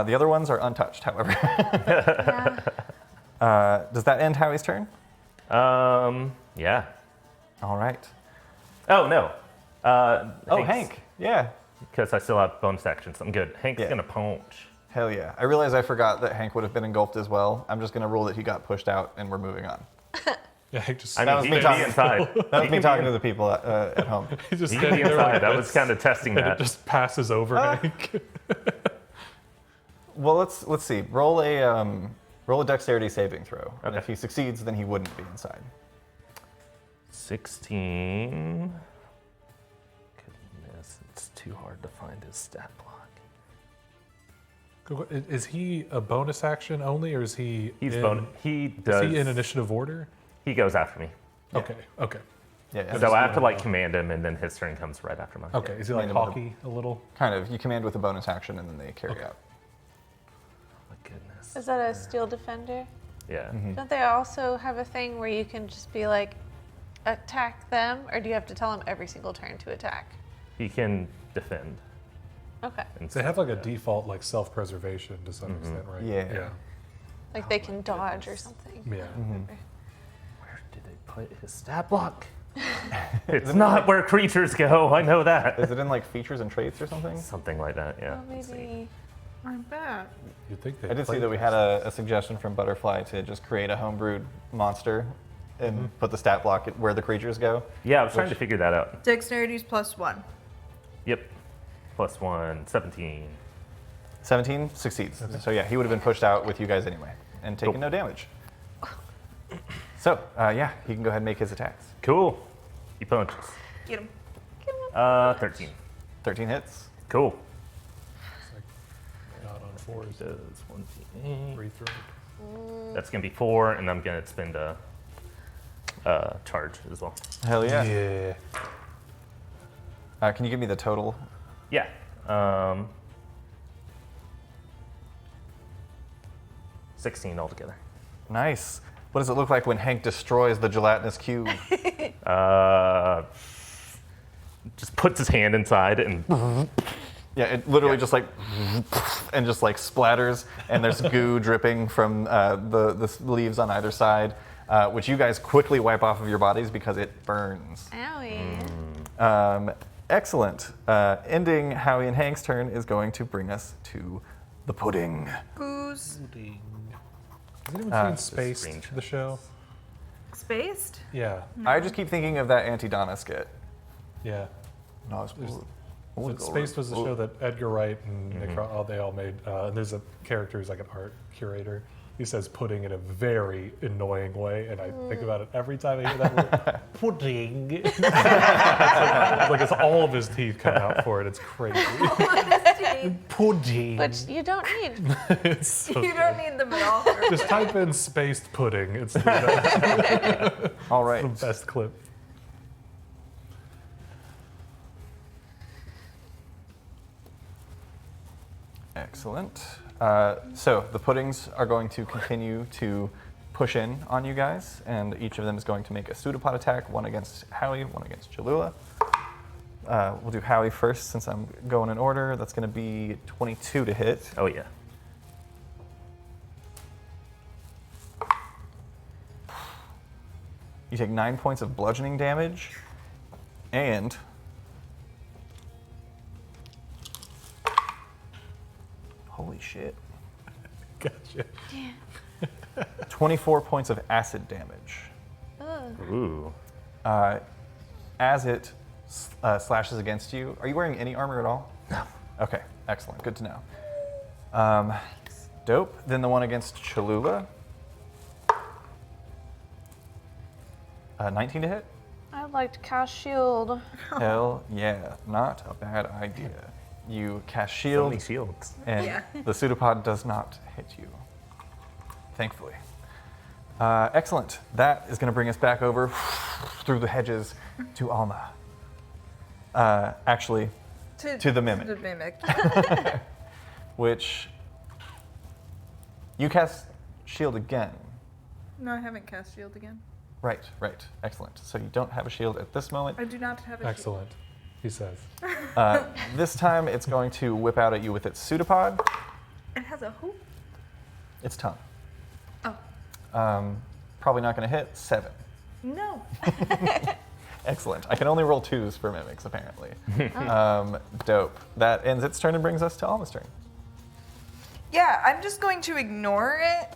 The other ones are untouched, however. yeah. Does that end Howie's turn? Yeah. All right. Oh, no. Hank. Yeah. Because I still have bonus actions. I'm good. Hank's Yeah. gonna punch. Hell yeah. I realize I forgot that Hank would have been engulfed as well. I'm just going to rule that he got pushed out and we're moving on. Yeah, he just, I That mean, was he me can talking. be inside. That was me talking to the people at home. he just He can be standing there like inside. I was this, kind of testing and it that. just passes over Hank. Well, let's see. Roll a dexterity saving throw. And Okay. if he succeeds, then he wouldn't be inside. 16. Goodness. It's too hard to find his stat block. Is he a bonus action only, or is he? He Is does. he in initiative order? He goes after me. Okay. Okay. Yeah. So I have to like command him, and then his turn comes right after mine. Okay. Is he like Command him hockey a little? Kind of. You command with a bonus action, and then they carry out. Oh my goodness. Is that a steel defender? Yeah. Don't they also have a thing where you can just be like, attack them, or do you have to tell them every single turn to attack? He can defend. Okay. And They have like a default like self-preservation to some extent, right? Yeah. Yeah. Like they can dodge or something. Yeah. Where did they put his stat block? It's not where creatures go. I know that. Is it in like features and traits or something? Something like that. Yeah. Well, Let's see. maybe. I bet. You'd think they I did see that we had a suggestion from Butterfly to just create a homebrewed monster and put the stat block at where the creatures go. Yeah, I was trying to figure that out. Dexterity's +1. Yep. +1, 17. 17 succeeds. So yeah, he would have been pushed out with you guys anyway and taken Cool. no damage. So yeah, he can go ahead and make his attacks. Cool. He punches. Get him. 13. 13 hits. Cool. not on fours. Does 1d8. Free throw. That's gonna be 4, and I'm gonna spend a charge as well. Hell yeah. Yeah. Can you give me the total? Yeah. 16 altogether. Nice. What does it look like when Hank destroys the gelatinous cube? Just puts his hand inside and Yeah, it literally just like and just like splatters, and there's goo dripping from the leaves on either side, which you guys quickly wipe off of your bodies because it burns. Owie. Excellent. Ending Howie and Hank's turn is going to bring us to the pudding. Goose. Has anyone seen Spaced, screenshot. the show? Spaced? Yeah. I just keep thinking of that Auntie Donna skit. Yeah. No, it's So Spaced was the show that Edgar Wright and Nick they all made. There's a character who's like an art curator. He says pudding in a very annoying way, and I think about it every time I hear that word. Pudding. like it's all of his teeth come out for it. It's crazy. Pudding. Which you don't need. It's so You don't need them at all. Just type in spaced pudding. It's the best, All right. the best clip. Excellent. So the puddings are going to continue to push in on you guys, and each of them is going to make a pseudopod attack, one against Howie, one against Jalula. We'll do Howie first since I'm going in order. That's going to be 22 to hit. oh yeah. You take 9 points of bludgeoning damage, and holy shit, Gotcha. 24 points of acid damage. Ooh. As it slashes against you. Are you wearing any armor at all? No. Okay, excellent. Good to know. Dope. Then the one against Cholula. 19 to hit? I'd like to cast shield. Hell yeah, not a bad idea. You cast So shield, many shields. and Yeah. the pseudopod does not hit you, thankfully. Excellent. That is going to bring us back over through the hedges to Alma. Actually, to the mimic. To the mimic. which you cast shield again. No, I haven't cast shield again. Right, right. Excellent. So you don't have a shield at this moment. I do not have a Excellent, he says. This time it's going to whip out at you with its pseudopod, shield. It has a hoop. its tongue. Oh. Probably not going to hit. 7. No. Excellent. I can only roll 2s for mimics, apparently. Dope. That ends its turn and brings us to Alma's turn. Yeah, I'm just going to ignore it.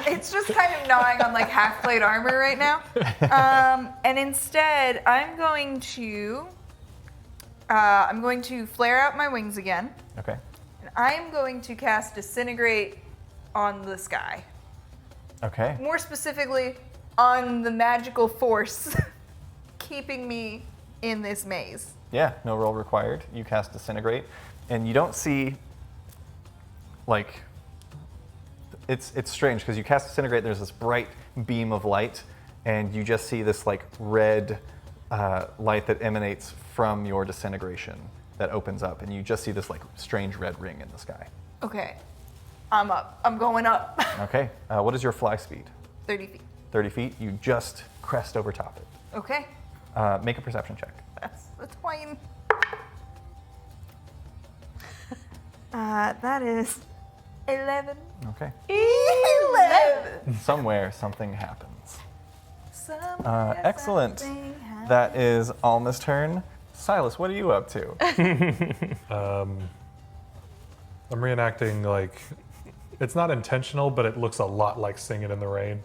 It's just kind of gnawing on like half plate armor right now. And instead, I'm going to flare out my wings again. Okay. And I'm going to cast Disintegrate on the sky. Okay. More specifically, on the magical force keeping me in this maze? Yeah, no roll required. You cast Disintegrate, and you don't see, like, it's strange because you cast Disintegrate, there's this bright beam of light, and you just see this, like, red light that emanates from your disintegration that opens up, and you just see this, like, strange red ring in the sky. Okay. I'm up. I'm going up. Okay, what is your fly speed? 30 feet. 30 feet, you just crest over top it. Okay. Make a perception check. That's fine. That is 11. Okay. 11. Somewhere something happens. Somewhere Excellent. something happens. That is Alma's turn. Silas, what are you up to? I'm reenacting, like, it's not intentional, but it looks a lot like Singing in the Rain.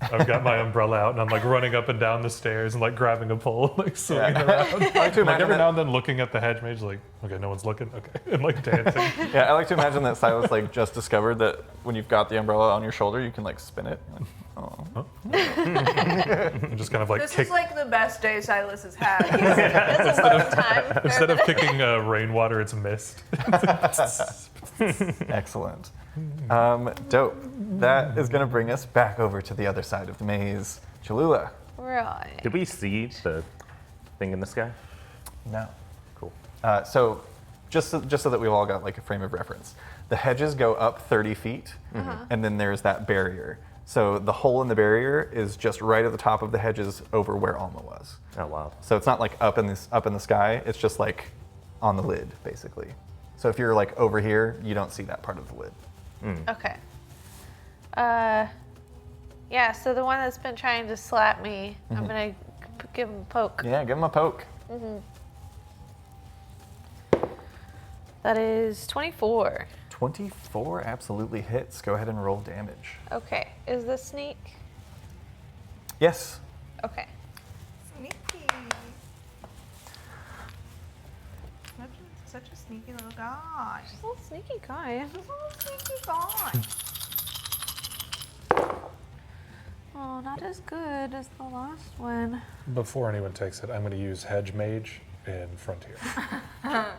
I've got my umbrella out and I'm like running up and down the stairs and like grabbing a pole, like swinging around. I like to Like imagine every that, now and then looking at the hedge mage, like, okay, no one's looking, okay, and like dancing. yeah, I like to imagine that Silas like just discovered that when you've got the umbrella on your shoulder, you can like spin it. Like, oh. And just kind of like This kick, is like the best day Silas has had. It's a love time. instead of kicking rainwater, it's mist. Excellent. Dope. That is going to bring us back over to the other side of the maze. Cholula. Right. Did we see the thing in the sky? No. Cool. So just so that we've all got like a frame of reference, the hedges go up 30 feet, and then there's that barrier. So the hole in the barrier is just right at the top of the hedges over where Alma was. Oh, wow. So it's not like up in the sky. It's just like on the lid, basically. So if you're like over here, you don't see that part of the lid. Okay. Yeah, so the one that's been trying to slap me, I'm going to give him a poke. Yeah, give him a poke. That is 24. 24 absolutely hits. Go ahead and roll damage. Okay. Is this sneak? Yes. Okay. Sneaky. Such a sneaky little guy. He's a little sneaky guy. He's a little sneaky guy. Oh, not as good as the last one. Before anyone takes it, I'm going to use Hedge Mage in Frontier. I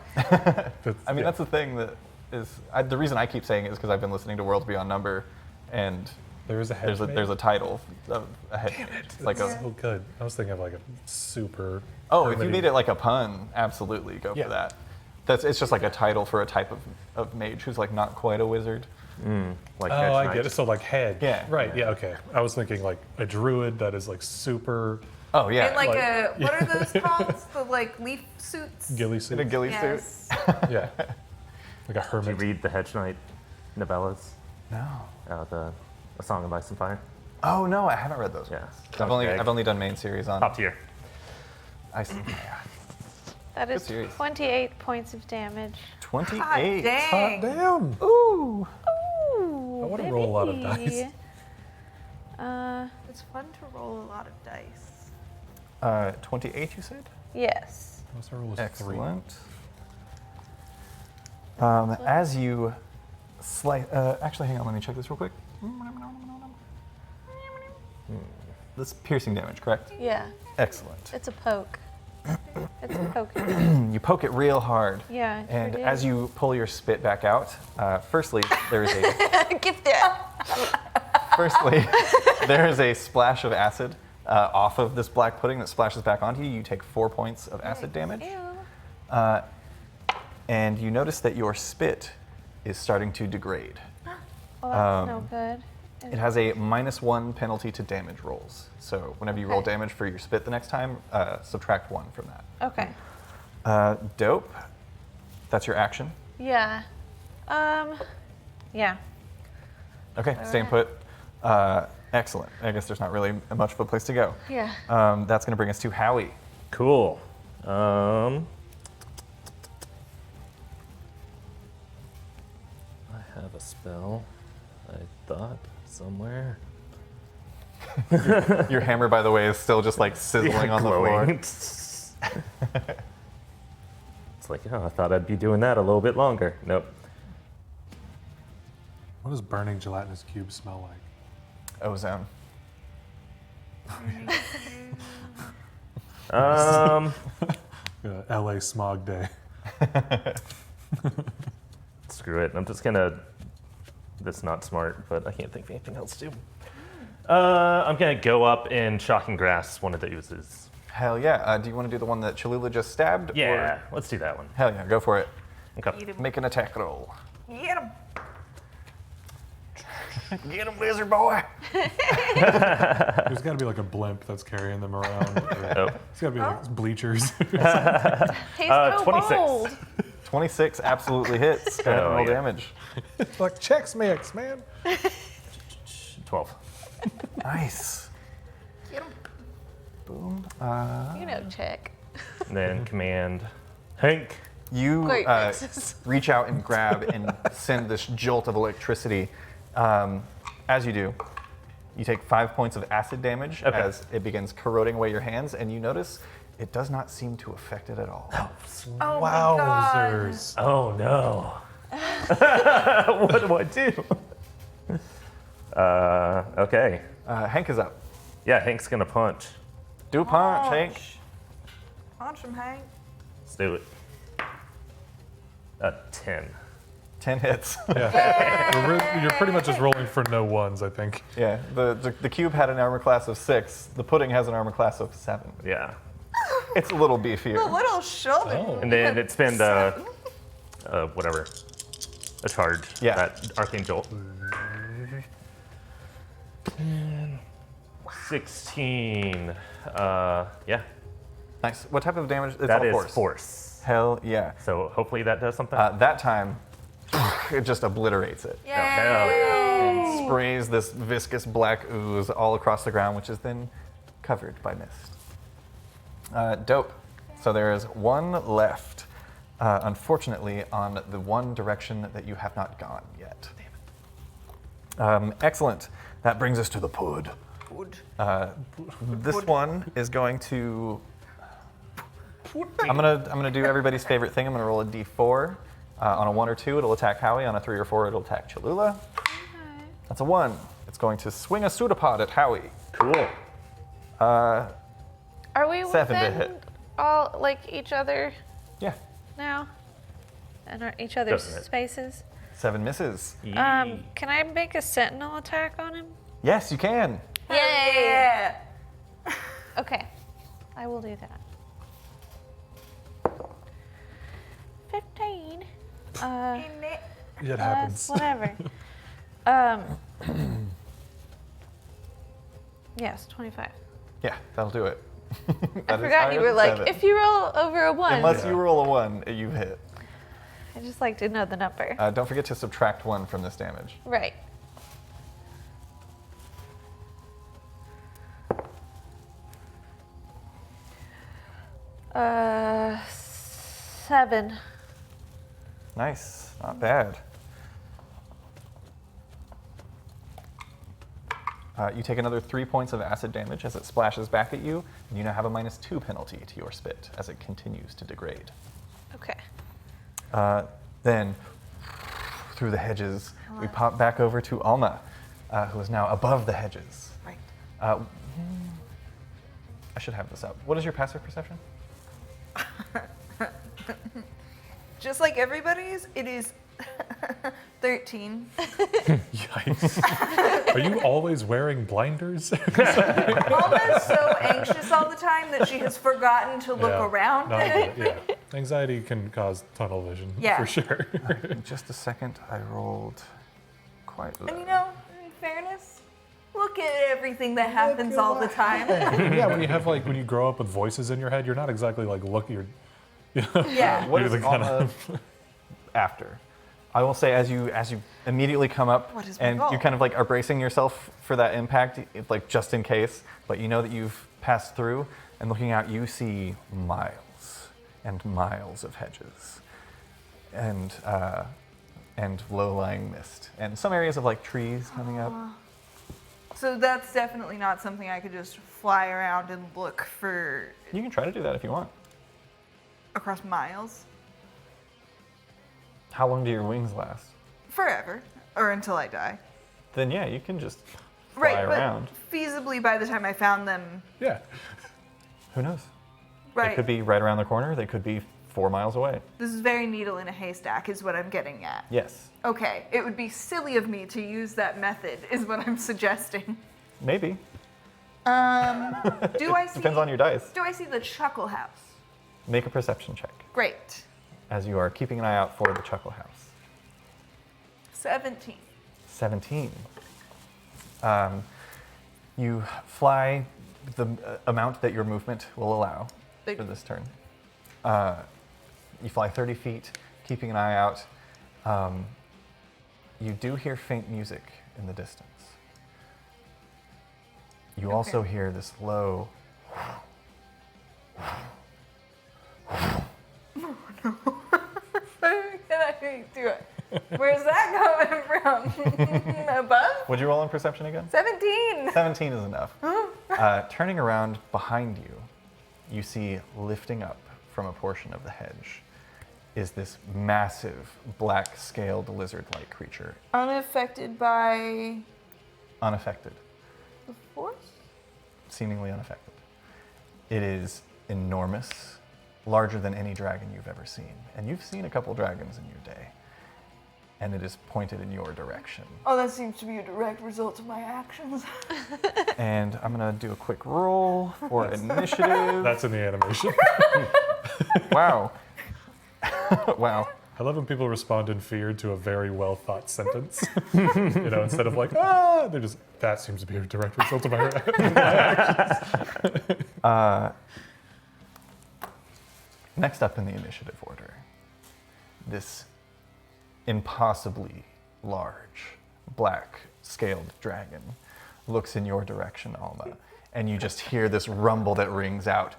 mean, that's the thing that is the reason I keep saying it is because I've been listening to Worlds Beyond Number, and There is a Hedge Mage? there's a title of a head. It's like That's a so good. I was thinking of like a super. if you hermity- need it like a pun, absolutely go Yeah. for that. It's just like a title for a type of mage who's like not quite a wizard. Like Oh, Hedge I Knight. get it. So like Hedge. Yeah. Right. Yeah. Okay. I was thinking like a druid that is like super Oh yeah, And like Like- what are those called? The like leaf suits? ghillie in suit. a ghillie suit. Yes. Yeah. Like a Did you hermit. read the Hedge Knight novellas? No. A Song of Ice and Fire? Oh no, I haven't read those. Yeah. I've only done main series on Top tier. I see. That is series. 28 points of damage. 28. God dang. Damn. Ooh. Ooh, I wanna roll a lot of baby. dice. It's fun to roll a lot of dice. 28, you said? Yes. What's our roll? Was Excellent. As you slice, actually, hang on, let me check this real quick. This piercing damage, correct? Yeah. Excellent. It's a poke. It's a poke. You poke it real hard. Yeah. it And sure as did. you pull your spit back out, firstly, there is a Get splash of acid off of this black pudding that splashes back onto you. You take 4 points of acid damage. Ew. And you notice that your spit is starting to degrade. Well, that's no good. It has a -1 penalty to damage rolls. So whenever you roll Okay. damage for your spit the next time, subtract 1 from that. Okay. Dope. That's your action. Yeah. Yeah. Okay, staying put. Excellent. I guess there's not really much of a place to go. Yeah. That's going to bring us to Howie. Cool. I have a spell, I thought, somewhere. Your hammer, by the way, is still just like sizzling on the floor. Glowing. It's like, oh, I thought I'd be doing that a little bit longer. Nope. What does burning gelatinous cube smell like? Ozone. LA smog day. Screw it. I'm just gonna. That's not smart, but I can't think of anything else to do. I'm gonna go up and shock and grass one of the oozes. Hell yeah. Do you want to do the one that Cholula just stabbed? Yeah, let's do that one. Hell yeah, go for it. Okay. Make an attack roll. Get him. Get him, lizard boy. There's got to be like a blimp that's carrying them around. Oh. It's got to be like bleachers. He's so 26. bold. 26 absolutely hits. Go ahead and roll yeah. damage. Like Chex Mix, man. 12. Nice. Get him. Boom. You know, check. And then command Hank. You Great fixes. reach out and grab and send this jolt of electricity. As you do, you take 5 points of acid damage Okay. as it begins corroding away your hands, and you notice it does not seem to affect it at all. Oh my god. Wowzers. Oh no. What do I do? Okay. Hank is up. Yeah, Hank's gonna punch. Do a punch, Hank. Punch him, Hank. Let's do it. 10. 10 hits. You're pretty much just rolling for no ones, I think. Yeah, the cube had an armor class of 6. The pudding has an armor class of 7. Yeah. It's a little beefier. The little shoulder. Oh. And then it spent whatever. A charge. Yeah. That arcane jolt. 16. Yeah. Nice. What type of damage? It's That all is force. force. Hell yeah. So hopefully that does something. That time, it just obliterates it. Oh, hell yeah. And sprays this viscous black ooze all across the ground, which is then covered by mist. Dope. So there is one left, unfortunately, on the one direction that you have not gone yet. Excellent. That brings us to the pud. This one is going to. I'm gonna do everybody's favorite thing. I'm gonna roll a d4. On a 1 or 2, it'll attack Howie. On a 3 or 4, it'll attack Cholula. That's a 1. It's going to swing a pseudopod at Howie. Cool. Are we 7 to within hit. all like each other Yeah. now? And are each other's Doesn't it? spaces? 7 misses. Can I make a sentinel attack on him? Yes, you can. Yeah. Okay, I will do that. 15. It happens. Whatever. Yes, 25. Yeah, that'll do it. I That is forgot higher you were than like, 7. if you roll over a 1. Unless you roll a 1, you hit. I just like to know the number. Don't forget to subtract 1 from this damage. Right. Uh, 7. Nice, not bad. You take another 3 points of acid damage as it splashes back at you, and you now have a -2 penalty to your spit as it continues to degrade. Okay. Then, through the hedges, we pop back over to Alma, who is now above the hedges. Right. I should have this up. What is your passive perception? Just like everybody's, it is 13. Yikes. Are you always wearing blinders? Alma's so anxious all the time that she has forgotten to look Yeah. around. Not good, yeah. Anxiety can cause tunnel vision, Yeah. for sure. In just a second, I rolled quite low. And you know, in fairness, look at everything that happens all the time. Yeah, when you grow up with voices in your head, you're not exactly like looking. Yeah. What You're is the kind Alma after? I will say, as you immediately come up What is my and you goal? kind of like are bracing yourself for that impact, like just in case, but you know that you've passed through, and looking out, you see miles and miles of hedges, and low-lying mist, and some areas of like trees coming up. So that's definitely not something I could just fly around and look for You can try to do that if you want. across miles. How long do your wings last? Forever. Or until I die. Then yeah, you can just fly Right, around. but feasibly by the time I found them, Yeah. Who knows? Right. It could be right around the corner. They could be 4 miles away. This is very needle in a haystack, is what I'm getting at. Yes. Okay, it would be silly of me to use that method, is what I'm suggesting. Maybe. Do I see? Depends on your dice. Do I see the Chuckle House? Make a perception check Great. as you are keeping an eye out for the Chuckle House. 17. 17. You fly the amount that your movement will allow for this turn. You fly 30 feet, keeping an eye out. You do hear faint music in the distance. You also hear this low. Where's that coming from? Above? Would you roll in perception again? 17. 17 is enough. Turning around behind you, you see lifting up from a portion of the hedge is this massive black-scaled lizard-like creature, Unaffected by unaffected, the force? seemingly unaffected. It is enormous, larger than any dragon you've ever seen. And you've seen a couple dragons in your day. And it is pointed in your direction. Oh, that seems to be a direct result of my actions. And I'm gonna do a quick roll for initiative. That's in the animation. Wow. Wow. I love when people respond in fear to a very well thought sentence. Instead of like, ah, they're just, that seems to be a direct result of my actions. Next up in the initiative order, this impossibly large, black scaled dragon looks in your direction, Alma, and you just hear this rumble that rings out.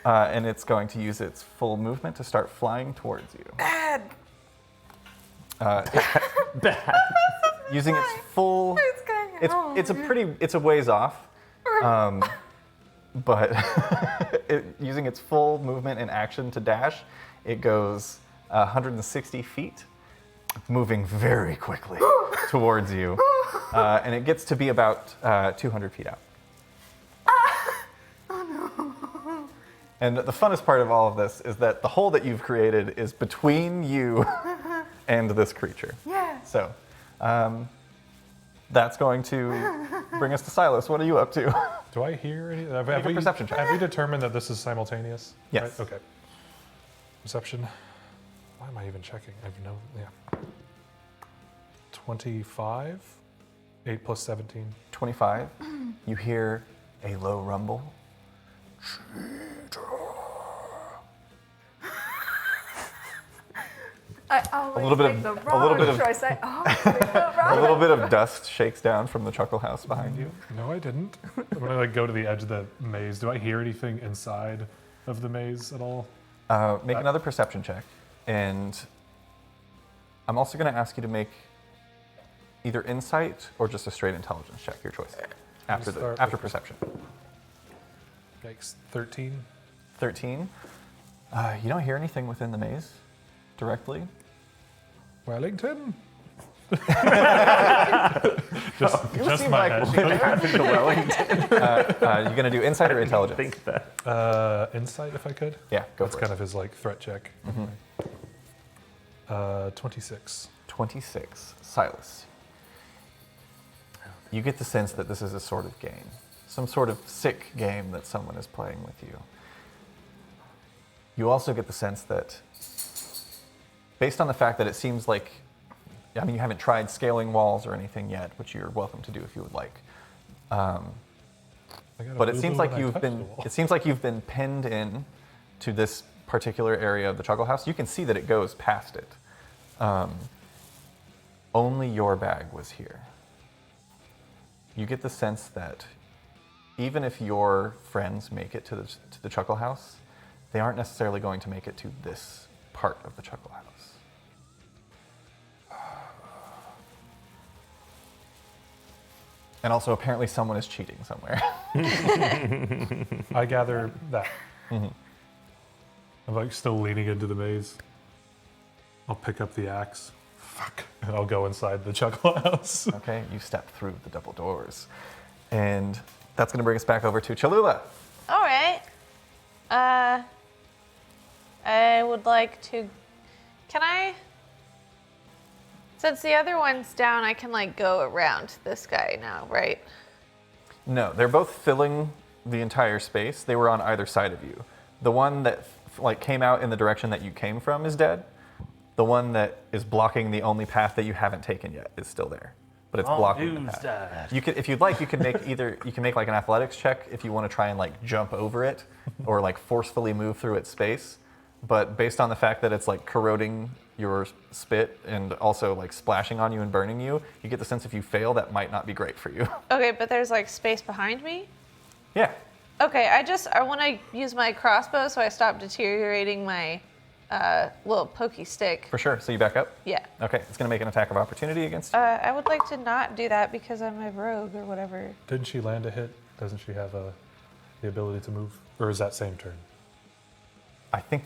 And it's going to use its full movement to start flying towards you. Bad. Using its full, it's a ways off, but using its full movement and action to dash, it goes 160 feet, moving very quickly towards you, and it gets to be about 200 feet out. And the funnest part of all of this is that the hole that you've created is between you and this creature. Yeah. So, that's going to bring us to Silas. What are you up to? Do I hear any? Have Make a perception check. Have we determined that this is simultaneous? Yes. Right? Okay. Perception. Why am I even checking? I have no. Yeah. 25. 8 plus 17. 25. You hear a low rumble. A little bit of- a little bit of- choice. A little bit of dust shakes down from the Chuckle House behind you. No, I didn't. When I go to the edge of the maze, do I hear anything inside of the maze at all? Make another perception check, and I'm also going to ask you to make either insight or just a straight intelligence check, your choice. After perception. Yikes. 13. 13. You don't hear anything within the maze directly. Wellington? You just seem my like head. you're going to do insight or intelligence? Think that. Insight, if I could. Yeah, go That's for kind it. of his threat check. 26. 26. Silas. You get the sense that this is a sort of game. Some sort of sick game that someone is playing with you. You also get the sense that, based on the fact that it seems like, you haven't tried scaling walls or anything yet, which you're welcome to do if you would like. But it seems like you've been pinned in to this particular area of the Chuckle House. You can see that it goes past it. Only your bag was here. You get the sense that even if your friends make it to the Chuckle House, they aren't necessarily going to make it to this part of the Chuckle House. And also, apparently, someone is cheating somewhere. I gather that. I'm like still leaning into the maze. I'll pick up the axe. Fuck. And I'll go inside the Chuckle House. Okay, you step through the double doors. And that's going to bring us back over to Cholula. All right. I would like to. Can I? Since the other one's down, I can like go around this guy now, right? No, they're both filling the entire space. They were on either side of you. The one that like came out in the direction that you came from is dead. The one that is blocking the only path that you haven't taken yet is still there, but it's blocking the path. You could, if you'd like, you can make like an athletics check if you want to try and like jump over it or like forcefully move through its space. But based on the fact that it's like corroding your spit and also like splashing on you and burning you, you get the sense if you fail, that might not be great for you. Okay, but there's like space behind me. Yeah. Okay, I want to use my crossbow so I stop deteriorating my little pokey stick. For sure. So you back up? Yeah. Okay, it's going to make an attack of opportunity against you. I would like to not do that because I'm a rogue or whatever. Didn't she land a hit? Doesn't she have the ability to move? Or is that same turn? I think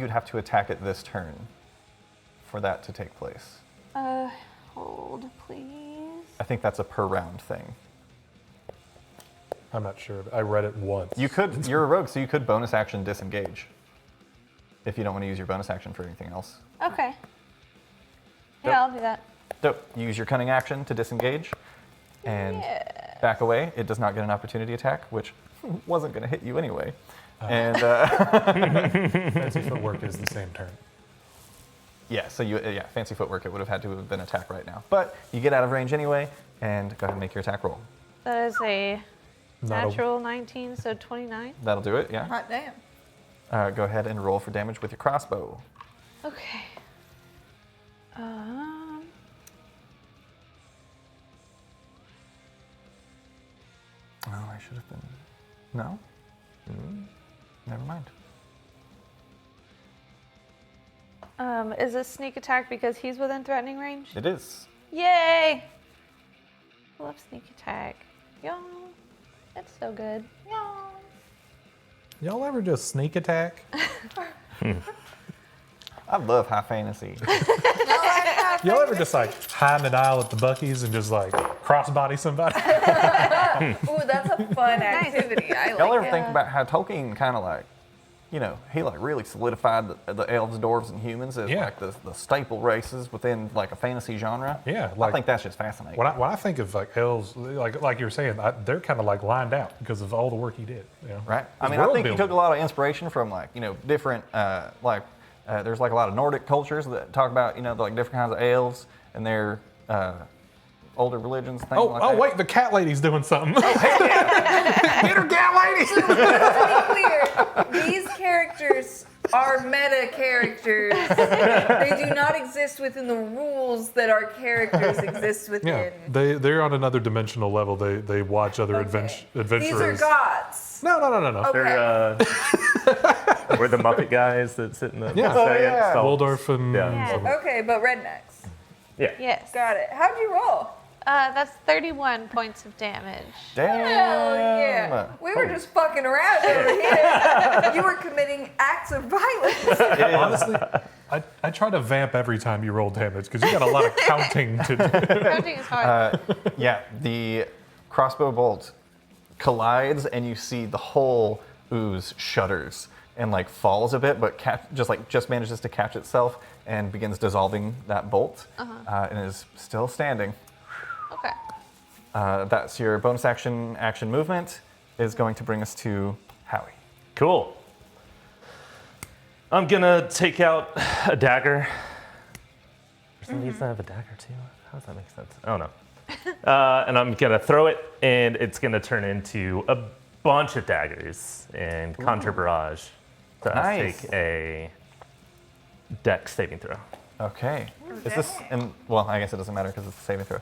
you'd have to attack it this turn for that to take place. Hold, please. I think that's a per round thing. I'm not sure. I read it once. You're a rogue, so you could bonus action disengage if you don't want to use your bonus action for anything else. Okay. Yeah, Yep. I'll do that. Dope. You use your cunning action to disengage and back away. It does not get an opportunity attack, which wasn't going to hit you anyway. And Fancy footwork is the same turn. yeah, so fancy footwork. It would have had to have been attack right now, but you get out of range anyway. And go ahead and make your attack roll. That is a Not a- natural 19, so 29. That'll do it. Yeah. Hot damn. Go ahead and roll for damage with your crossbow. Okay. Oh, I should have been. No? Never mind. Is this sneak attack because he's within threatening range? It is. Yay! I love sneak attack. Y'all, it's so good. Y'all. Y'all ever just sneak attack? I love high fantasy. Y'all ever just like hide in an aisle at the Buc-ee's and just like crossbody somebody? Ooh, that's a fun activity. I like Y'all ever it. think about how Tolkien kind of like, he like really solidified the elves, dwarves, and humans as Yeah. like the staple races within like a fantasy genre? Yeah, I like- think that's just fascinating. When I think of like elves, like you were saying, they're kind of like lined out because of all the work he did. You know? Right? I His mean, I world think he building. took a lot of inspiration from like, different, there's like a lot of Nordic cultures that talk about, like different kinds of elves and their older religions, things like that. Oh, wait, the cat lady's doing something. Get her, cat lady! To be clear, these characters are meta characters. They do not exist within the rules that our characters exist within. Yeah, they're on another dimensional level. They watch other Okay. adventurers. These are gods. No. Okay. They're we're the Muppet guys that sit in the Yeah. Oh, yeah. stalls. Waldorf and Yeah. Okay, but rednecks. Yeah. Yes. Got it. How'd you roll? That's 31 points of damage. Damn. Hell yeah. We were just fucking around over here. You were committing acts of violence. honestly, I try to vamp every time you roll damage because you got a lot of counting to do. Counting is hard. Yeah, the crossbow bolt collides and you see the whole ooze shudders and like falls a bit, but just manages to catch itself and begins dissolving that bolt and is still standing. Okay. That's your bonus action movement is going to bring us to Howie. Cool. I'm gonna take out a dagger. For some reason, I have a dagger too. How does that make sense? Oh no. And I'm gonna throw it, and it's gonna turn into a bunch of daggers and conjure barrage. So I'll Nice. take a dex saving throw. Okay. Is this, well, I guess it doesn't matter because it's a saving throw.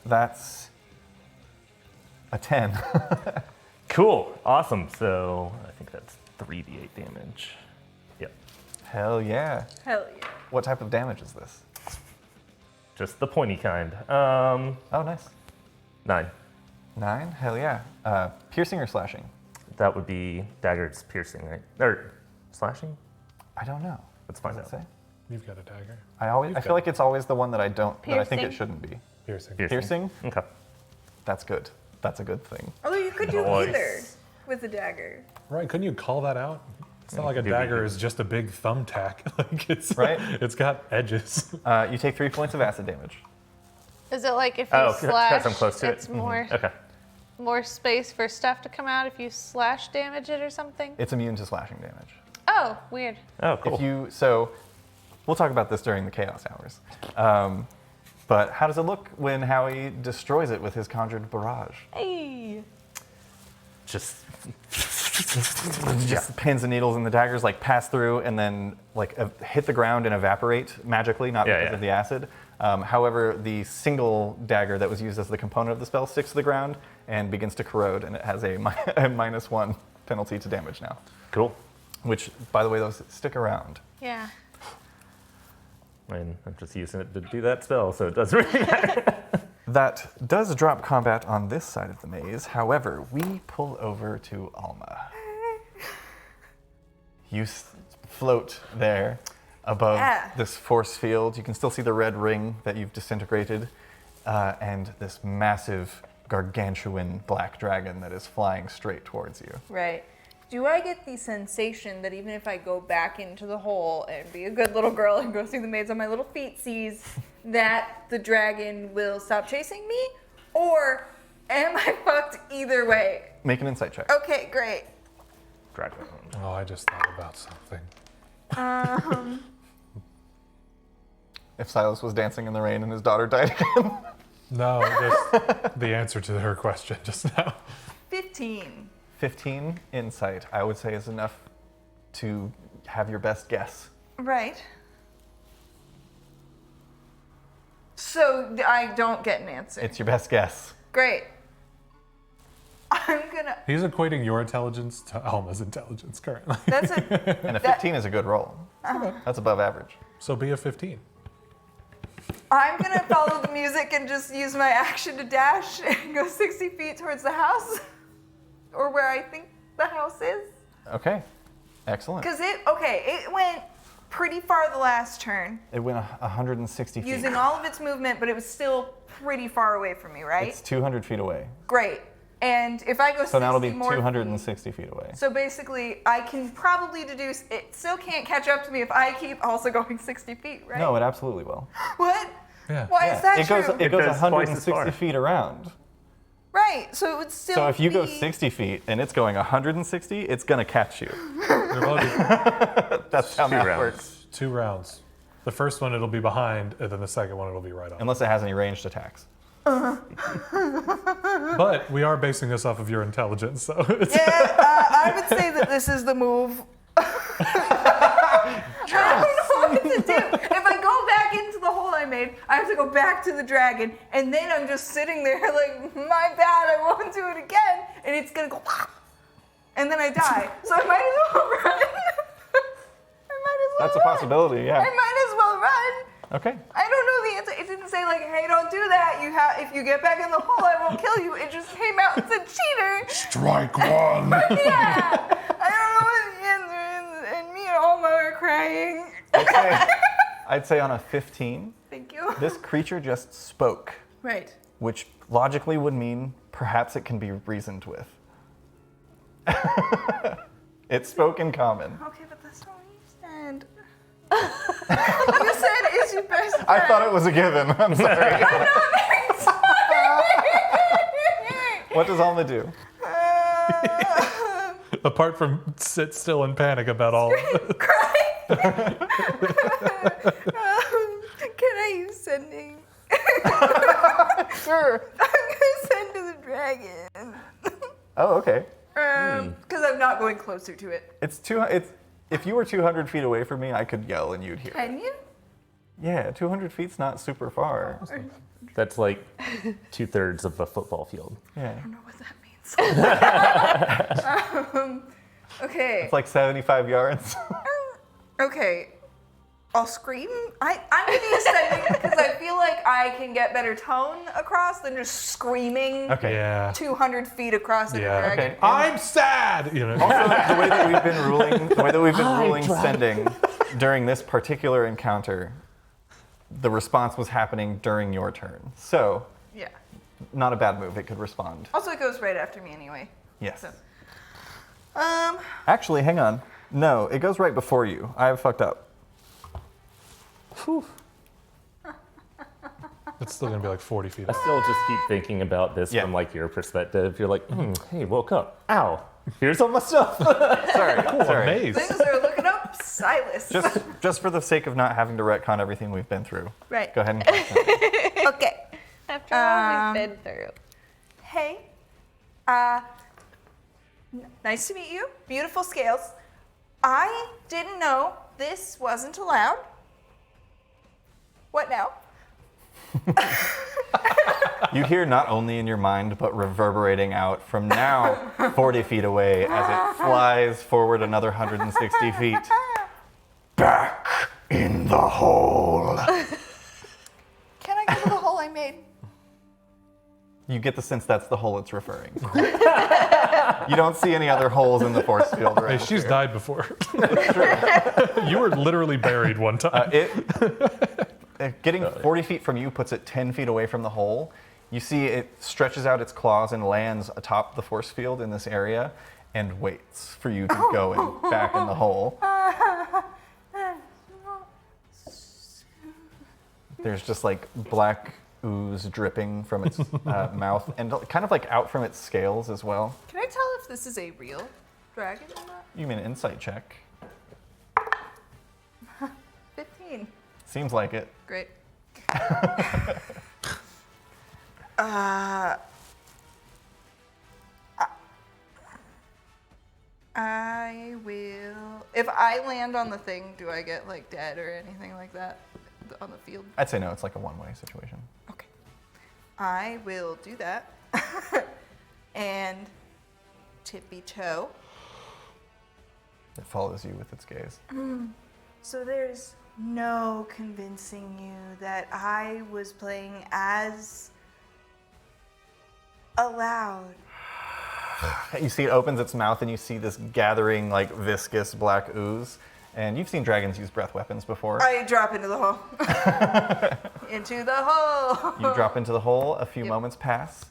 That's a 10. Cool. Awesome. So I think that's 3d8 damage. Yep. Hell yeah. Hell yeah. What type of damage is this? Just the pointy kind. Oh, nice. 9. 9? Hell yeah. Piercing or slashing? That would be dagger's piercing, right? Or slashing? I don't know. Let's find Does it out. say? You've got a dagger. I feel like it's always the one that I think it Piercing? shouldn't be. Piercing. Piercing? Okay. That's good. That's a good thing. Although you could do Nice. either with a dagger. Right? Couldn't you call that out? It's not like a do dagger either. is just a big thumbtack. Like it's Right. It's got edges. You take 3 points of acid damage. Is it like if you Oh, 'cause slash, I'm close to it. it's more Okay. more space for stuff to come out if you slash damage it or something? It's immune to slashing damage. Oh, weird. Oh, cool. We'll talk about this during the Chaos Hours. But how does it look when Howie destroys it with his conjured barrage? Hey. Just Just pins and needles and the daggers like pass through and then like hit the ground and evaporate magically, not because of the acid. However, the single dagger that was used as the component of the spell sticks to the ground and begins to corrode, and it has a -1 penalty to damage now. cool. Which, by the way, those stick around. Yeah. I mean, I'm just using it to do that spell, so it doesn't really matter. That does drop combat on this side of the maze. However, we pull over to Alma. You float there above this force field. You can still see the red ring that you've disintegrated, and this massive gargantuan black dragon that is flying straight towards you. Right. Do I get the sensation that even if I go back into the hole and be a good little girl and go through the maze on my little feetsies, that the dragon will stop chasing me? Or am I fucked either way? Make an insight check. Okay, great. Dragon. Oh, I just thought about something. If Silas was dancing in the rain and his daughter died again. No, just the answer to her question just now. 15. 15 insight, I would say, is enough to have your best guess. Right. So I don't get an answer. It's your best guess. Great. I'm gonna. He's equating your intelligence to Alma's intelligence currently. That's a. And a 15 is a good roll. That's above average. So be a 15. I'm gonna follow the music and just use my action to dash and go 60 feet towards the house, or where I think the house is. Okay, excellent. Cause it went pretty far the last turn, It went 160 feet. using all of its movement, but it was still pretty far away from me, right? It's 200 feet away. Great. And if I go 60 So now it'll be more 260 feet away. So basically, I can probably deduce it still can't catch up to me if I keep also going 60 feet, right? No, it absolutely will. What? Yeah. Why is that it true? goes It does twice as 160 far. feet around. Right. So it would still. So if you go be- 60 feet and it's going 160, it's gonna catch you. There'll only be That's how Two math rounds. works. 2 rounds. The first one it'll be behind, and then the second one it'll be right on. Unless it has any ranged attacks. But we are basing this off of your intelligence, so it's Yeah, I would say that this is the move. I don't know what to do. If I go back into the hole I made, I have to go back to the dragon, and then I'm just sitting there like, my bad, I won't do it again, and it's gonna go, and then I die. So I might as well run. I might as well That's a run. possibility, yeah. I might as well run. Okay. I don't know the answer. It didn't say like, hey, don't do that. You have, if you get back in the hole, I won't kill you. It just came out and said cheater. strike one. Yeah. I don't know what the answer is, and me and Alma are crying. I'd say on a 15, Thank you. this creature just spoke, Right. which logically would mean perhaps it can be reasoned with. It spoke in common. Okay, but that's not what you said. You said is your best friend. I thought it was a given. I'm sorry. I'm not very sorry. What does Alma do? Apart from sit still and panic about all. Can I use sending? Sure. I'm gonna send to the dragon. Oh, okay. Because I'm not going closer to it. If you were 200 feet away from me, I could yell and you'd hear. Can you? Yeah, 200 feet's not super far. That's like 2/3 of a football field. Yeah. I don't know what that means. Okay. It's like 75 yards. Okay. I'll scream. I'm gonna use sending because I feel like I can get better tone across than just screaming Okay. Yeah. 200 feet across the Yeah. dragon. Okay. I'm sad. You know. Also, the way that we've been ruling sending during this particular encounter, the response was happening during your turn. So Yeah. not a bad move. It could respond. Also, it goes right after me anyway. Yes. So. Actually, hang on. No, it goes right before you. I have fucked up. It's still gonna be like 40 feet. I still just keep thinking about this Yeah. from like your perspective. You're like, hey, woke up. Ow, here's all my stuff. Sorry. Sorry. Maze. Things are looking up. Silas. Just for the sake of not having to retcon everything we've been through. Right. Go ahead and cast that. Okay. After all we've been through. Hey. Nice to meet you. Beautiful scales. I didn't know this wasn't allowed. What now? You hear not only in your mind, but reverberating out from now 40 feet away as it flies forward another 160 feet. Back in the hole. Can I go to the hole I made? You get the sense that's the hole it's referring to. You don't see any other holes in the force field Hey, around she's here. died before. You were literally buried one time. Getting 40 feet from you puts it 10 feet away from the hole. You see it stretches out its claws and lands atop the force field in this area and waits for you to go in, back in the hole. There's just like black ooze dripping from its mouth and kind of like out from its scales as well. Can I tell if this is a real dragon or not? You mean an insight check. 15. Seems like it. Great. I will. If I land on the thing, do I get like dead or anything like that on the field? I'd say no, it's like a one-way situation. Okay. I will do that. And tippy toe. It follows you with its gaze. So there's no convincing you that I was playing as allowed. You see it opens its mouth and you see this gathering like viscous black ooze. And you've seen dragons use breath weapons before. I drop into the hole. Into the hole. You drop into the hole, a few moments pass.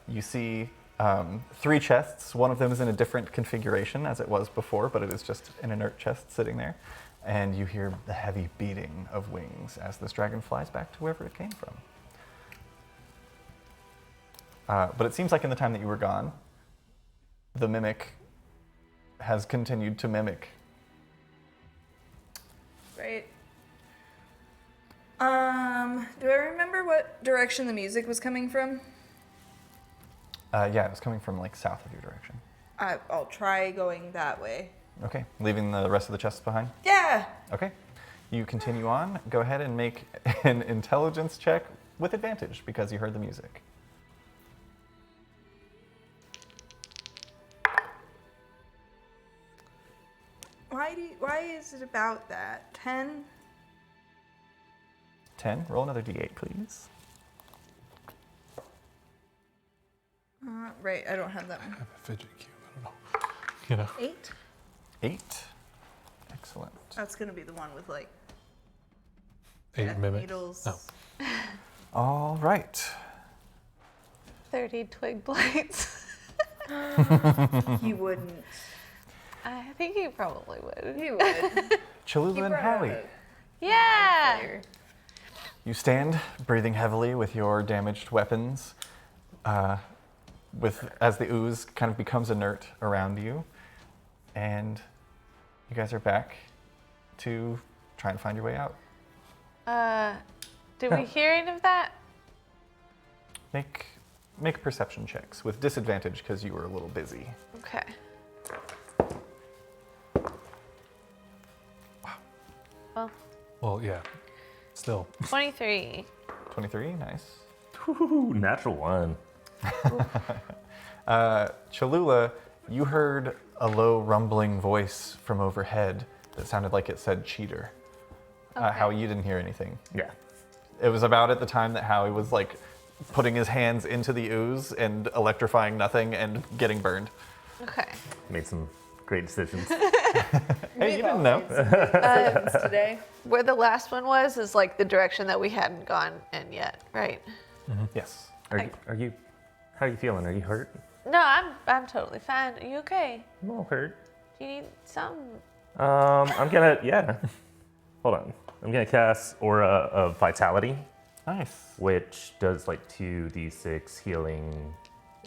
You see 3 chests. One of them is in a different configuration as it was before, but it is just an inert chest sitting there. And you hear the heavy beating of wings as this dragon flies back to wherever it came from. But it seems like in the time that you were gone, the mimic has continued to mimic. Right. Do I remember what direction the music was coming from? Yeah, it was coming from like south of your direction. I'll try going that way. Okay, leaving the rest of the chests behind? Yeah. Okay. You continue on. Go ahead and make an intelligence check with advantage because you heard the music. Why is it about that? 10? 10. Roll another d8, please. Right, I don't have that one. I have a fidget cube. I don't know. You know. 8? 8. Excellent. That's gonna be the one with like 8 death mimic. needles. Oh. All right. 30 twig blights. He wouldn't. I think he probably would. He would. Cholula and Howie. Yeah. You stand, breathing heavily with your damaged weapons, as the ooze kind of becomes inert around you, and you guys are back to try and find your way out. Did we hear any of that? Make perception checks with disadvantage because you were a little busy. Okay. Well, yeah. Still. 23. 23, nice. Ooh, natural 1. Cholula, you heard a low rumbling voice from overhead that sounded like it said cheater. Okay. Howie, you didn't hear anything. Yeah. It was about at the time that Howie was like putting his hands into the ooze and electrifying nothing and getting burned. Okay. Made some great decisions. Hey, you didn't know. Today. Where the last one was is like the direction that we hadn't gone in yet, right? Yes. Are you? How are you feeling? Are you hurt? No, I'm totally fine. Are you okay? I'm all hurt. Do you need some? I'm gonna Hold on. I'm gonna cast Aura of Vitality, Nice. which does like 2d6 healing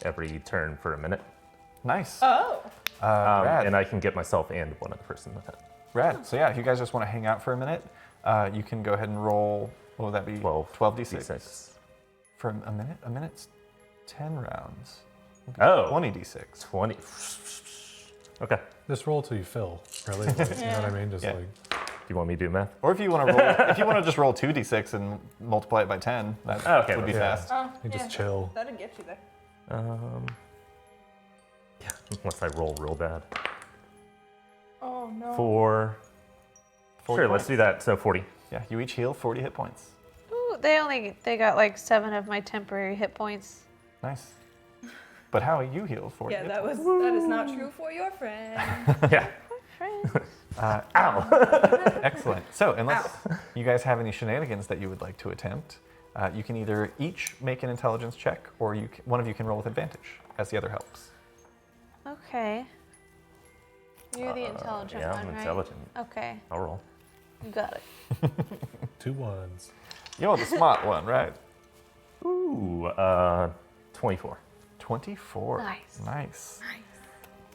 every turn for a minute. Nice. Oh. Rad. And I can get myself and one other person with it. Rad. So yeah, if you guys just want to hang out for a minute, you can go ahead and roll. What would that be? 12d6 D6. for a minute. A minute's 10 rounds. Oh. 20d6. 20. Okay. Just roll till you fill, really. Like, you know what I mean? Just Yeah. like, Do you want me to do math? Or if you want to roll, if you want to just roll 2d6 and multiply it by 10, that Okay, would be yeah. fast. Oh, you just chill. That'd get you there. Yeah, unless I roll real bad. Oh no. 4. 40 Sure, let's points. do that. So 40. Yeah, you each heal 40 hit points. Ooh, they got like 7 of my temporary hit points. Nice. But how you heal 40 Yeah, hit that points? that is not true for your friend. Yeah. Friends. Excellent. So, unless you guys have any shenanigans that you would like to attempt, you can either each make an intelligence check, or one of you can roll with advantage, as the other helps. Okay. You're the intelligent Yeah, one, I'm right? intelligent. Okay, I'll roll. you got it. 2 ones. You're the smart one, right? Ooh, 24. 24. Nice. Nice.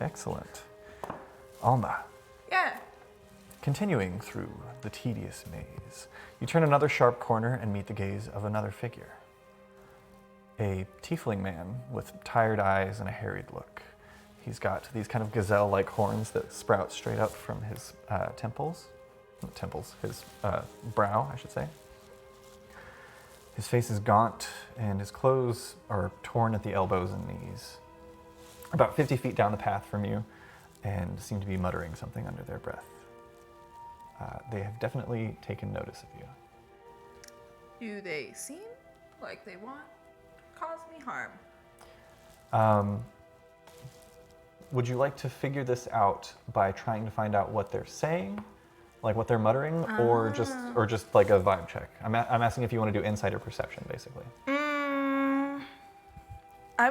Excellent. Alma, Yeah. continuing through the tedious maze, you turn another sharp corner and meet the gaze of another figure. A tiefling man with tired eyes and a harried look. He's got these kind of gazelle-like horns that sprout straight up from his his brow, I should say. His face is gaunt, and his clothes are torn at the elbows and knees. About 50 feet down the path from you, and seem to be muttering something under their breath. They have definitely taken notice of you. Do they seem like they want cause me harm? Would you like to figure this out by trying to find out what they're saying, like what they're muttering, or just like a vibe check? I'm asking if you want to do insight or perception, basically. I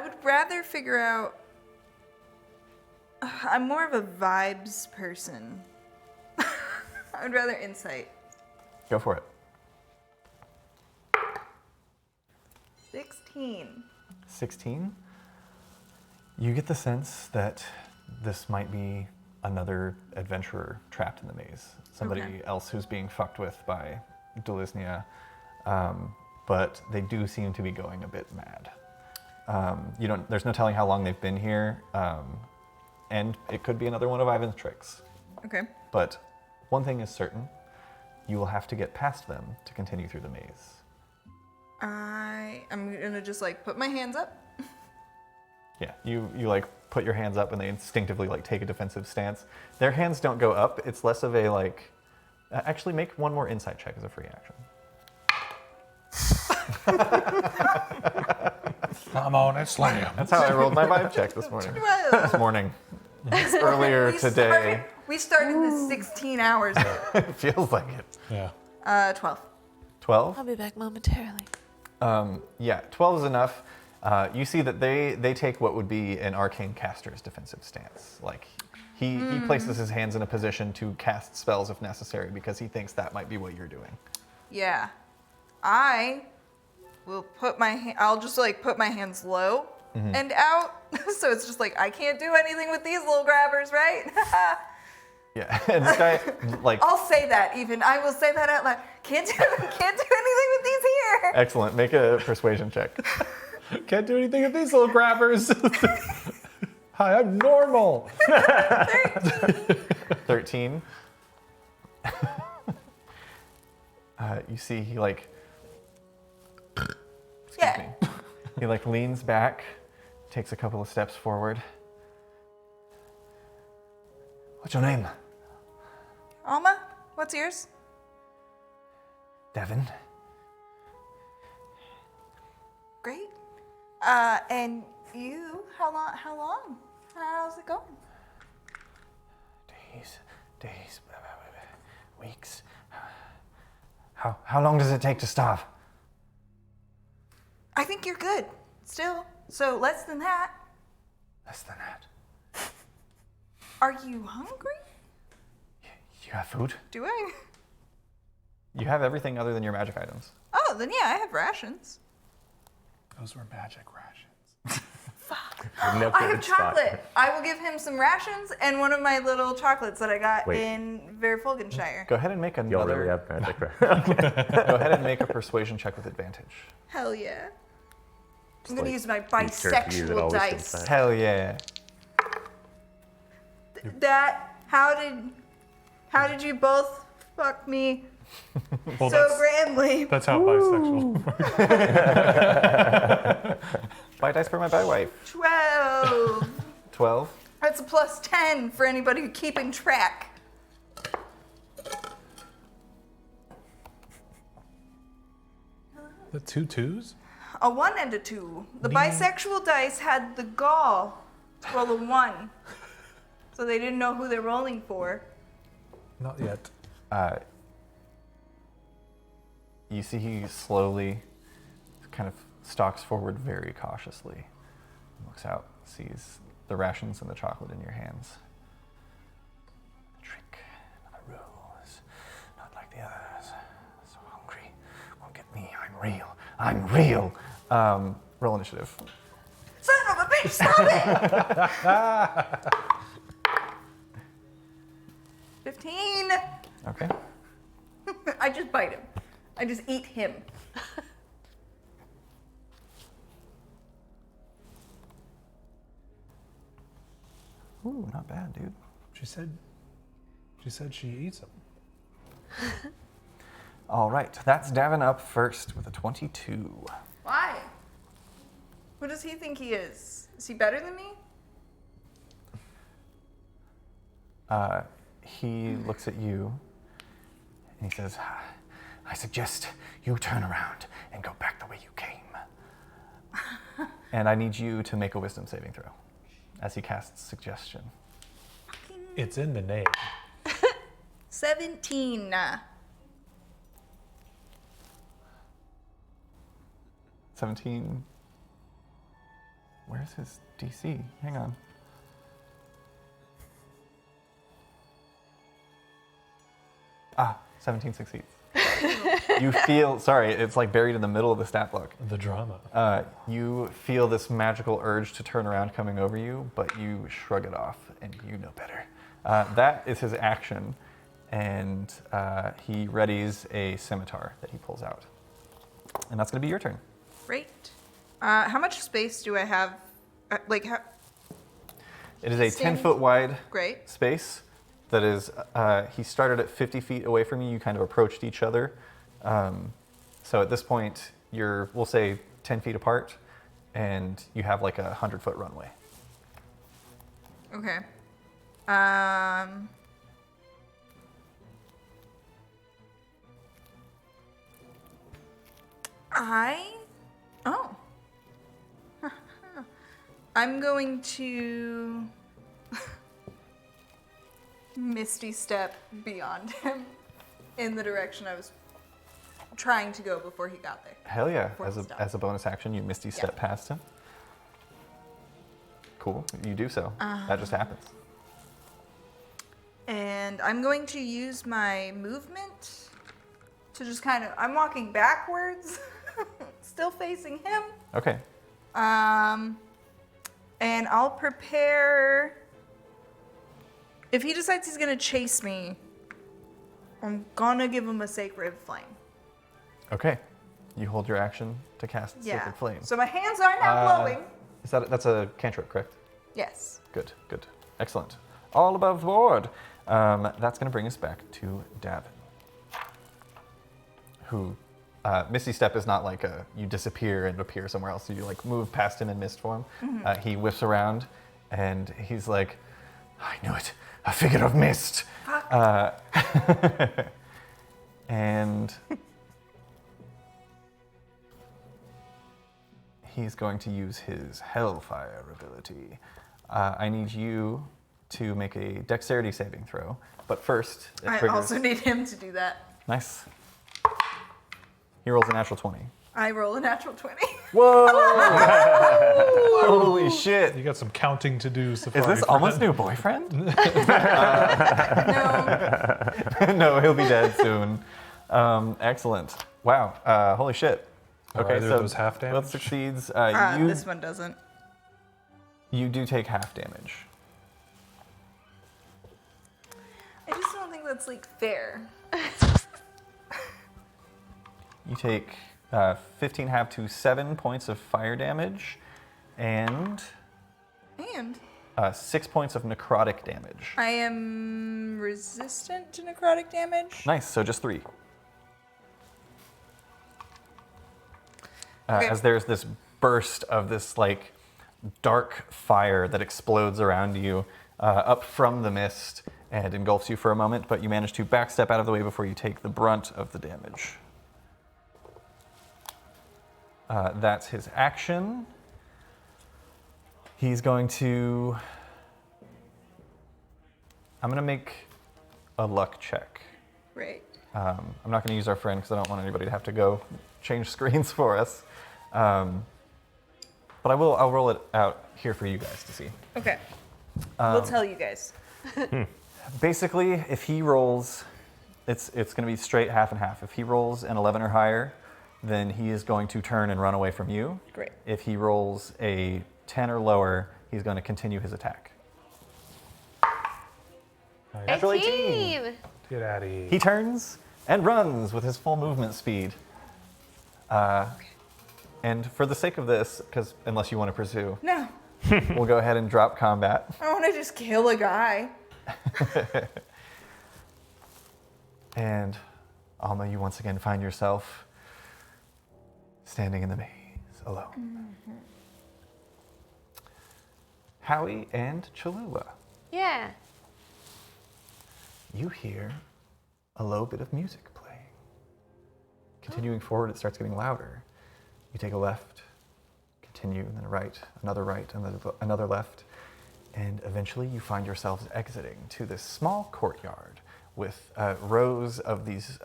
would rather figure out. I'm more of a vibes person. I would rather insight. Go for it. 16. 16. You get the sense that this might be another adventurer trapped in the maze. Somebody else who's being fucked with by Dilisnya. But they do seem to be going a bit mad. There's no telling how long they've been here. And it could be another one of Ivan's tricks. Okay. But one thing is certain. You will have to get past them to continue through the maze. I'm gonna just like put my hands up. Yeah, you like put your hands up and they instinctively like take a defensive stance. Their hands don't go up. It's less of a like. Actually, make one more insight check as a free action. I'm on it, slam. That's how I rolled my vibe check this morning. This morning. Earlier today. We started this 16 hours ago. It feels like it. Yeah. 12. 12? I'll be back momentarily. Yeah, 12 is enough. You see that they take what would be an arcane caster's defensive stance. Like he places his hands in a position to cast spells if necessary because he thinks that might be what you're doing. Yeah. I will I'll just like put my hands low and out. So it's just like, I can't do anything with these little grabbers, right? Yeah, and this guy like. I'll say that even. I will say that out loud. Can't do anything with these here. Excellent. Make a persuasion check. Can't do anything with these little grabbers. Hi, I'm normal. 13. You see he like. Excuse me. He like leans back, takes a couple of steps forward. What's your name? Alma, what's yours? Devin. Great. And you? How long? How's it going? Days, weeks. How long does it take to starve? I think you're good. still. So less than that. Less than that. Are you hungry? You have food? Do I? You have everything other than your magic items. Oh, then yeah, I have rations. Those were magic rations. No I good have spot. chocolate. I will give him some rations and one of my little chocolates that I got Wait. in Verfolgenshire. Go ahead and make Y'all another. really have magic rations. Go ahead and make a persuasion check with advantage. Hell yeah. I'm gonna like use my Easter egg that bisexual always dice. comes back. Hell yeah. How did you both fuck me Well, so grandly? that's how bisexual. Buy dice for my bye wife. 12. 12. That's a plus 10 for anybody keeping track. The 2 2s? A 1 and a 2. The bisexual dice had the gall to roll a 1. So they didn't know who they're rolling for. Not yet. You see he slowly kind of stalks forward very cautiously. Looks out, sees the rations and the chocolate in your hands. The trick, another rule is not like the others. So hungry won't get me. I'm real. I'm real. Roll initiative. Son of a bitch, stop it! 15. Okay. I just bite him. I just eat him. Ooh, not bad, dude. She said she eats them. All right, that's Davin up first with a 22. Why? Who does he think he is? Is he better than me? He looks at you and he says, I suggest you turn around and go back the way you came. And I need you to make a wisdom saving throw as he casts suggestion. It's in the name. 17. 17. Where's his DC? Hang on. Ah, 17 succeeds. You feel, sorry, it's like buried in the middle of the stat block. The drama. You feel this magical urge to turn around coming over you, but you shrug it off and you know better. That is his action, and he readies a scimitar that he pulls out. And that's going to be your turn. Great. How much space do I have? It is a Standing- 10-foot wide Great. space that is, he started at 50 feet away from you. You kind of approached each other. So at this point, you're, we'll say, 10 feet apart, and you have like a 100-foot runway. Okay. I'm going to Misty Step beyond him in the direction I was trying to go before he got there. Hell yeah. Before As he a, stopped. as a bonus action, you misty step past him. Cool. You do so. That just happens. And I'm going to use my movement to just kind of, I'm walking backwards, still facing him. Okay. And I'll prepare, if he decides he's gonna chase me, I'm gonna give him a Sacred Flame. Okay. You hold your action to cast Sacred Flame. So my hands are now glowing. That's a cantrip, correct? Yes. Good, good. Excellent. All above board. That's going to bring us back to Davin, who, Misty Step is not like you disappear and appear somewhere else. So you like move past him in mist form. He whiffs around and he's like, I knew it, a figure of mist. And he's going to use his Hellfire ability. I need you to make a dexterity saving throw, but first it I triggers. also need him to do that. Nice. He rolls a natural 20. I roll a natural 20. Whoa! Holy shit! You got some counting to do, Safari. Is this friend. almost new boyfriend? No. No, he'll be dead soon. Excellent. Wow. Holy shit. Okay, so those half damage. Both succeeds. This one doesn't. You do take half damage. I just don't think that's like fair. You take 15 half to 7 points of fire damage, and And 6 points of necrotic damage. I am resistant to necrotic damage. Nice. So just 3. Okay. As there's this burst of this like dark fire that explodes around you up from the mist and engulfs you for a moment, but you manage to backstep out of the way before you take the brunt of the damage. That's his action. He's going to... I'm going to make a luck check. Right. I'm not going to use our friend because I don't want anybody to have to go change screens for us. But I'll roll it out here for you guys to see. Okay. We'll tell you guys. Basically, if he rolls, it's going to be straight half and half. If he rolls an 11 or higher, then he is going to turn and run away from you. Great. If he rolls a 10 or lower, he's going to continue his attack. Natural 18. Get out of here. He turns and runs with his full movement speed. And for the sake of this, because unless you want to pursue, No. we'll go ahead and drop combat. I want to just kill a guy. And Alma, you once again find yourself standing in the maze alone. Mm-hmm. Howie and Cholula, Yeah. you hear a low bit of music playing. Continuing forward, it starts getting louder. You take a left, continue, and then a right, and another left, and eventually you find yourselves exiting to this small courtyard with rows of these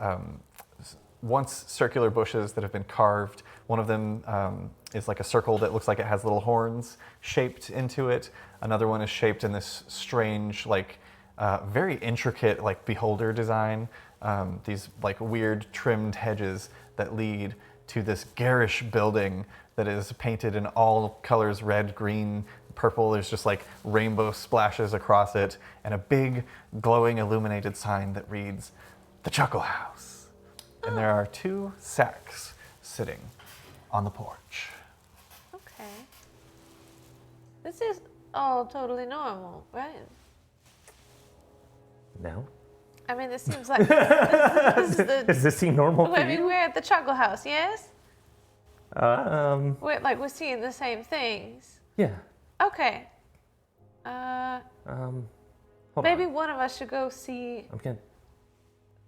once circular bushes that have been carved. One of them is like a circle that looks like it has little horns shaped into it. Another one is shaped in this strange, like very intricate, like beholder design. These like weird trimmed hedges that lead to this garish building that is painted in all colors, red, green, purple. There's just like rainbow splashes across it, and a big glowing illuminated sign that reads, "The Chuckle House." And there are 2 sacks sitting on the porch. Okay. This is all totally normal, right? No? I mean, this seems like this is the. Does this seem normal for I mean, you? we're at the Chuckle House, yes? Um, We're seeing the same things. yeah. Okay. Hold Maybe on. one of us should go see I'm gonna.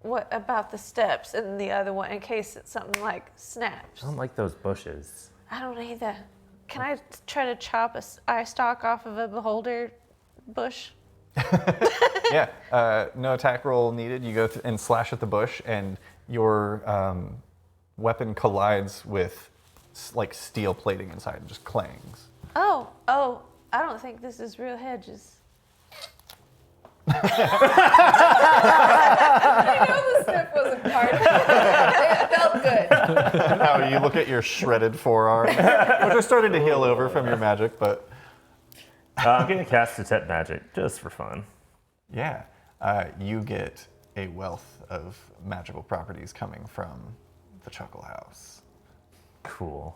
what about the steps, and the other one in case it's something like snaps. I don't like those bushes. I don't either. Can I try to chop a eye stalk off of a beholder bush? Yeah, no attack roll needed. You go and slash at the bush, and your weapon collides with like steel plating inside and just clangs. Oh, I don't think this is real hedges. I know the step wasn't part of it. It felt good. How you look at your shredded forearm, which are starting to heal over from your magic, but I'm gonna cast Detect Magic just for fun. yeah, you get a wealth of magical properties coming from the Chuckle House. Cool.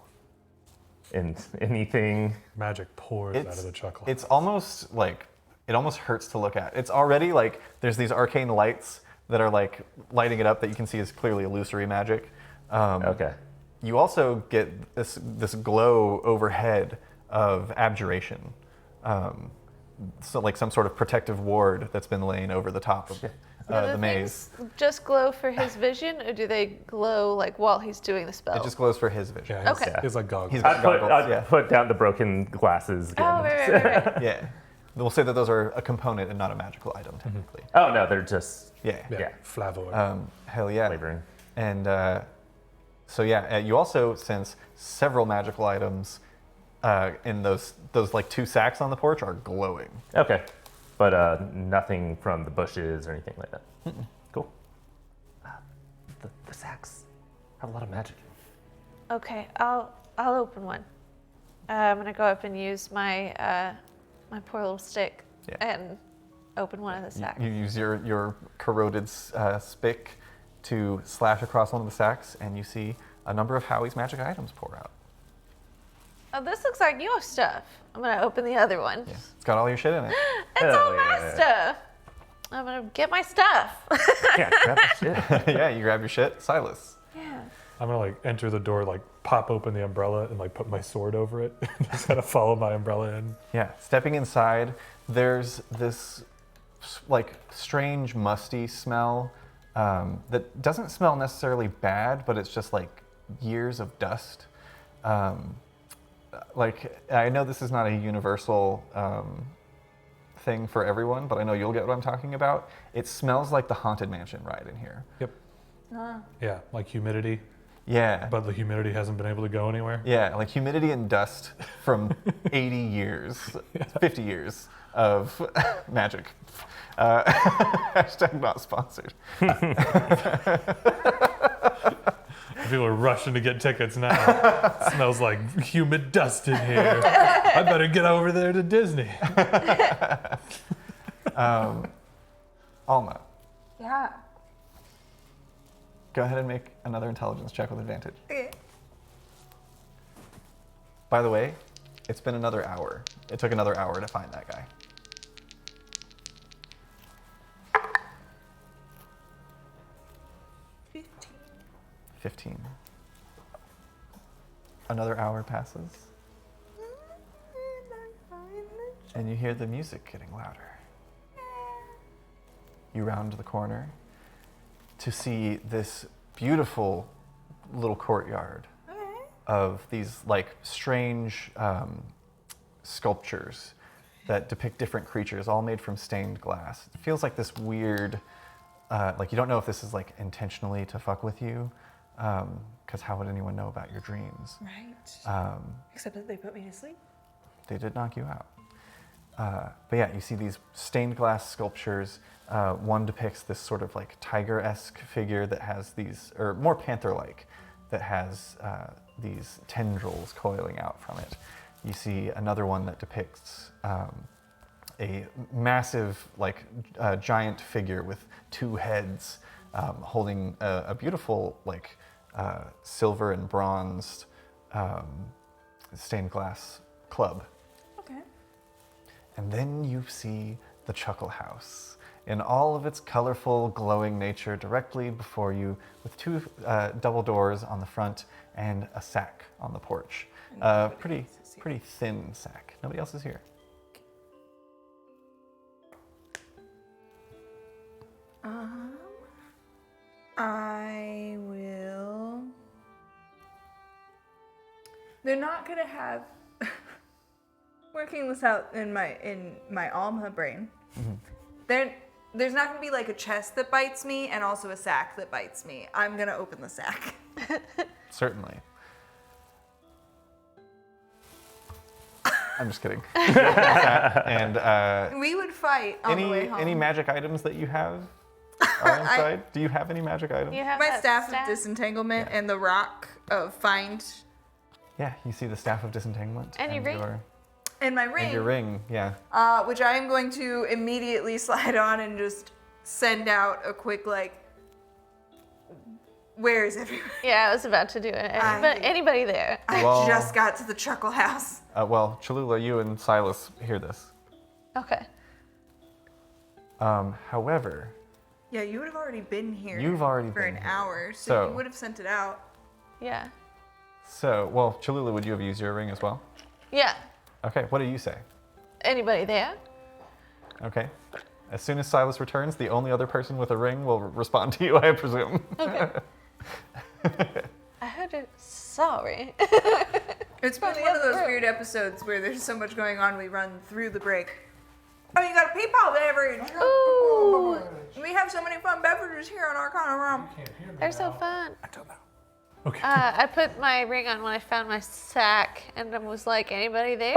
And anything. Magic pours out of the chuckle. It's almost like, it almost hurts to look at. It's already like, there's these arcane lights that are like lighting it up that you can see is clearly illusory magic. Okay. You also get this glow overhead of abjuration. So like some sort of protective ward that's been laying over the top of Do the maze. things just glow for his vision, or do they glow like while he's doing the spell? It just glows for his vision. yeah, Okay. it's like goggles. He's got goggles, I yeah. put down the broken glasses again. Oh, right. Yeah. We'll say that those are a component and not a magical item, technically. Oh no, they're just Yeah. yeah, yeah. Flavoid. Hell yeah. flavoring. And So yeah, you also sense several magical items in those like 2 sacks on the porch are glowing. Okay, but nothing from the bushes or anything like that. Cool. The sacks have a lot of magic. Okay, I'll open one. I'm gonna go up and use my my poor little stick and open one of the sacks. You use your corroded spick to slash across one of the sacks, and you see a number of Howie's magic items pour out. Oh, this looks like your stuff. I'm gonna open the other one. Yeah, it's got all your shit in it. It's all my stuff. I'm gonna get my stuff. Yeah, grab that shit. Yeah, you grab your shit. Silas. Yeah. I'm gonna like enter the door, like pop open the umbrella and like put my sword over it. Just kind of follow my umbrella in. Yeah, stepping inside, there's this like strange musty smell that doesn't smell necessarily bad, but it's just like years of dust. Like, I know this is not a universal thing for everyone, but I know you'll get what I'm talking about. It smells like the Haunted Mansion ride in here. Yep. Yeah, like humidity, Yeah. but the humidity hasn't been able to go anywhere. Yeah, like humidity and dust from 80 years, 50 years of magic. Hashtag not sponsored. People are rushing to get tickets now. It smells like humid dust in here. I better get over there to Disney. Alma, Yeah. go ahead and make another intelligence check with advantage. Okay. By the way, it's been another hour. It took another hour to find that guy. 15. Another hour passes, and you hear the music getting louder. You round the corner to see this beautiful little courtyard of these like strange sculptures that depict different creatures, all made from stained glass. It feels like this weird, like you don't know if this is like intentionally to fuck with you, because how would anyone know about your dreams? Right. Except that they put me to sleep. They did knock you out. But yeah, you see these stained glass sculptures. One depicts this sort of like tiger-esque figure that has these, or more panther-like, that has these tendrils coiling out from it. You see another one that depicts a massive, like, giant figure with 2 heads, holding a beautiful, like, silver and bronzed stained glass club. Okay. And then you see the Chuckle House in all of its colorful, glowing nature directly before you, with 2 double doors on the front and a sack on the porch. Pretty thin sack. Nobody else is here. I will. They're not gonna have. Working this out in my Alma brain. Mm-hmm. There's not gonna be like a chest that bites me and also a sack that bites me. I'm gonna open the sack. Certainly. I'm just kidding. And We would fight on the way home. any magic items that you have are inside? Do you have any magic items? You have My that staff of disentanglement and the rock of find. Yeah, you see the staff of disentanglement And your ring. And my ring. And your ring, yeah. Which I am going to immediately slide on and just send out a quick like, where is everyone? Yeah, I was about to do it. But anybody there? I Well- just got to the Chuckle House. Well, Cholula, you and Silas hear this. Okay. However, Yeah, you would have already been here. You've already for been an here. hour, so So- you would have sent it out. Yeah. so, well, Cholula, would you have used your ring as well? Yeah. Okay, what do you say? Anybody there? Okay. As soon as Silas returns, the only other person with a ring will respond to you, I presume. I heard it. Sorry. It's been one of those weird episodes where there's so much going on, we run through the break. Oh, you got a peepaw beverage! Ooh, We have so many fun beverages here on Arcanarama. they're so fun. Okay. I put my ring on when I found my sack, and I was like, "Anybody there?"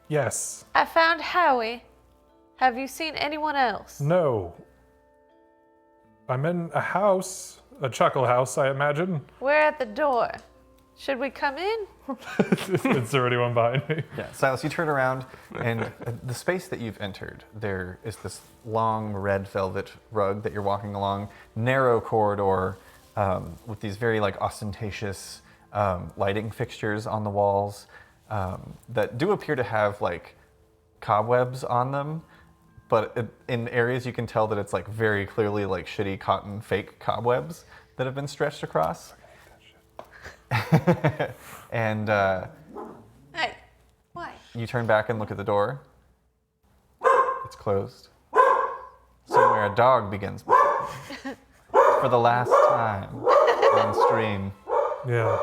Yes. I found Howie. Have you seen anyone else? No. I'm in a house, a chuckle house, I imagine. We're at the door. Should we come in? Is there anyone behind me? Yeah, Silas, you turn around, and the space that you've entered, there is this long red velvet rug that you're walking along, narrow corridor with these very ostentatious lighting fixtures on the walls that do appear to have cobwebs on them, but in areas you can tell that it's very clearly shitty cotton fake cobwebs that have been stretched across. And Hey, why? you turn back and look at the door. It's closed. Somewhere a dog begins barking. For the last time on stream. Yeah.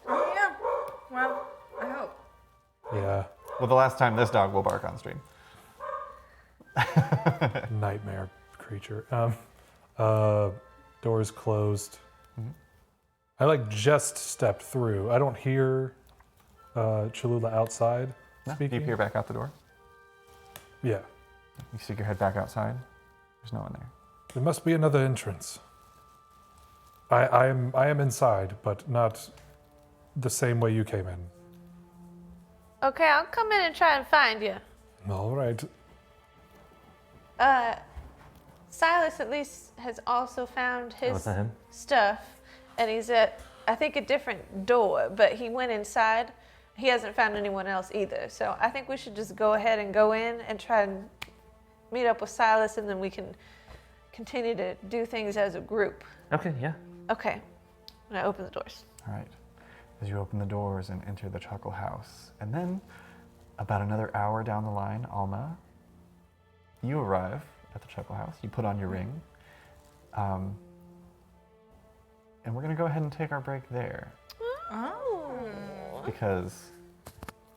Yeah. Well, I hope. Yeah. Well, the last time this dog will bark on stream. Nightmare creature. Doors closed. I just stepped through. I don't hear Cholula outside No, speaking. you peer back out the door. Yeah. You stick your head back outside. There's no one there. There must be another entrance. I am inside, but not the same way you came in. Okay, I'll come in and try and find you. All right. Silas at least has also found his was that him? stuff, and he's at, I think, a different door, but he went inside. He hasn't found anyone else either, so I think we should just go ahead and go in and try and meet up with Silas, and then we can continue to do things as a group. Okay, yeah. Okay, I'm gonna open the doors. All right. As you open the doors and enter the Chuckle House, and then about another hour down the line, Alma, you arrive at the Chuckle House. You put on your ring. And we're going to go ahead and take our break there. Oh. Because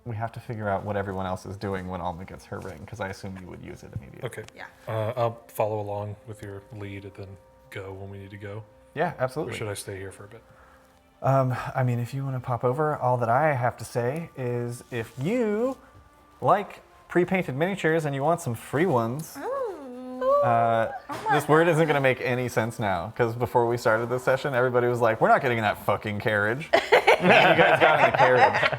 we have to figure out what everyone else is doing when Alma gets her ring, because I assume you would use it immediately. Okay. Yeah. I'll follow along with your lead and then go when we need to go. Yeah, Or absolutely. should I stay here for a bit? If you want to pop over, all that I have to say is if you like pre-painted miniatures and you want some free ones, this word isn't going to make any sense now, because before we started this session, everybody was like, we're not getting in that fucking carriage. And then you guys got in the carriage.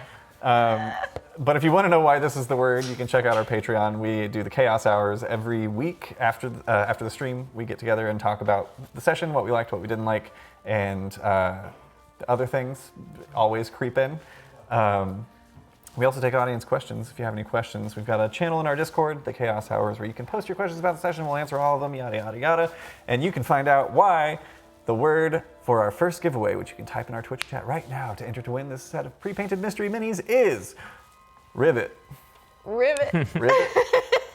But if you want to know why this is the word, you can check out our Patreon. We do the Chaos Hours every week after the stream. We get together and talk about the session, what we liked, what we didn't like, and the other things always creep in. We also take audience questions. If you have any questions, we've got a channel in our Discord, the Chaos Hours, where you can post your questions about the session. We'll answer all of them, yada, yada, yada. And you can find out why the word for our first giveaway, which you can type in our Twitch chat right now to enter to win this set of pre-painted mystery minis, is ribbit. Ribbit. Ribbit.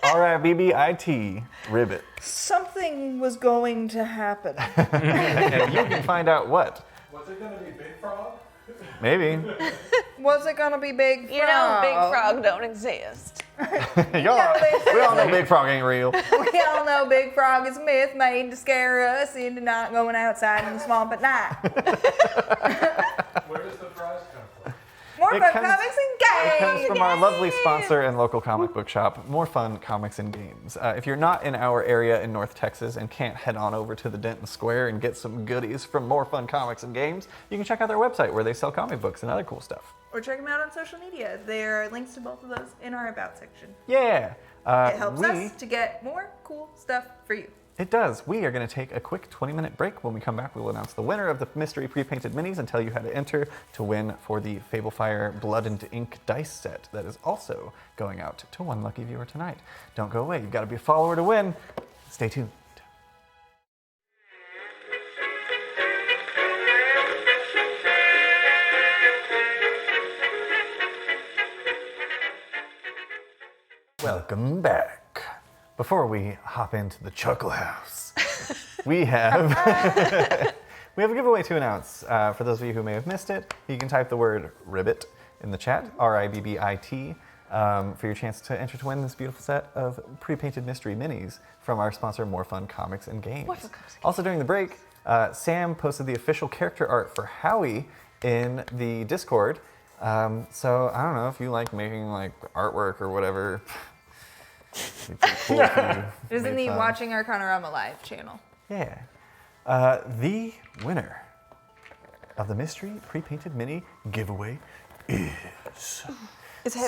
R-I-B-B-I-T. Ribbit. Something was going to happen. And you can find out what. Was it going to be Big Frog? Maybe. Was it gonna be Big Frog? You know, Big Frog don't exist. We all know Big Frog ain't real. We all know Big Frog is a myth made to scare us into not going outside in the swamp at night. Where does the prize come from? More It fun comes- comics and It games. comes from our lovely sponsor and local comic book shop, More Fun Comics and Games. If you're not in our area in North Texas and can't head on over to the Denton Square and get some goodies from More Fun Comics and Games, you can check out their website where they sell comic books and other cool stuff. Or check them out on social media. There are links to both of those in our About section. Yeah. It helps us to get more cool stuff for you. It does. We are going to take a quick 20-minute break. When we come back, we will announce the winner of the mystery pre-painted minis and tell you how to enter to win for the Fablefire Blood and Ink dice set that is also going out to one lucky viewer tonight. Don't go away. You've got to be a follower to win. Stay tuned. Welcome back. Before we hop into the Chuckle House, we have we have a giveaway to announce. For those of you who may have missed it, you can type the word ribbit in the chat, R-I-B-B-I-T. for your chance to enter to win this beautiful set of pre-painted mystery minis from our sponsor, More Fun Comics and Games. Also during the break, Sam posted the official character art for Howie in the Discord. So I don't know if you like making like artwork or whatever. It'd be cool if you It is in made the fun. Watching Arcanarama live channel. Yeah. The winner of the mystery pre-painted mini giveaway is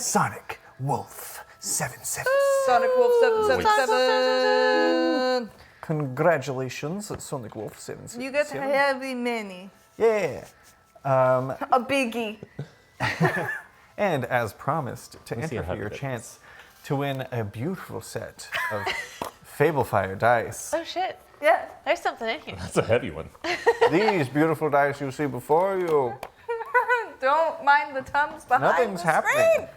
Sonic Wolf 77. Sonic Wolf 777. Congratulations, Sonic Wolf 77. You get to have the mini. Yeah. A biggie. And as promised, to me see enter how for your big it chance to win a beautiful set of Fablefire dice. Oh shit. Yeah. There's something in here. That's a heavy one. These beautiful dice you see before you. Don't mind the Tums behind Nothing's the happening. screen.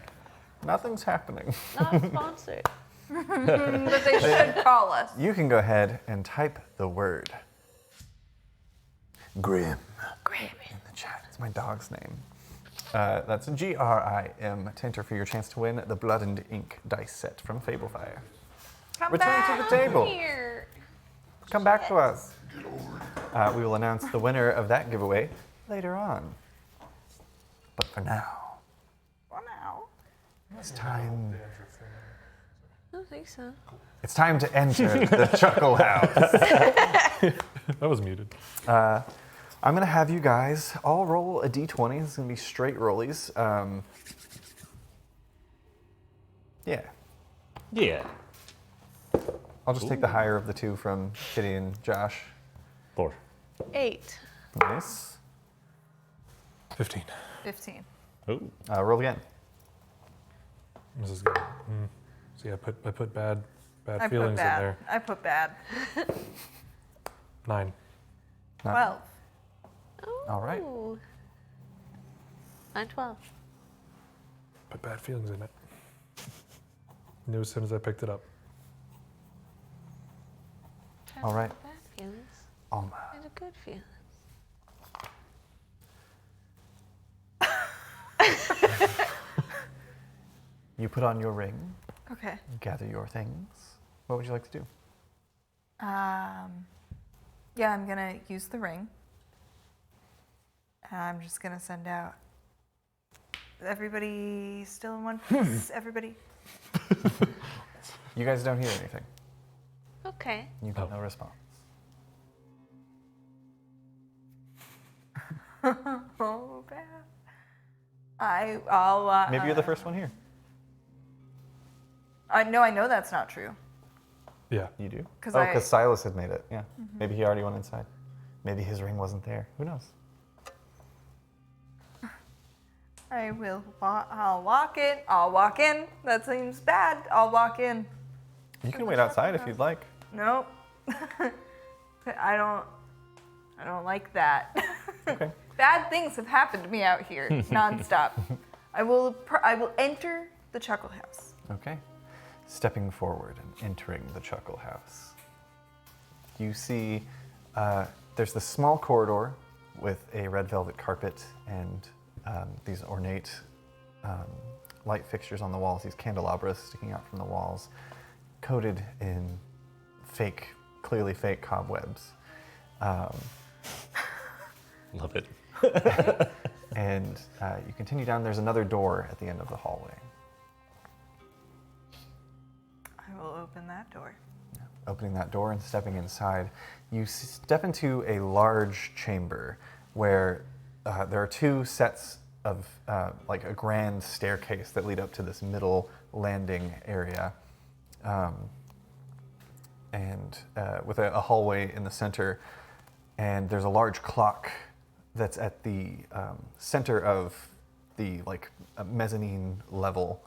Nothing's happening. Not sponsored. But they should call us. You can go ahead and type the word Grim in the chat. It's my dog's name. That's GRIM to enter for your chance to win the Blood and Ink dice set from Fablefire. Come Return back. to the table. Here. Come back to us. We will announce the winner of that giveaway later on. But for now, For now. it's time. I don't think so. It's time to enter the Chuckle House. That was muted. I'm gonna have you guys all roll a d20. This is gonna be straight rollies. Yeah. Yeah. I'll just take the higher of the two from Kitty and Josh. 4. 8. Nice. 15. 15. Ooh. Roll again. This is good. See, I put bad I put feelings in bad. there. I put bad. 9. 12. All right. Ooh. 9, 12. Put bad feelings in it. Knew as soon as I picked it up. All right. Bad feelings Alma. and a good feeling. You put on your ring, Okay. gather your things. What would you like to do? Yeah, I'm gonna use the ring. I'm just gonna send out. Everybody still in one piece. Everybody. You guys don't hear anything. Okay. You get no response. Oh, bad. I'll. Maybe you're the first one here. I know that's not true. Yeah. You do? 'Cause Because I- Silas had made it. Yeah. Maybe he already went inside. Maybe his ring wasn't there. Who knows? I will. I'll walk in. I'll walk in. That seems bad. I'll walk in. You can wait outside if you'd like. Nope. I don't like that. Okay. Bad things have happened to me out here nonstop. I will enter the Chuckle House. Okay. Stepping forward and entering the Chuckle House. You see there's this small corridor with a red velvet carpet and these ornate light fixtures on the walls, these candelabras sticking out from the walls, coated in fake, clearly fake cobwebs. Love it. And you continue down, there's another door at the end of the hallway. I will open that door. Opening that door and stepping inside, you step into a large chamber where there are two sets of like a grand staircase that lead up to this middle landing area, and with a hallway in the center. And there's a large clock that's at the center of the like mezzanine level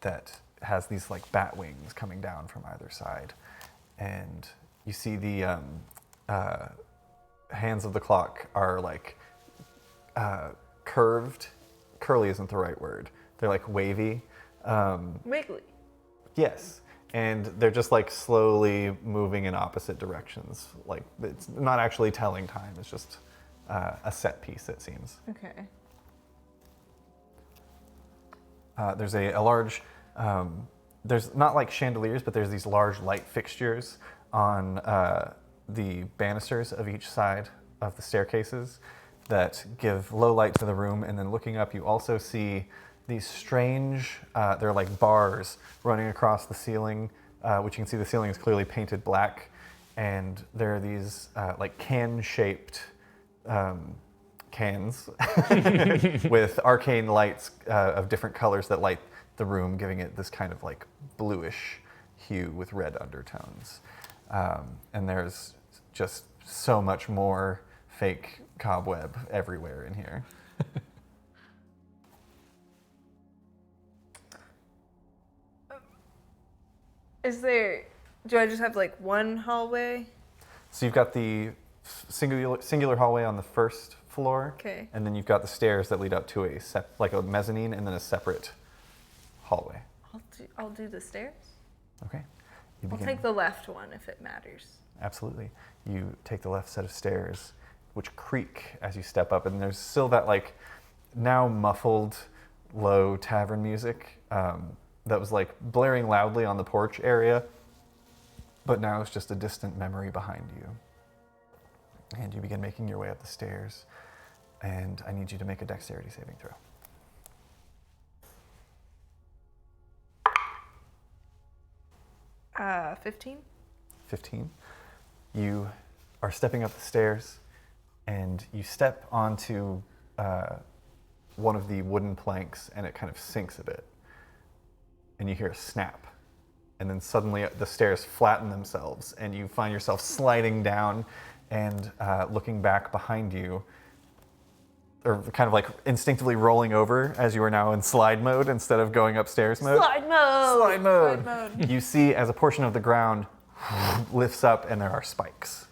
that has these like bat wings coming down from either side, and you see the hands of the clock are like curved. Curly isn't the right word. They're like wavy. Wiggly. Yes, and they're just like slowly moving in opposite directions. Like it's not actually telling time. It's just a set piece, it seems. Okay. There's a large, there's not like chandeliers, but there's these large light fixtures on the banisters of each side of the staircases that give low light to the room. And then looking up, you also see these strange, they're like bars running across the ceiling, which you can see the ceiling is clearly painted black. And there are these like can-shaped cans with arcane lights of different colors that light the room, giving it this kind of like bluish hue with red undertones. And there's just so much more fake cobweb everywhere in here. Do I just have like one hallway? So you've got the singular hallway on the first floor. Okay. And then you've got the stairs that lead up to like a mezzanine and then a separate hallway. I'll do the stairs. Okay. I'll take the left one if it matters. Absolutely. You take the left set of stairs, which creak as you step up, and there's still that like now muffled, low tavern music that was like blaring loudly on the porch area, but now it's just a distant memory behind you. And you begin making your way up the stairs, and I need you to make a dexterity saving throw. 15. 15. You are stepping up the stairs, and you step onto one of the wooden planks, and it kind of sinks a bit. And you hear a snap. And then suddenly the stairs flatten themselves, and you find yourself sliding down and looking back behind you, or kind of like instinctively rolling over as you are now in slide mode instead of going upstairs mode. Slide mode! Slide mode! Slide mode. You see as a portion of the ground lifts up and there are spikes.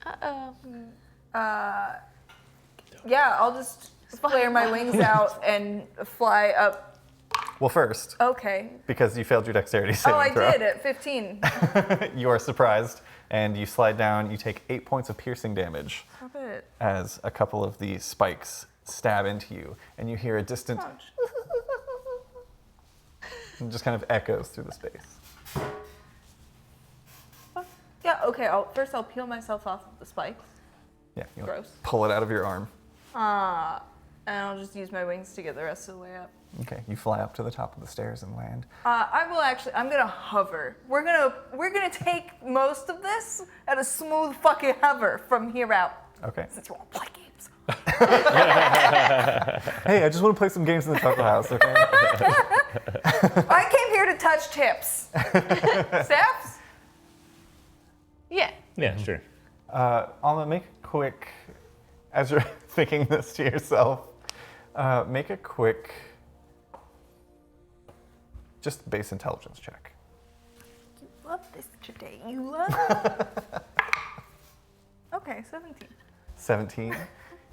Uh-oh. Yeah, I'll just flare my wings out and fly up. Well, first, Okay. because you failed your dexterity saving Oh, I throw, did at 15. you are surprised and you slide down. You take 8 points of piercing damage Stop it. as a couple of the spikes stab into you, and you hear a distant Ouch. and just kind of echoes through the space. Yeah, okay, first I'll peel myself off of the spikes. Yeah, you Gross. pull it out of your arm. And I'll just use my wings to get the rest of the way up. Okay, you fly up to the top of the stairs and land. I'm gonna hover. We're gonna take most of this at a smooth fucking hover from here out. Okay. Since we're all play games. Hey, I just want to play some games in the Chuckle House, okay? I came here to touch tips. Steps? Yeah. Yeah, sure. Alma, make a quick, as you're thinking this to yourself, make a quick, just base intelligence check. You love this today. You love it. Okay, 17. 17.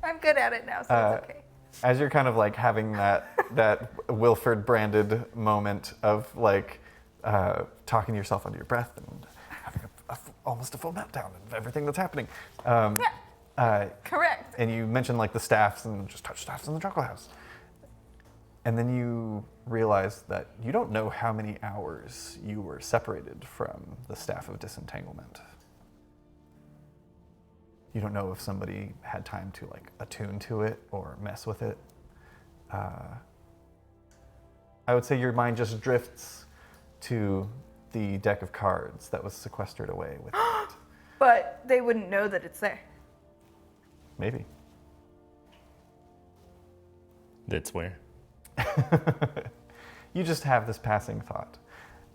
I'm good at it now, so it's okay. As you're kind of like having that Wilford branded moment of like talking to yourself under your breath and having almost a full meltdown of everything that's happening. Correct. And you mentioned like the staffs and just touch staffs in the Chuckle House. And then you realize that you don't know how many hours you were separated from the staff of disentanglement. You don't know if somebody had time to like attune to it or mess with it. I would say your mind just drifts to the deck of cards that was sequestered away with it. But they wouldn't know that it's there. Maybe. That's where. You just have this passing thought.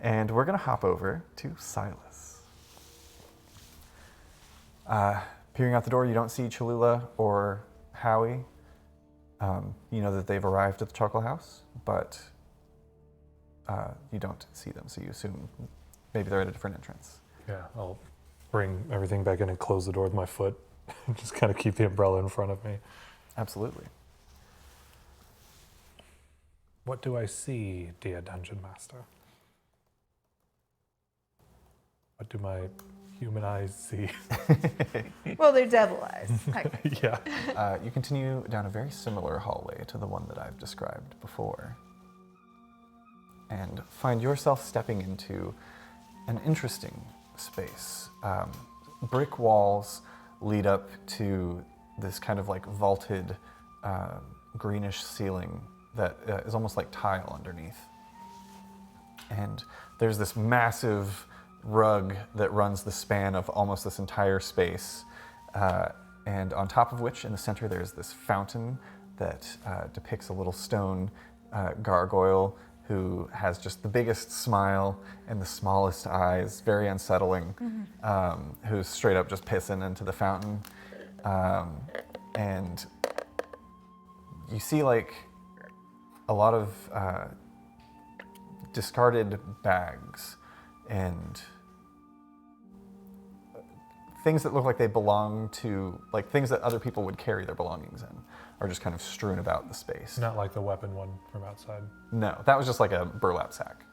And we're gonna hop over to Silas. Peering out the door, you don't see Cholula or Howie. You know that they've arrived at the Chuckle House, but you don't see them, so you assume maybe they're at a different entrance. Yeah, I'll bring everything back in and close the door with my foot. And just kind of keep the umbrella in front of me. Absolutely. What do I see, dear Dungeon Master? What do my human eyes see? Well, they're devil eyes. Yeah. You continue down a very similar hallway to the one that I've described before. and find yourself stepping into an interesting space. Brick walls lead up to this kind of like vaulted greenish ceiling that is almost like tile underneath. And there's this massive rug that runs the span of almost this entire space. And on top of which, in the center, there's this fountain that depicts a little stone gargoyle who has just the biggest smile and the smallest eyes, very unsettling, who's straight up just pissing into the fountain. And you see like a lot of discarded bags and things that look like they belong to, like things that other people would carry their belongings in, are just kind of strewn about the space. Not like the weapon one from outside. No, that was just like a burlap sack.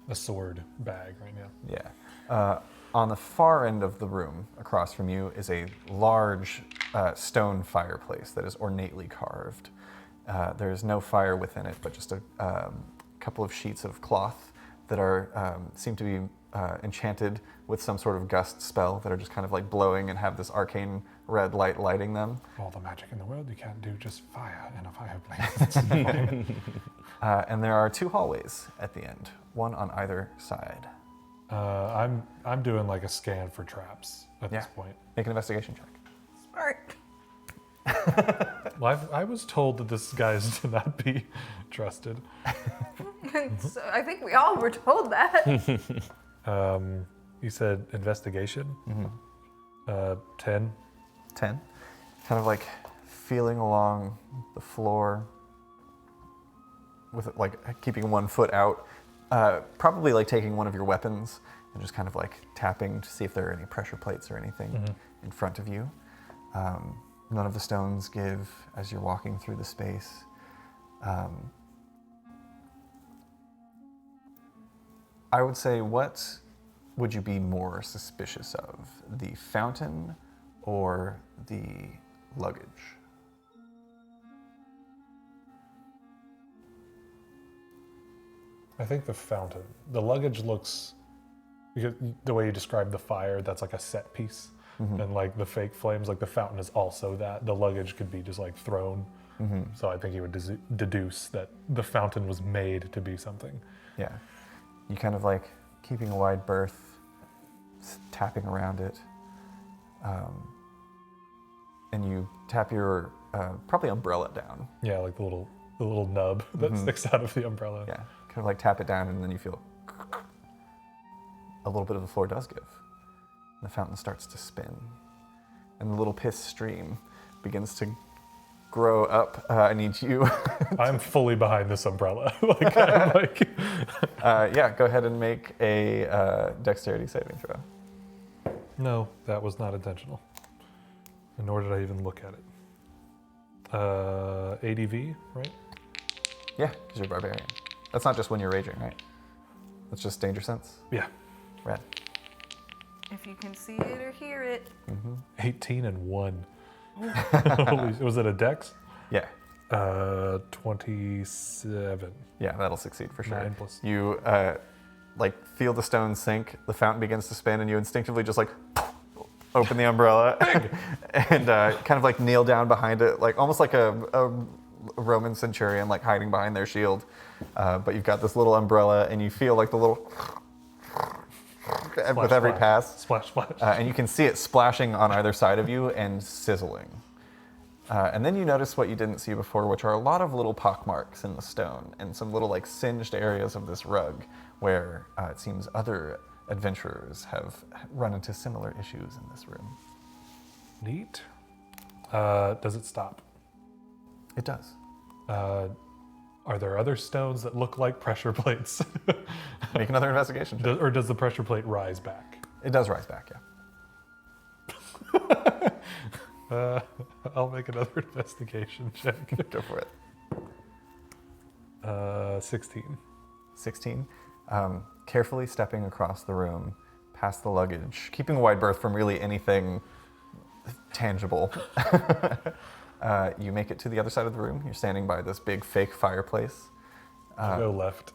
A sword bag right now. Yeah. On the far end of the room, across from you, is a large stone fireplace that is ornately carved. There is no fire within it, but just a couple of sheets of cloth that are seem to be enchanted with some sort of gust spell that are just kind of like blowing and have this arcane red light lighting them. All the magic in the world, you can't do just fire in a fireplace. And there are 2 hallways at the end, one on either side. I'm doing like a scan for traps at this point. Make an investigation check. Smart. Well, I was told that this guy is to not be trusted. So I think we all were told that. You said investigation? 10. 10. Kind of like feeling along the floor with like keeping one foot out, probably like taking one of your weapons and just kind of like tapping to see if there are any pressure plates or anything in front of you. None of the stones give as you're walking through the space. I would say, what would you be more suspicious of? The fountain or the luggage? I think the fountain. The luggage looks, because the way you described the fire, that's like a set piece. And like the fake flames, like the fountain is also that. The luggage could be just like thrown. So I think he would deduce that the fountain was made to be something. Yeah. You kind of like keeping a wide berth, tapping around it. And you tap your probably umbrella down. Yeah, like the little nub that sticks out of the umbrella. Yeah. Kind of like tap it down and then you feel a little bit of the floor does give. The fountain starts to spin, and the little piss stream begins to grow up. I need you. I'm fully behind this umbrella. Like, I'm like yeah, go ahead and make a dexterity saving throw. No, that was not intentional. And nor did I even look at it. ADV, right? Yeah, because you're a barbarian. That's not just when you're raging, right? That's just danger sense. Yeah. Rad. If you can see it or hear it. 18 and 1. Holy, was it a dex? Yeah. 27. Yeah, that'll succeed for sure. 9 plus. You like feel the stone sink, the fountain begins to spin, and you instinctively just like open the umbrella and kind of like kneel down behind it, like almost like a Roman centurion like hiding behind their shield. But you've got this little umbrella, and you feel like the little Splash, with every splash. pass. Splash, splash. And you can see it splashing on either side of you and sizzling. And then you notice what you didn't see before, which are a lot of little pock marks in the stone and some little like singed areas of this rug where it seems other adventurers have run into similar issues in this room. Neat. Does it stop? It does. Are there other stones that look like pressure plates? Make another investigation check. Or does the pressure plate rise back? It does rise back, yeah. I'll make another investigation check. Go for it. 16. 16. Carefully stepping across the room, past the luggage, keeping a wide berth from really anything tangible. You make it to the other side of the room. You're standing by this big fake fireplace. I'll go left.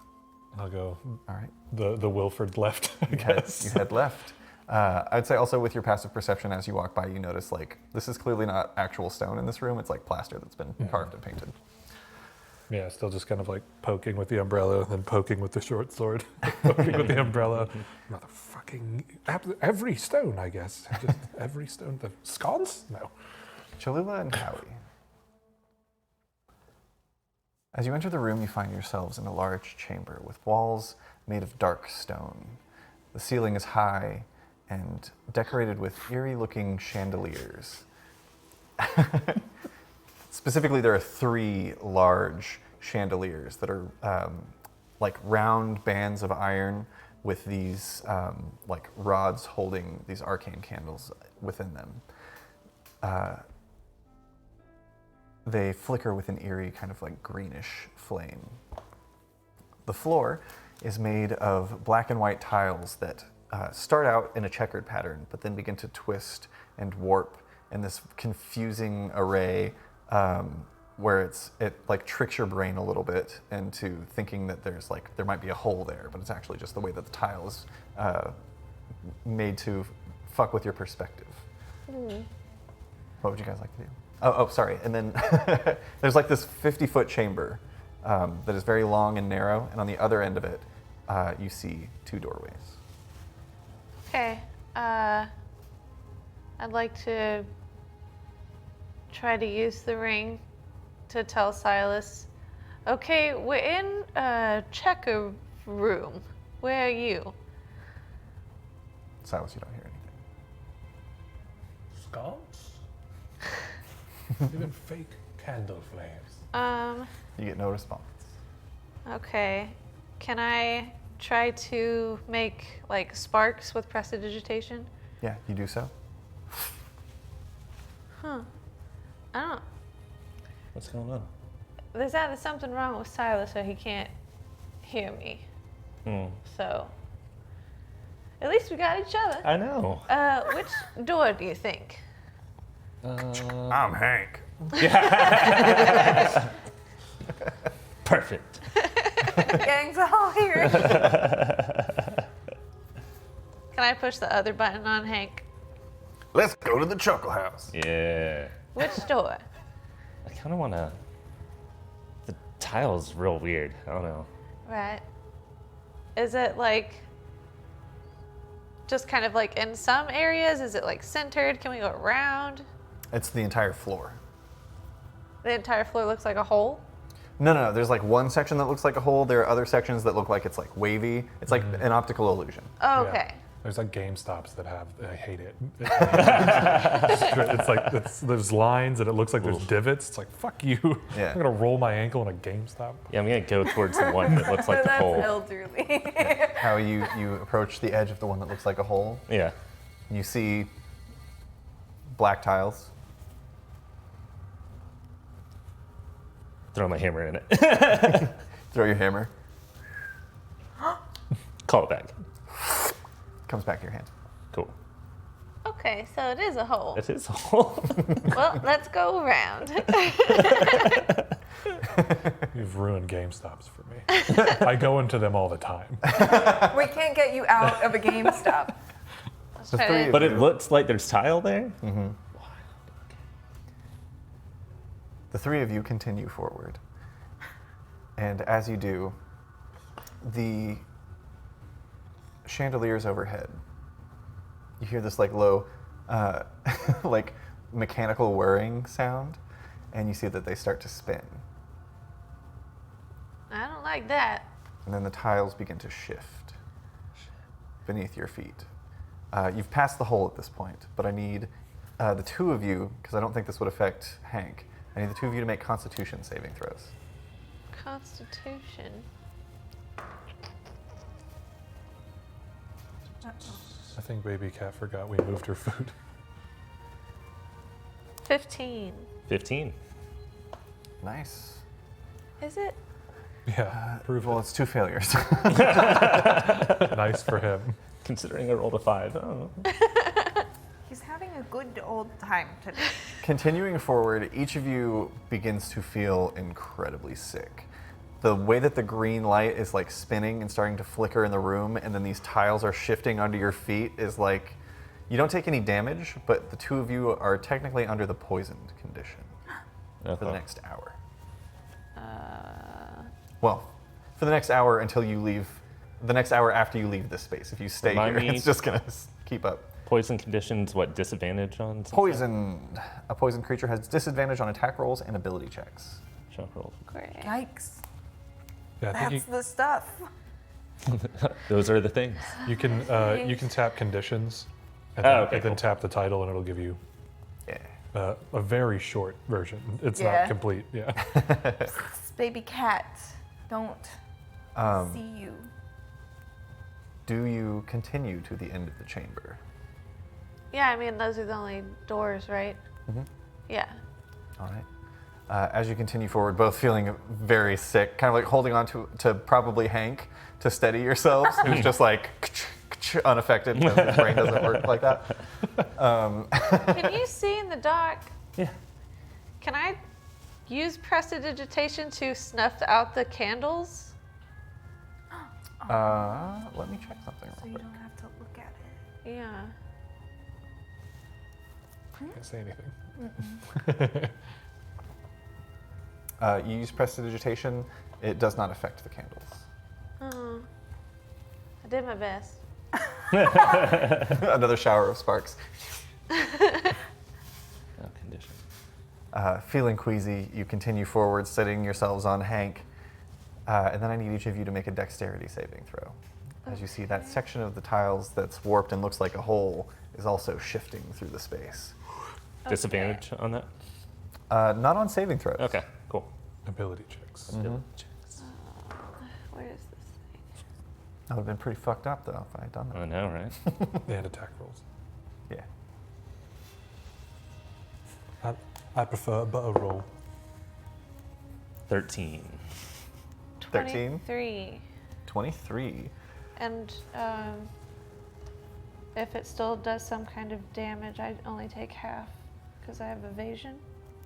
I'll go All right. the Wilford left, I You guess. head left. I'd say also with your passive perception, as you walk by, you notice like this is clearly not actual stone in this room. It's like plaster that's been carved and painted. Yeah, still just kind of like poking with the umbrella, then poking with the short sword, poking with the umbrella. Motherfucking every stone, I guess. Just every stone. The sconce? No. Cholula and Howie. As you enter the room, you find yourselves in a large chamber with walls made of dark stone. The ceiling is high and decorated with eerie-looking chandeliers. Specifically, there are 3 large chandeliers that are like round bands of iron with these like rods holding these arcane candles within them. They flicker with an eerie kind of like greenish flame. The floor is made of black and white tiles that start out in a checkered pattern, but then begin to twist and warp in this confusing array where it like tricks your brain a little bit into thinking that there might be a hole there, but it's actually just the way that the tile is made to fuck with your perspective. What would you guys like to do? Oh, sorry. And then there's like this 50-foot chamber that is very long and narrow, and on the other end of it, you see 2 doorways. Okay. I'd like to try to use the ring to tell Silas, okay, we're in a checker room. Where are you? Silas, you don't hear anything. Sconce? Even fake candle flames. You get no response. Okay. Can I try to make like sparks with prestidigitation? Yeah, you do so. I don't. What's going on? There's something wrong with Silas, so he can't hear me. So, at least we got each other. I know. Which door do you think? I'm Hank. Perfect. Gang's all here. Can I push the other button on Hank? Let's go to the Chuckle House. Yeah. Which door? I kind of want to. The tile's real weird. I don't know. Right. Is it like just kind of like in some areas? Is it like centered? Can we go around? It's the entire floor. The entire floor looks like a hole? No. There's like one section that looks like a hole. There are other sections that look like it's like wavy. It's like an optical illusion. Oh, Yeah. okay. There's like GameStops that have, I hate it. It's like, there's lines and it looks like there's divots. It's like, fuck you. Yeah. I'm gonna roll my ankle in a GameStop. Yeah, I'm gonna go towards the one that looks like the That's hole. elderly. How you approach the edge of the one that looks like a hole. Yeah. You see black tiles. Throw my hammer in it. Throw your hammer. Call it back. Comes back to your hand. Cool. Okay, so it is a hole. It is a hole. Well, let's go around. You've ruined GameStops for me. I go into them all the time. We can't get you out of a GameStop. Let's The try three to- of But it you- looks like there's tile there. The 3 of you continue forward. And as you do, the chandeliers overhead, you hear this like low, like mechanical whirring sound, and you see that they start to spin. I don't like that. And then the tiles begin to shift beneath your feet. You've passed the hole at this point, but I need the 2 of you, because I don't think this would affect Hank, I need the 2 of you to make Constitution saving throws. Constitution. I think Baby Cat forgot we moved her food. 15. 15. Nice. Is it? Yeah, prove Well, it's 2 failures. it. Nice for him. Considering I rolled a 5. Oh. He's having a good old time today. Continuing forward, each of you begins to feel incredibly sick. the way that the green light is like spinning and starting to flicker in the room, and then these tiles are shifting under your feet is like, you don't take any damage, but the two of you are technically under the poisoned condition for the next hour. Well, for the next hour until you leave, the next hour after you leave this space. If you stay Remind here, me- it's just gonna keep up. Poison conditions, what, disadvantage on? Poison. A poisoned creature has disadvantage on attack rolls and ability checks. Shock rolls. Great. Yikes. Yeah, I think That's the stuff. Those are the things. you can tap conditions, and, Oh, okay, and then cool. tap the title, and it'll give you Yeah. a very short version. It's Yeah. not complete. Yeah. Baby cat, don't see you. Do you continue to the end of the chamber? Yeah, I mean, those are the only doors, right? Yeah. All right. As you continue forward, both feeling very sick, kind of like holding on to probably Hank to steady yourselves, who's just like unaffected because his brain doesn't work like that. Can you see in the dark? Yeah. Can I use prestidigitation to snuff out the candles? Let me check something So real you quick. don't have to look at it. Yeah. Can't say anything. You use prestidigitation. It does not affect the candles. Oh. I did my best. Another shower of sparks. No condition. Feeling queasy, you continue forward, setting yourselves on Hank. And then I need each of you to make a dexterity saving throw. As you see, that section of the tiles that's warped and looks like a hole is also shifting through the space. Disadvantage on that? Not on saving throws. Okay, cool. Ability checks. Checks. Where is this thing? That would have been pretty fucked up, though, if I had done that. I know, right? And attack rolls. Yeah. I prefer a butter roll. 13. 13? 23. 23. And if it still does some kind of damage, I only take half because I have evasion,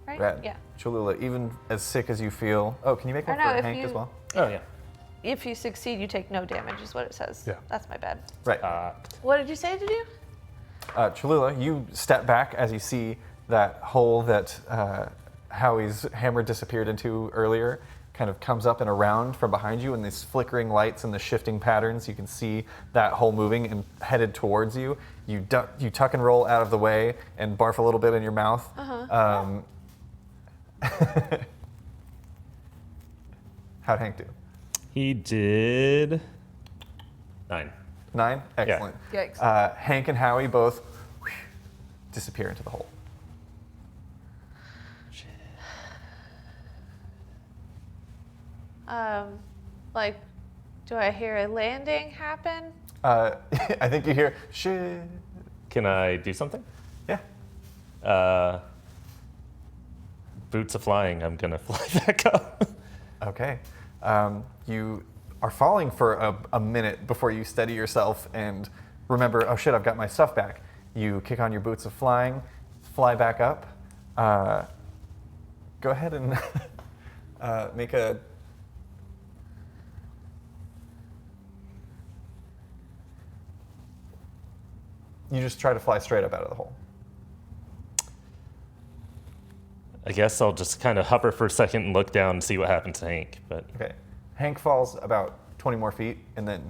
right? Rad. Yeah. Cholula, even as sick as you feel. Oh, can you make one I know, for if Hank you- as well? Oh, yeah. If you succeed, you take no damage, is what it says. Yeah. That's my bad. Right. What did you say to do? Cholula, you step back as you see that hole that Howie's hammer disappeared into earlier kind of comes up and around from behind you, and these flickering lights and the shifting patterns, you can see that hole moving and headed towards you. You duck, you tuck and roll out of the way and barf a little bit in your mouth. How'd Hank do? He did 9. 9? Excellent. Yikes. Hank and Howie both disappear into the hole. Like, do I hear a landing happen? I think you hear, shit. Can I do something? Yeah. Boots of flying. I'm gonna fly back up. Okay. You are falling for a minute before you steady yourself and remember, oh shit, I've got my stuff back. You kick on your boots of flying, fly back up. Go ahead and make a... You just try to fly straight up out of the hole. I guess I'll just kind of hover for a second and look down and see what happens to Hank. But Okay. Hank falls about 20 more feet and then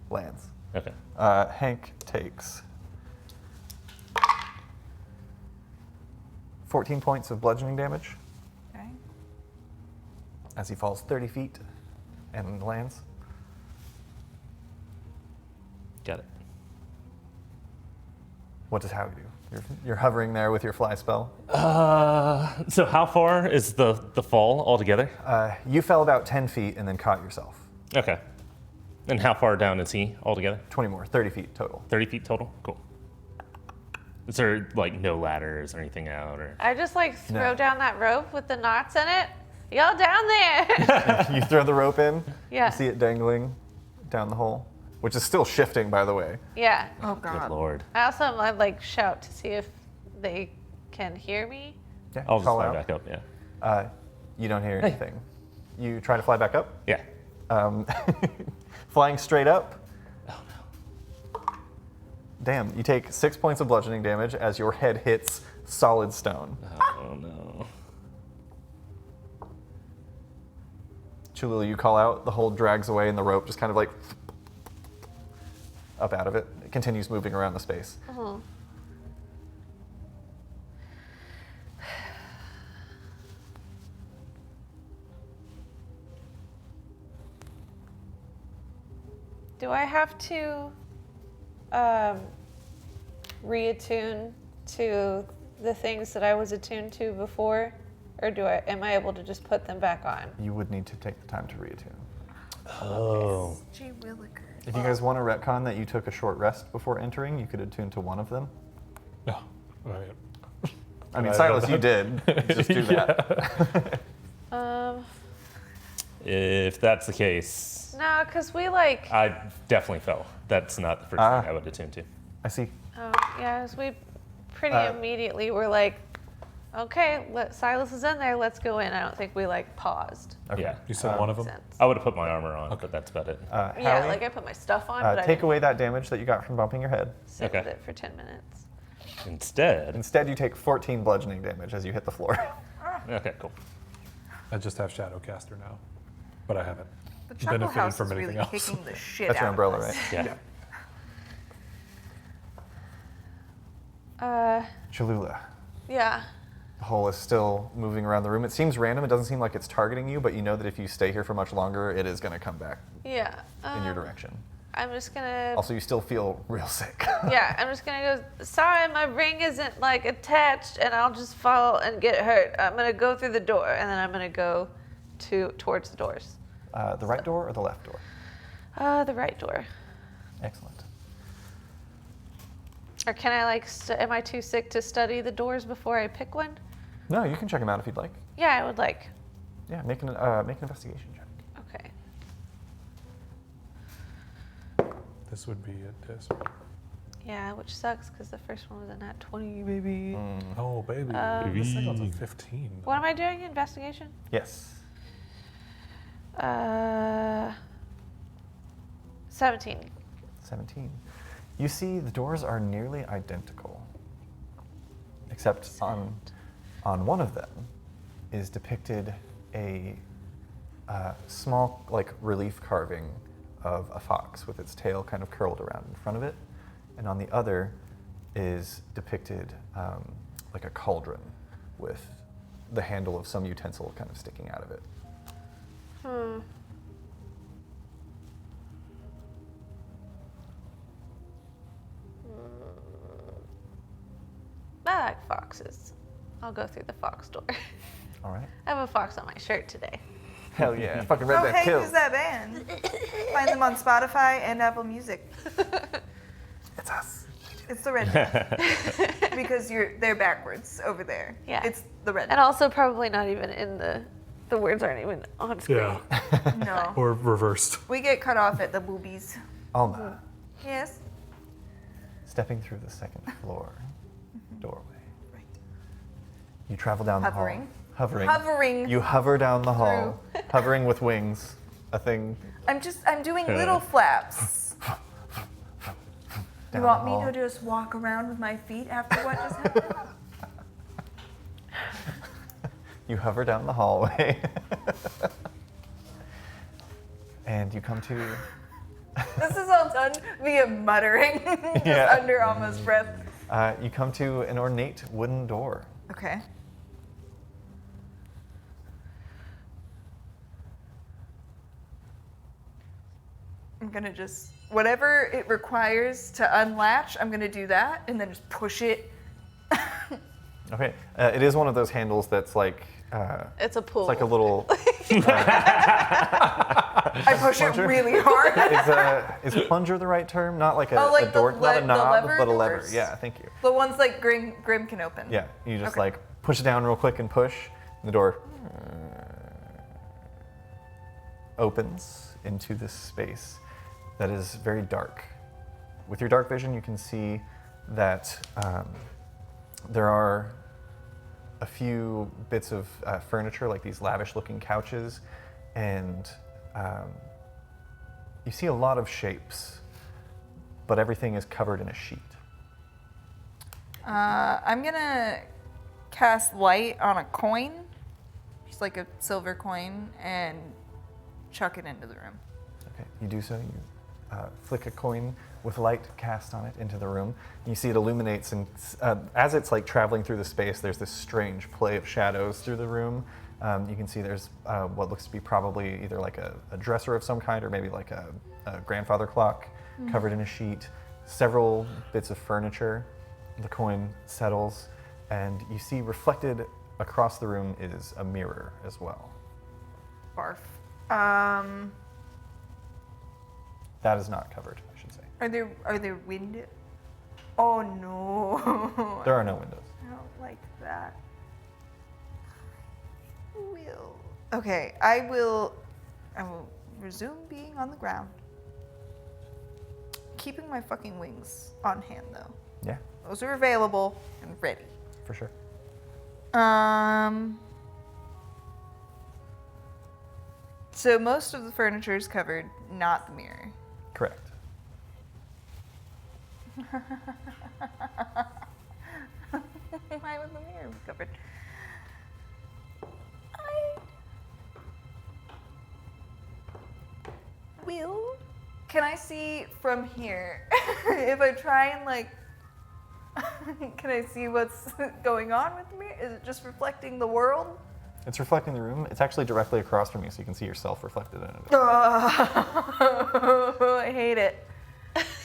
lands. okay. Hank takes 14 points of bludgeoning damage Okay. as he falls 30 feet and lands. Got it. What does Howie do? You're hovering there with your fly spell. So how far is the fall altogether? You fell about 10 feet and then caught yourself. Okay. And how far down is he altogether? 20 more, 30 feet total. 30 feet total? Cool. Is there like no ladders or anything out or? I just like throw No. down that rope with the knots in it. Y'all down there? You throw the rope in. Yeah. You see it dangling down the hole, which is still shifting, by the way. Yeah. Oh Good God. lord. I also like shout to see if they can hear me. Yeah, I'll just call fly out. back up, yeah. You don't hear anything. You try to fly back up? Yeah. Flying straight up. Damn, you take 6 points of bludgeoning damage as your head hits solid stone. Oh no. Cholula, you call out, the hold drags away, and the rope just kind of like up out of it. It continues moving around the space. Oh. Do I have to reattune to the things that I was attuned to before, or am I able to just put them back on? You would need to take the time to reattune. Oh. Gee Williker. If you guys want to retcon that you took a short rest before entering, you could attune to one of them. No. Right. I mean, I Silas, don't you know. did. Just do that. If that's the case, No, because we like. I definitely fell. That's not the first thing I would attune to. I see. Oh, yeah, 'cause we pretty immediately were like, okay, Silas is in there, let's go in. I don't think we like paused. Okay. Yeah. You said one of them? Sense. I would have put my armor on, but that's about it. Yeah, Hallie, like I put my stuff on, but I take didn't away that damage that you got from bumping your head. sit Okay. with it for 10 minutes. Instead. Instead, you take 14 bludgeoning damage as you hit the floor. Okay, cool. I just have Shadowcaster now, but I haven't The Chuckle benefited House from is anything really else. kicking the shit That's out your umbrella, of us. right? Yeah. Cholula. Yeah. The hole is still moving around the room. It seems random. It doesn't seem like it's targeting you, but you know that if you stay here for much longer, it is going to come back Yeah. in your direction. I'm just gonna. Also, you still feel real sick. Yeah, I'm just gonna go. Sorry, my ring isn't like attached, and I'll just fall and get hurt. I'm gonna go through the door, and then I'm gonna go towards the doors. The right door or the left door? The right door. Excellent. Or can I like? Am I too sick to study the doors before I pick one? No, you can check them out if you'd like. Yeah, I would like. Yeah, make an investigation check. Okay. This would be a dis. Yeah, which sucks because the first one was a nat 20, baby. Oh, baby. The second one's a 15. What am I doing? Investigation? Yes. 17. 17. You see the doors are nearly identical, except on one of them is depicted a small like relief carving of a fox with its tail kind of curled around in front of it, and on the other is depicted like a cauldron with the handle of some utensil kind of sticking out of it. I like foxes. I'll go through the fox door. All right. I have a fox on my shirt today. Hell yeah. Fucking Oh, redneck hey, kills. who's that band? Find them on Spotify and Apple Music. It's us. It's the red band. Because they're backwards over there. Yeah. It's the red And also probably not even in the words aren't even on screen. Yeah. band. No. Or reversed. We get cut off at the boobies. Alma, Yes. stepping through the second floor doorway. You travel down the Hovering. hall. Hovering. Hovering. You hover down the hall, hovering with wings. A thing. I'm doing little flaps. Down You want the me hall. to just walk around with my feet after what just happened? You hover down the hallway. And you come to. This is all done via muttering, just Yeah. under Alma's breath. You come to an ornate wooden door. Okay. I'm gonna just, whatever it requires to unlatch, I'm gonna do that and then just push it. Okay. It is one of those handles that's like. It's a pool. It's like a little. I push it really hard. Is plunger the right term? Not like a, Oh, like a door, the not a the knob, lever but a lever. doors? Yeah, thank you. The ones like Grim can open. Yeah, you just Okay. like push it down real quick and push, and the door opens into this space that is very dark. With your dark vision, you can see that there are a few bits of furniture, like these lavish-looking couches, and you see a lot of shapes, but everything is covered in a sheet. I'm gonna cast light on a coin, just like a silver coin, and chuck it into the room. Okay, you do so. You flick a coin with light cast on it into the room. You see it illuminates, and as it's like traveling through the space, there's this strange play of shadows through the room. You can see there's what looks to be probably either like a dresser of some kind, or maybe like a grandfather clock covered in a sheet. Several bits of furniture. The coin settles, and you see reflected across the room is a mirror as well. Barf. That is not covered, I should say. Are there windows? Oh no. There are no windows. I don't like that. Okay, I will resume being on the ground. Keeping my fucking wings on hand though. Yeah, Those are available and ready. for sure. So most of the furniture is covered, not the mirror. Correct. Why would the mirror be covered? Can I see from here? If I try and like, can I see what's going on with the mirror? Is it just reflecting the world? It's reflecting the room. It's actually directly across from you, so you can see yourself reflected in it. Oh, I hate it.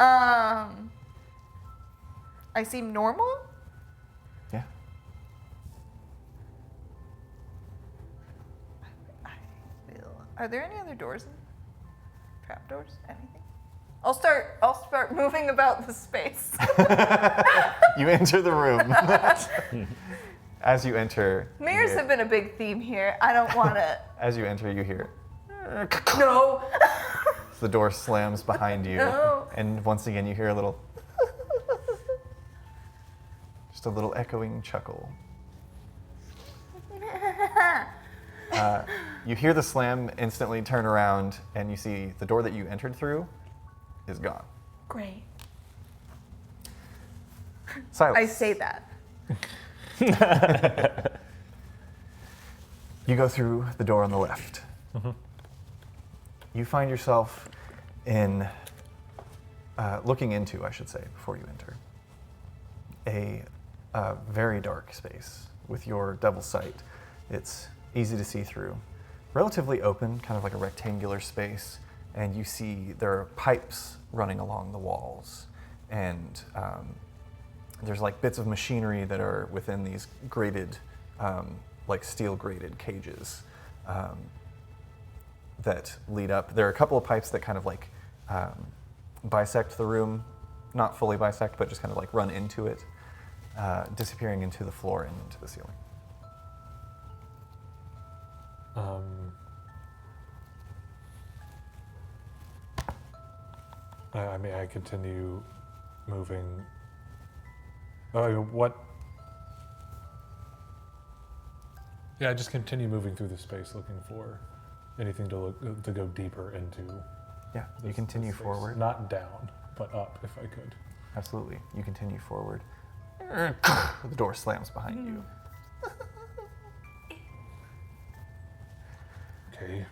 I seem normal? Yeah. Are there any other doors? Trapdoors? Anything? I'll start moving about the space. You enter the room. As you enter, Mirrors have been a big theme here. I don't want to. as you enter, you hear No. the door slams behind you, No. and once again you hear a little, just a little echoing chuckle. You hear the slam, instantly turn around, and you see the door that you entered through is gone. Great. Silence. I say that. You go through the door on the left. You find yourself in, looking into, I should say, before you enter, a very dark space with your devil's sight. It's easy to see through. Relatively open, kind of like a rectangular space, and you see there are pipes running along the walls, and there's like bits of machinery that are within these grated, like steel grated cages that lead up. There are a couple of pipes that kind of like bisect the room, not fully bisect, but just kind of like run into it, disappearing into the floor and into the ceiling. I mean, I continue moving. What? Yeah, I just continue moving through the space, looking for anything to go deeper into. Yeah, you continue space. forward. Not down, but up, if I could. Absolutely. You continue forward. The door slams behind you. Okay.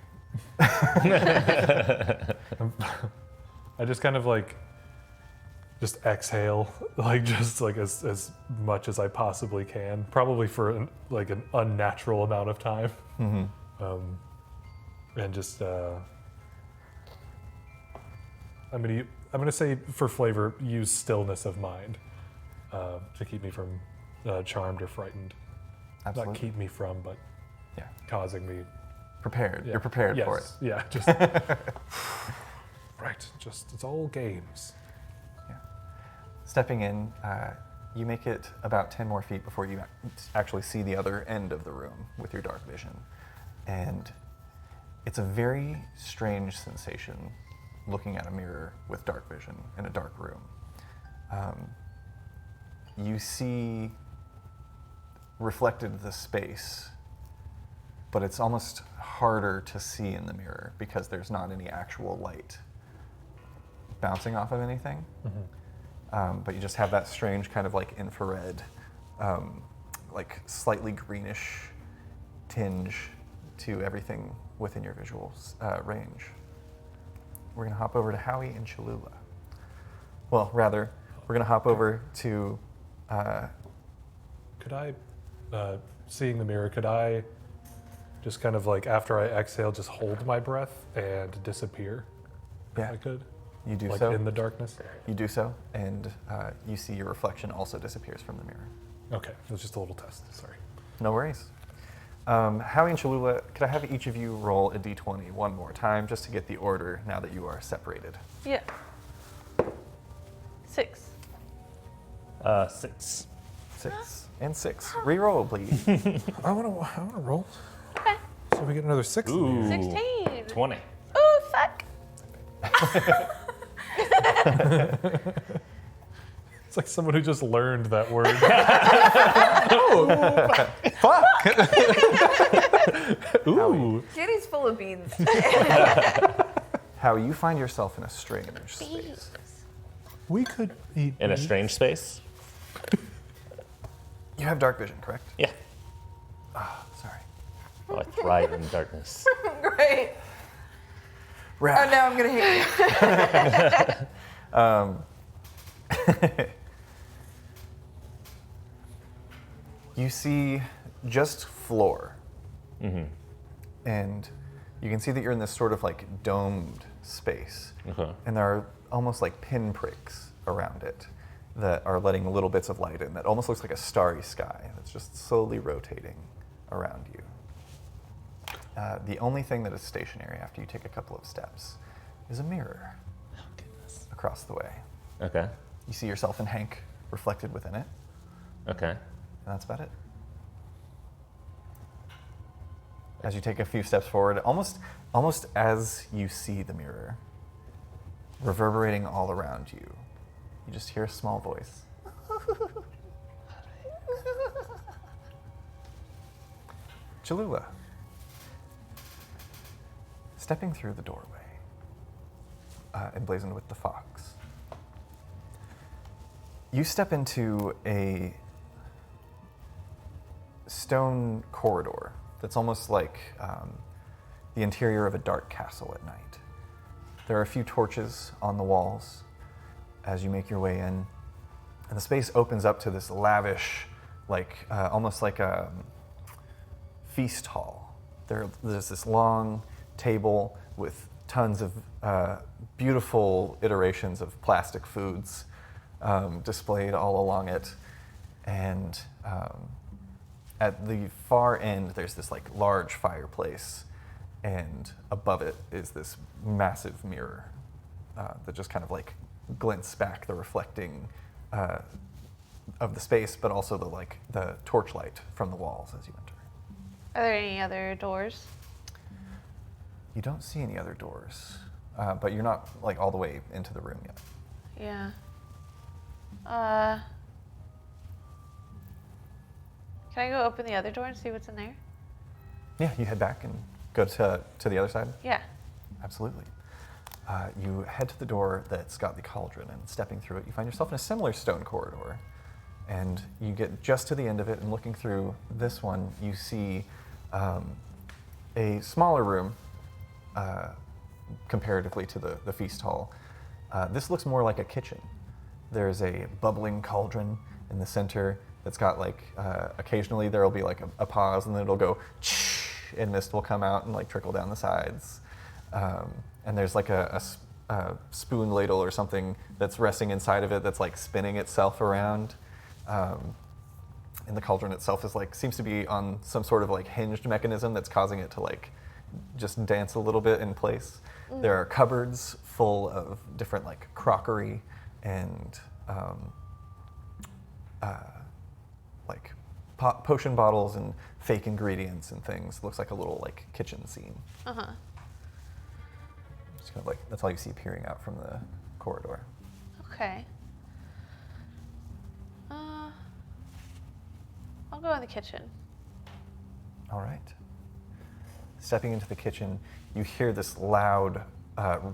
I just kind of like just exhale, like just like as much as I possibly can, probably for an unnatural amount of time, and just I'm gonna say for flavor, use stillness of mind to keep me from charmed or frightened. Absolutely. Not keep me from, but Yeah. causing me. Prepared. Yeah. You're prepared Yes, for it. Yeah, just right. Just it's all games. Yeah. Stepping in, you make it about 10 more feet before you actually see the other end of the room with your dark vision. And it's a very strange sensation looking at a mirror with dark vision in a dark room. You see reflected the space but it's almost harder to see in the mirror because there's not any actual light bouncing off of anything. But you just have that strange kind of like infrared, like slightly greenish tinge to everything within your visual range. We're going to hop over to Howie and Cholula. Well, rather, we're going to hop over to... Could I, seeing the mirror, could I just kind of like after I exhale, just hold my breath and disappear? Yeah. If I could? You do Like so. in the darkness? You do so, and you see your reflection also disappears from the mirror. Okay, it was just a little test, sorry. No worries. Howie and Cholula, could I have each of you roll a d20 one more time just to get the order now that you are separated? Yeah. 6. 6. 6 and 6. Reroll, please. I want to roll. Okay. So we get another 6. Ooh. 16. 20. Ooh, fuck. It's like someone who just learned that word. Ooh. Kitty's full of beans. Howie, you find yourself in a strange space. We could eat In a meat. strange space? You have dark vision, correct? Yeah. Sorry. Oh, I thrive in darkness. Great. Oh, Rat. now I'm going to hate you. You see just floor. And you can see that you're in this sort of like domed space. Okay. And there are almost like pinpricks around it that are letting little bits of light in that almost looks like a starry sky that's just slowly rotating around you. The only thing that is stationary after you take a couple of steps is a mirror across the way. Okay. You see yourself and Hank reflected within it, Okay. and that's about it. As you take a few steps forward, almost as you see the mirror reverberating all around you, you just hear a small voice. Cholula, stepping through the doorway, emblazoned with the fox, you step into a stone corridor that's almost like the interior of a dark castle at night. There are a few torches on the walls as you make your way in, and the space opens up to this lavish, like almost like a feast hall. There's this long table with tons of beautiful iterations of plastic foods displayed all along it, and at the far end, there's this like large fireplace, and above it is this massive mirror that just kind of like glints back the reflecting of the space, but also the torchlight from the walls as you enter. Are there any other doors? You don't see any other doors, but you're not like all the way into the room yet. Yeah. Can I go open the other door and see what's in there? Yeah, you head back and go to the other side. Yeah. Absolutely. You head to the door that's got the cauldron, and stepping through it, you find yourself in a similar stone corridor. And you get just to the end of it, and looking through this one, you see a smaller room comparatively to the feast hall. This looks more like a kitchen. There's a bubbling cauldron in the center that's got like, occasionally there'll be like a pause, and then it'll go and mist will come out and like trickle down the sides. And there's like a spoon ladle or something that's resting inside of it that's like spinning itself around. And the cauldron itself is like, seems to be on some sort of like hinged mechanism that's causing it to like just dance a little bit in place. There are cupboards full of different like crockery and like potion bottles and fake ingredients and things. Looks like a little like kitchen scene. Uh-huh. Just kind of like, that's all you see peering out from the corridor. Okay. I'll go in the kitchen. All right. stepping into the kitchen, you hear this loud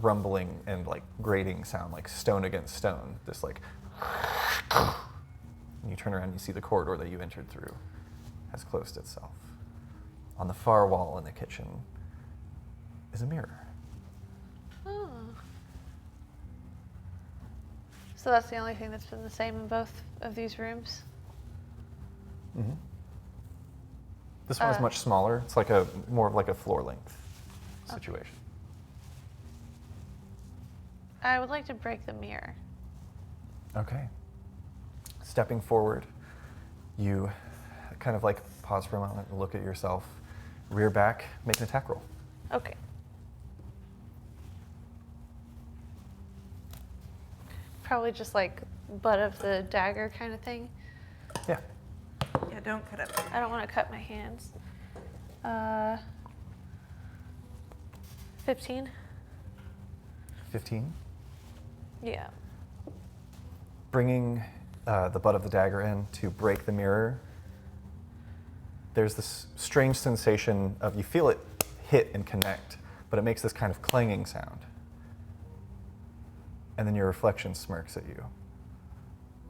rumbling and like grating sound, like stone against stone. This like, and you turn around and you see the corridor that you entered through has closed itself. On the far wall in the kitchen is a mirror. Oh. So that's the only thing that's been the same in both of these rooms? Mm-hmm. This one is much smaller. It's like more of like a floor length situation. I would like to break the mirror. Okay. Stepping forward, you kind of like pause for a moment and look at yourself, rear back, make an attack roll. Okay. Probably just like butt of the dagger kind of thing. Yeah. Yeah, don't cut up. I don't want to cut my hands. 15? 15. Yeah. Bringing the butt of the dagger in to break the mirror, there's this strange sensation of, you feel it hit and connect, but it makes this kind of clanging sound. And then your reflection smirks at you.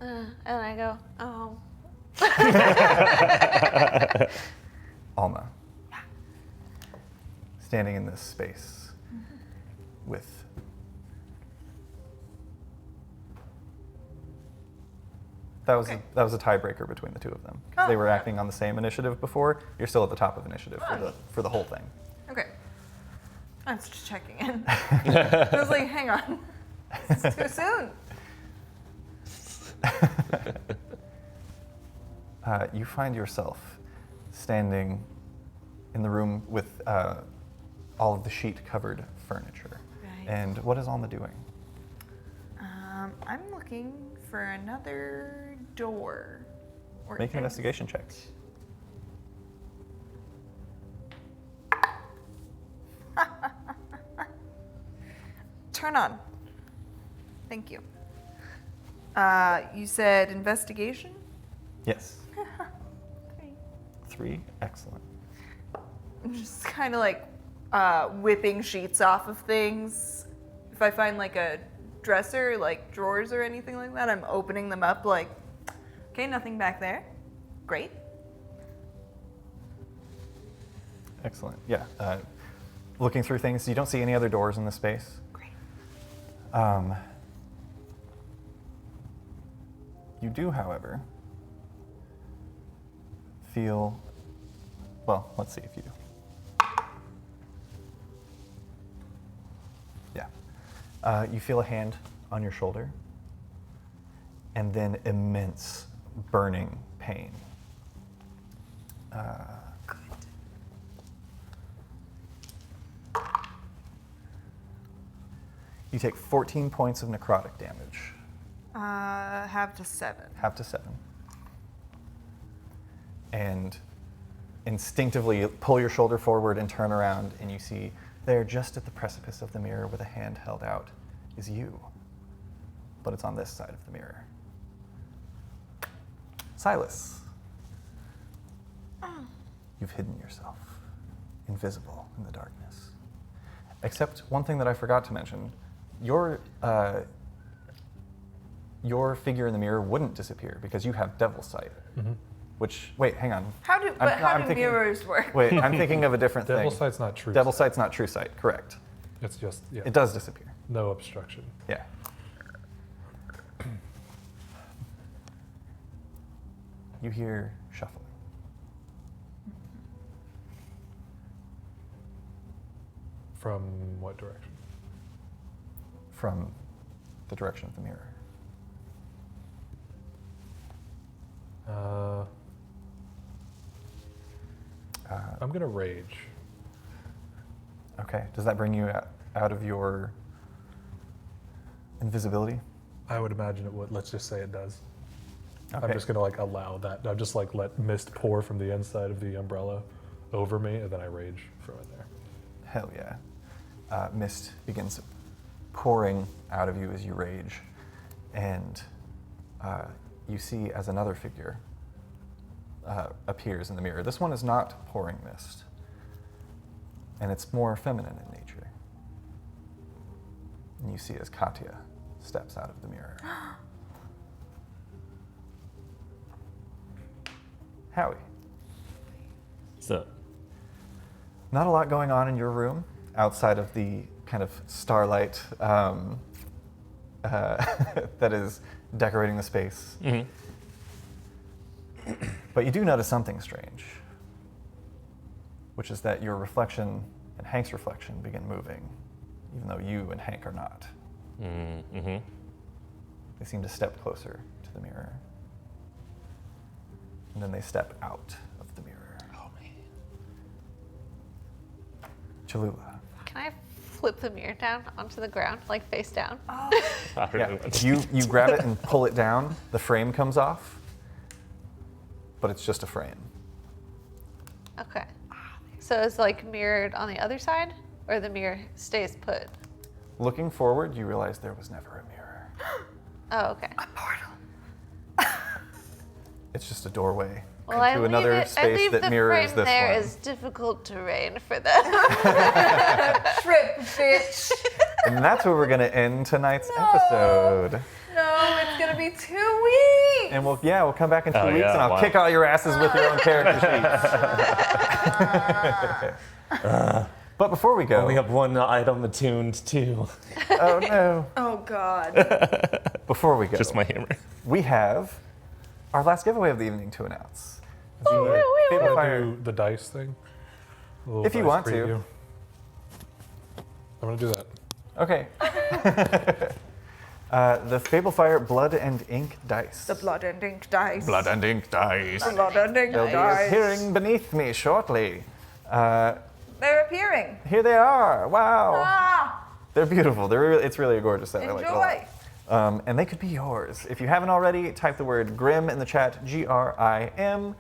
And I go, oh. Alma, standing in this space with that was a tiebreaker between the two of them. 'Cause they were acting on the same initiative before. You're still at the top of initiative for the whole thing. Okay. I was just checking in. I was like, hang on. It's too soon. You find yourself standing in the room with all of the sheet-covered furniture. Right. And what is Alma doing? I'm looking for another door. Or Make an investigation check. Turn on. Thank you. You said investigation? Yes. 3. Excellent. I'm just kind of like whipping sheets off of things. If I find like a dresser, like drawers or anything like that, I'm opening them up like, okay, nothing back there. Great. Excellent. Yeah. Looking through things, you don't see any other doors in the space. Great. You do, however, feel, well, let's see if you do. Yeah. You feel a hand on your shoulder, and then immense burning pain. You take 14 points of necrotic damage. Half to 7. Half to 7. And instinctively pull your shoulder forward and turn around, and you see there, just at the precipice of the mirror with a hand held out, is you. But it's on this side of the mirror. Silas. You've hidden yourself, invisible in the darkness. Except one thing that I forgot to mention, your figure in the mirror wouldn't disappear because you have devil sight. Mm-hmm. Which, wait, hang on. How do mirrors work? Wait, I'm thinking of a different thing. Devil sight's not true. Devil sight's not true sight, correct. It's just, yeah. It does disappear. No obstruction. Yeah. You hear shuffling. From what direction? From the direction of the mirror. I'm gonna rage. Okay. Does that bring you out of your invisibility? I would imagine it would. Let's just say it does. Okay. I'm just gonna like allow that. I'm just like let mist pour from the inside of the umbrella over me, and then I rage from in there. Hell yeah. Mist begins pouring out of you as you rage, and you see as another figure appears in the mirror. This one is not pouring mist. and it's more feminine in nature. And you see as Katya steps out of the mirror. Howie. So, Not a lot going on in your room outside of the kind of starlight that is decorating the space. But you do notice something strange, which is that your reflection and Hank's reflection begin moving, even though you and Hank are not. They seem to step closer to the mirror. And then they step out of the mirror. oh man. Cholula. Can I flip the mirror down onto the ground, like face down? I really Yeah, want to. you grab it and pull it down. The frame comes off, but it's just a frame. Okay. So it's like mirrored on the other side, or the mirror stays put? Looking forward, you realize there was never a mirror. Oh, okay. It's just a doorway Well, I into leave another I space leave that the mirrors frame this there one. is difficult terrain for them. Trip, bitch. And that's where we're going to end tonight's episode. No, it's gonna be 2 weeks. And we'll come back in 2 Oh, weeks, yeah, and I'll wow. kick all your asses with your own character sheets. But before we go, Only have one item attuned to. oh no! Oh God. Before we go, Just my hammer. we have our last giveaway of the evening to announce. Wanna Fire. do the dice thing? A little If you dice want to. preview. I'm gonna do that. Okay. The Fablefire Blood and Ink dice. The blood and ink dice. Blood and Ink dice. Blood and ink They'll be dice. appearing beneath me shortly. They're appearing. Here they are. Wow. Ah, They're beautiful. It's really a gorgeous set. I like it a lot. enjoy. And they could be yours. If you haven't already, type the word GRIM in the chat, GRIM,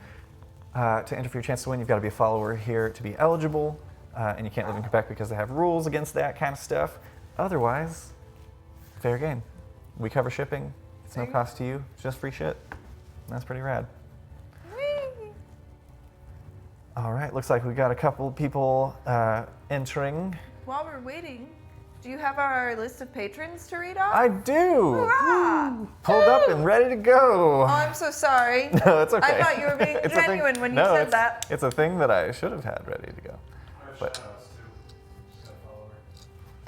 to enter for your chance to win. You've got to be a follower here to be eligible, and you can't live in Quebec because they have rules against that kind of stuff. Otherwise, fair game. We cover shipping. It's no cost to you. It's just free shit. And that's pretty rad. Whee! All right, looks like we got a couple people entering. While we're waiting, do you have our list of patrons to read off? I do. Hurrah! Pulled up and ready to go. Oh, I'm so sorry. No, it's okay. I thought you were being It's a thing- genuine when you no, said that. It's a thing that I should have had ready to go. But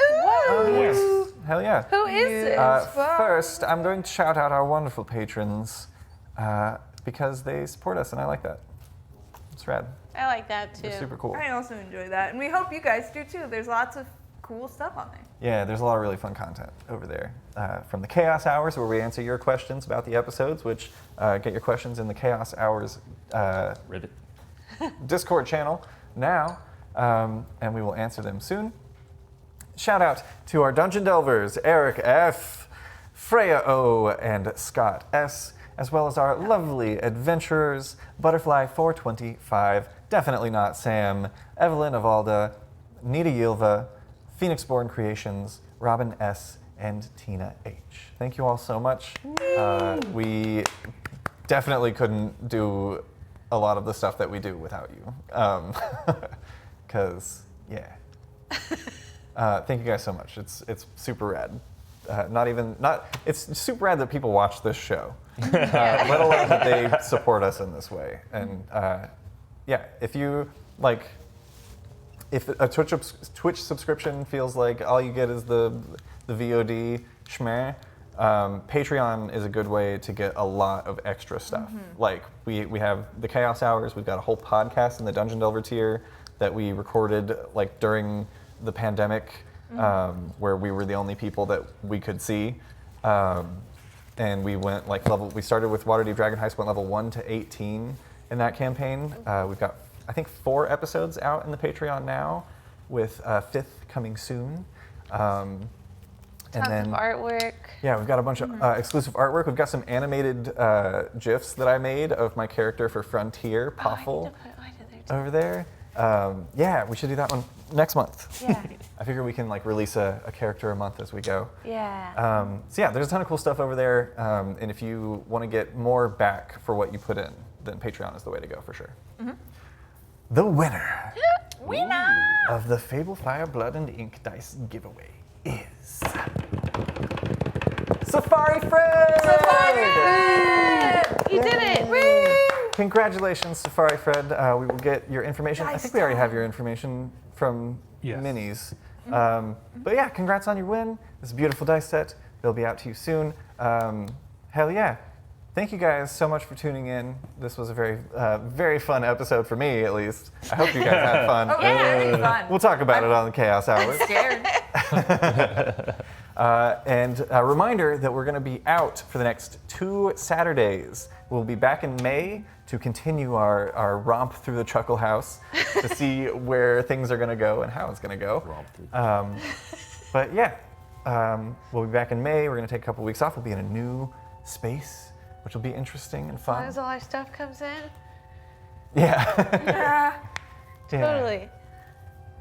oh yes, hell yeah. Who is it? First, I'm going to shout out our wonderful patrons because they support us, and I like that. It's rad. I like that too. They're super cool. I also enjoy that, and we hope you guys do too. There's lots of cool stuff on there. Yeah, there's a lot of really fun content over there. From the Chaos Hours, where we answer your questions about the episodes, which get your questions in the Chaos Hours Ribbit. Discord channel now, and we will answer them soon. Shout out to our Dungeon Delvers, Eric F., Freya O., and Scott S., as well as our lovely adventurers, Butterfly 425, Definitely Not Sam, Evelyn Avalda, Nita Yilva, Phoenixborn Creations, Robin S., and Tina H. Thank you all so much. We definitely couldn't do a lot of the stuff that we do without you. Because, yeah. Thank you guys so much. It's super rad. It's super rad that people watch this show, let alone that they support us in this way. And yeah, if a Twitch subscription feels like all you get is the VOD schmeh, Patreon is a good way to get a lot of extra stuff. Like we have the Chaos Hours. We've got a whole podcast in the Dungeon Delver tier that we recorded like during the pandemic, where we were the only people that we could see, and we went like we started with Waterdeep Dragon Heist, went level 1 to 18 in that campaign. We've got I think 4 episodes out in the Patreon now, with 5th coming soon. And Tons then of artwork. yeah, we've got a bunch of exclusive artwork. We've got some animated GIFs that I made of my character for Frontier, Poffle, over there. Yeah, we should do that one next month. Yeah. I figure we can like release a character a month as we go. Yeah. So yeah, there's a ton of cool stuff over there. And if you want to get more back for what you put in, then Patreon is the way to go for sure. The winner of the Fable Fire Blood and Ink dice giveaway is Safari Fred! You did it! Congratulations, Safari Fred. We will get your information. I think we already have your information from Yes. Minis. But yeah, congrats on your win. This is a beautiful dice set. They'll be out to you soon. Hell yeah. Thank you guys so much for tuning in. This was a very fun episode for me, at least. I hope you guys had fun. Oh, yeah, it'd be fun. We'll talk about it on the Chaos Hours. Scared. And a reminder that we're going to be out for the next 2 Saturdays. We'll be back in May to continue our romp through the Chuckle House to see where things are going to go and how it's going to go. But yeah, we'll be back in May. We're going to take a couple weeks off. We'll be in a new space, which will be interesting and As long fun. as all our stuff comes in. Yeah. Totally.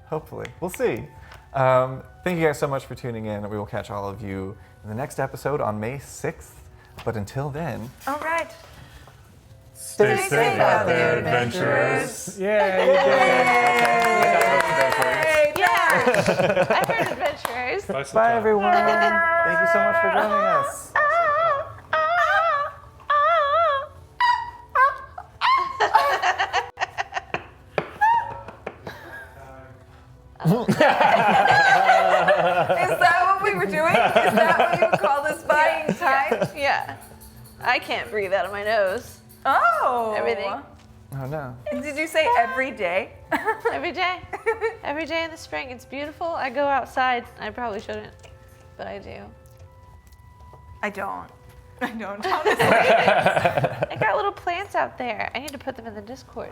Hopefully. We'll see. Thank you guys so much for tuning in. We will catch all of you in the next episode on May 6th. But until then, All right. Stay safe safe out out there, there, adventurers. yay! Yeah. I heard adventurers. Bye, everyone. Thank you so much for joining us. Is that what we were doing? Is that what you would call this buying time? Yeah. I can't breathe out of my nose. Oh. Everything. Oh no. Did you say every day? Every day. Every day in the spring. It's beautiful. I go outside. I probably shouldn't, but I do. I don't. I got little plants out there. I need to put them in the Discord.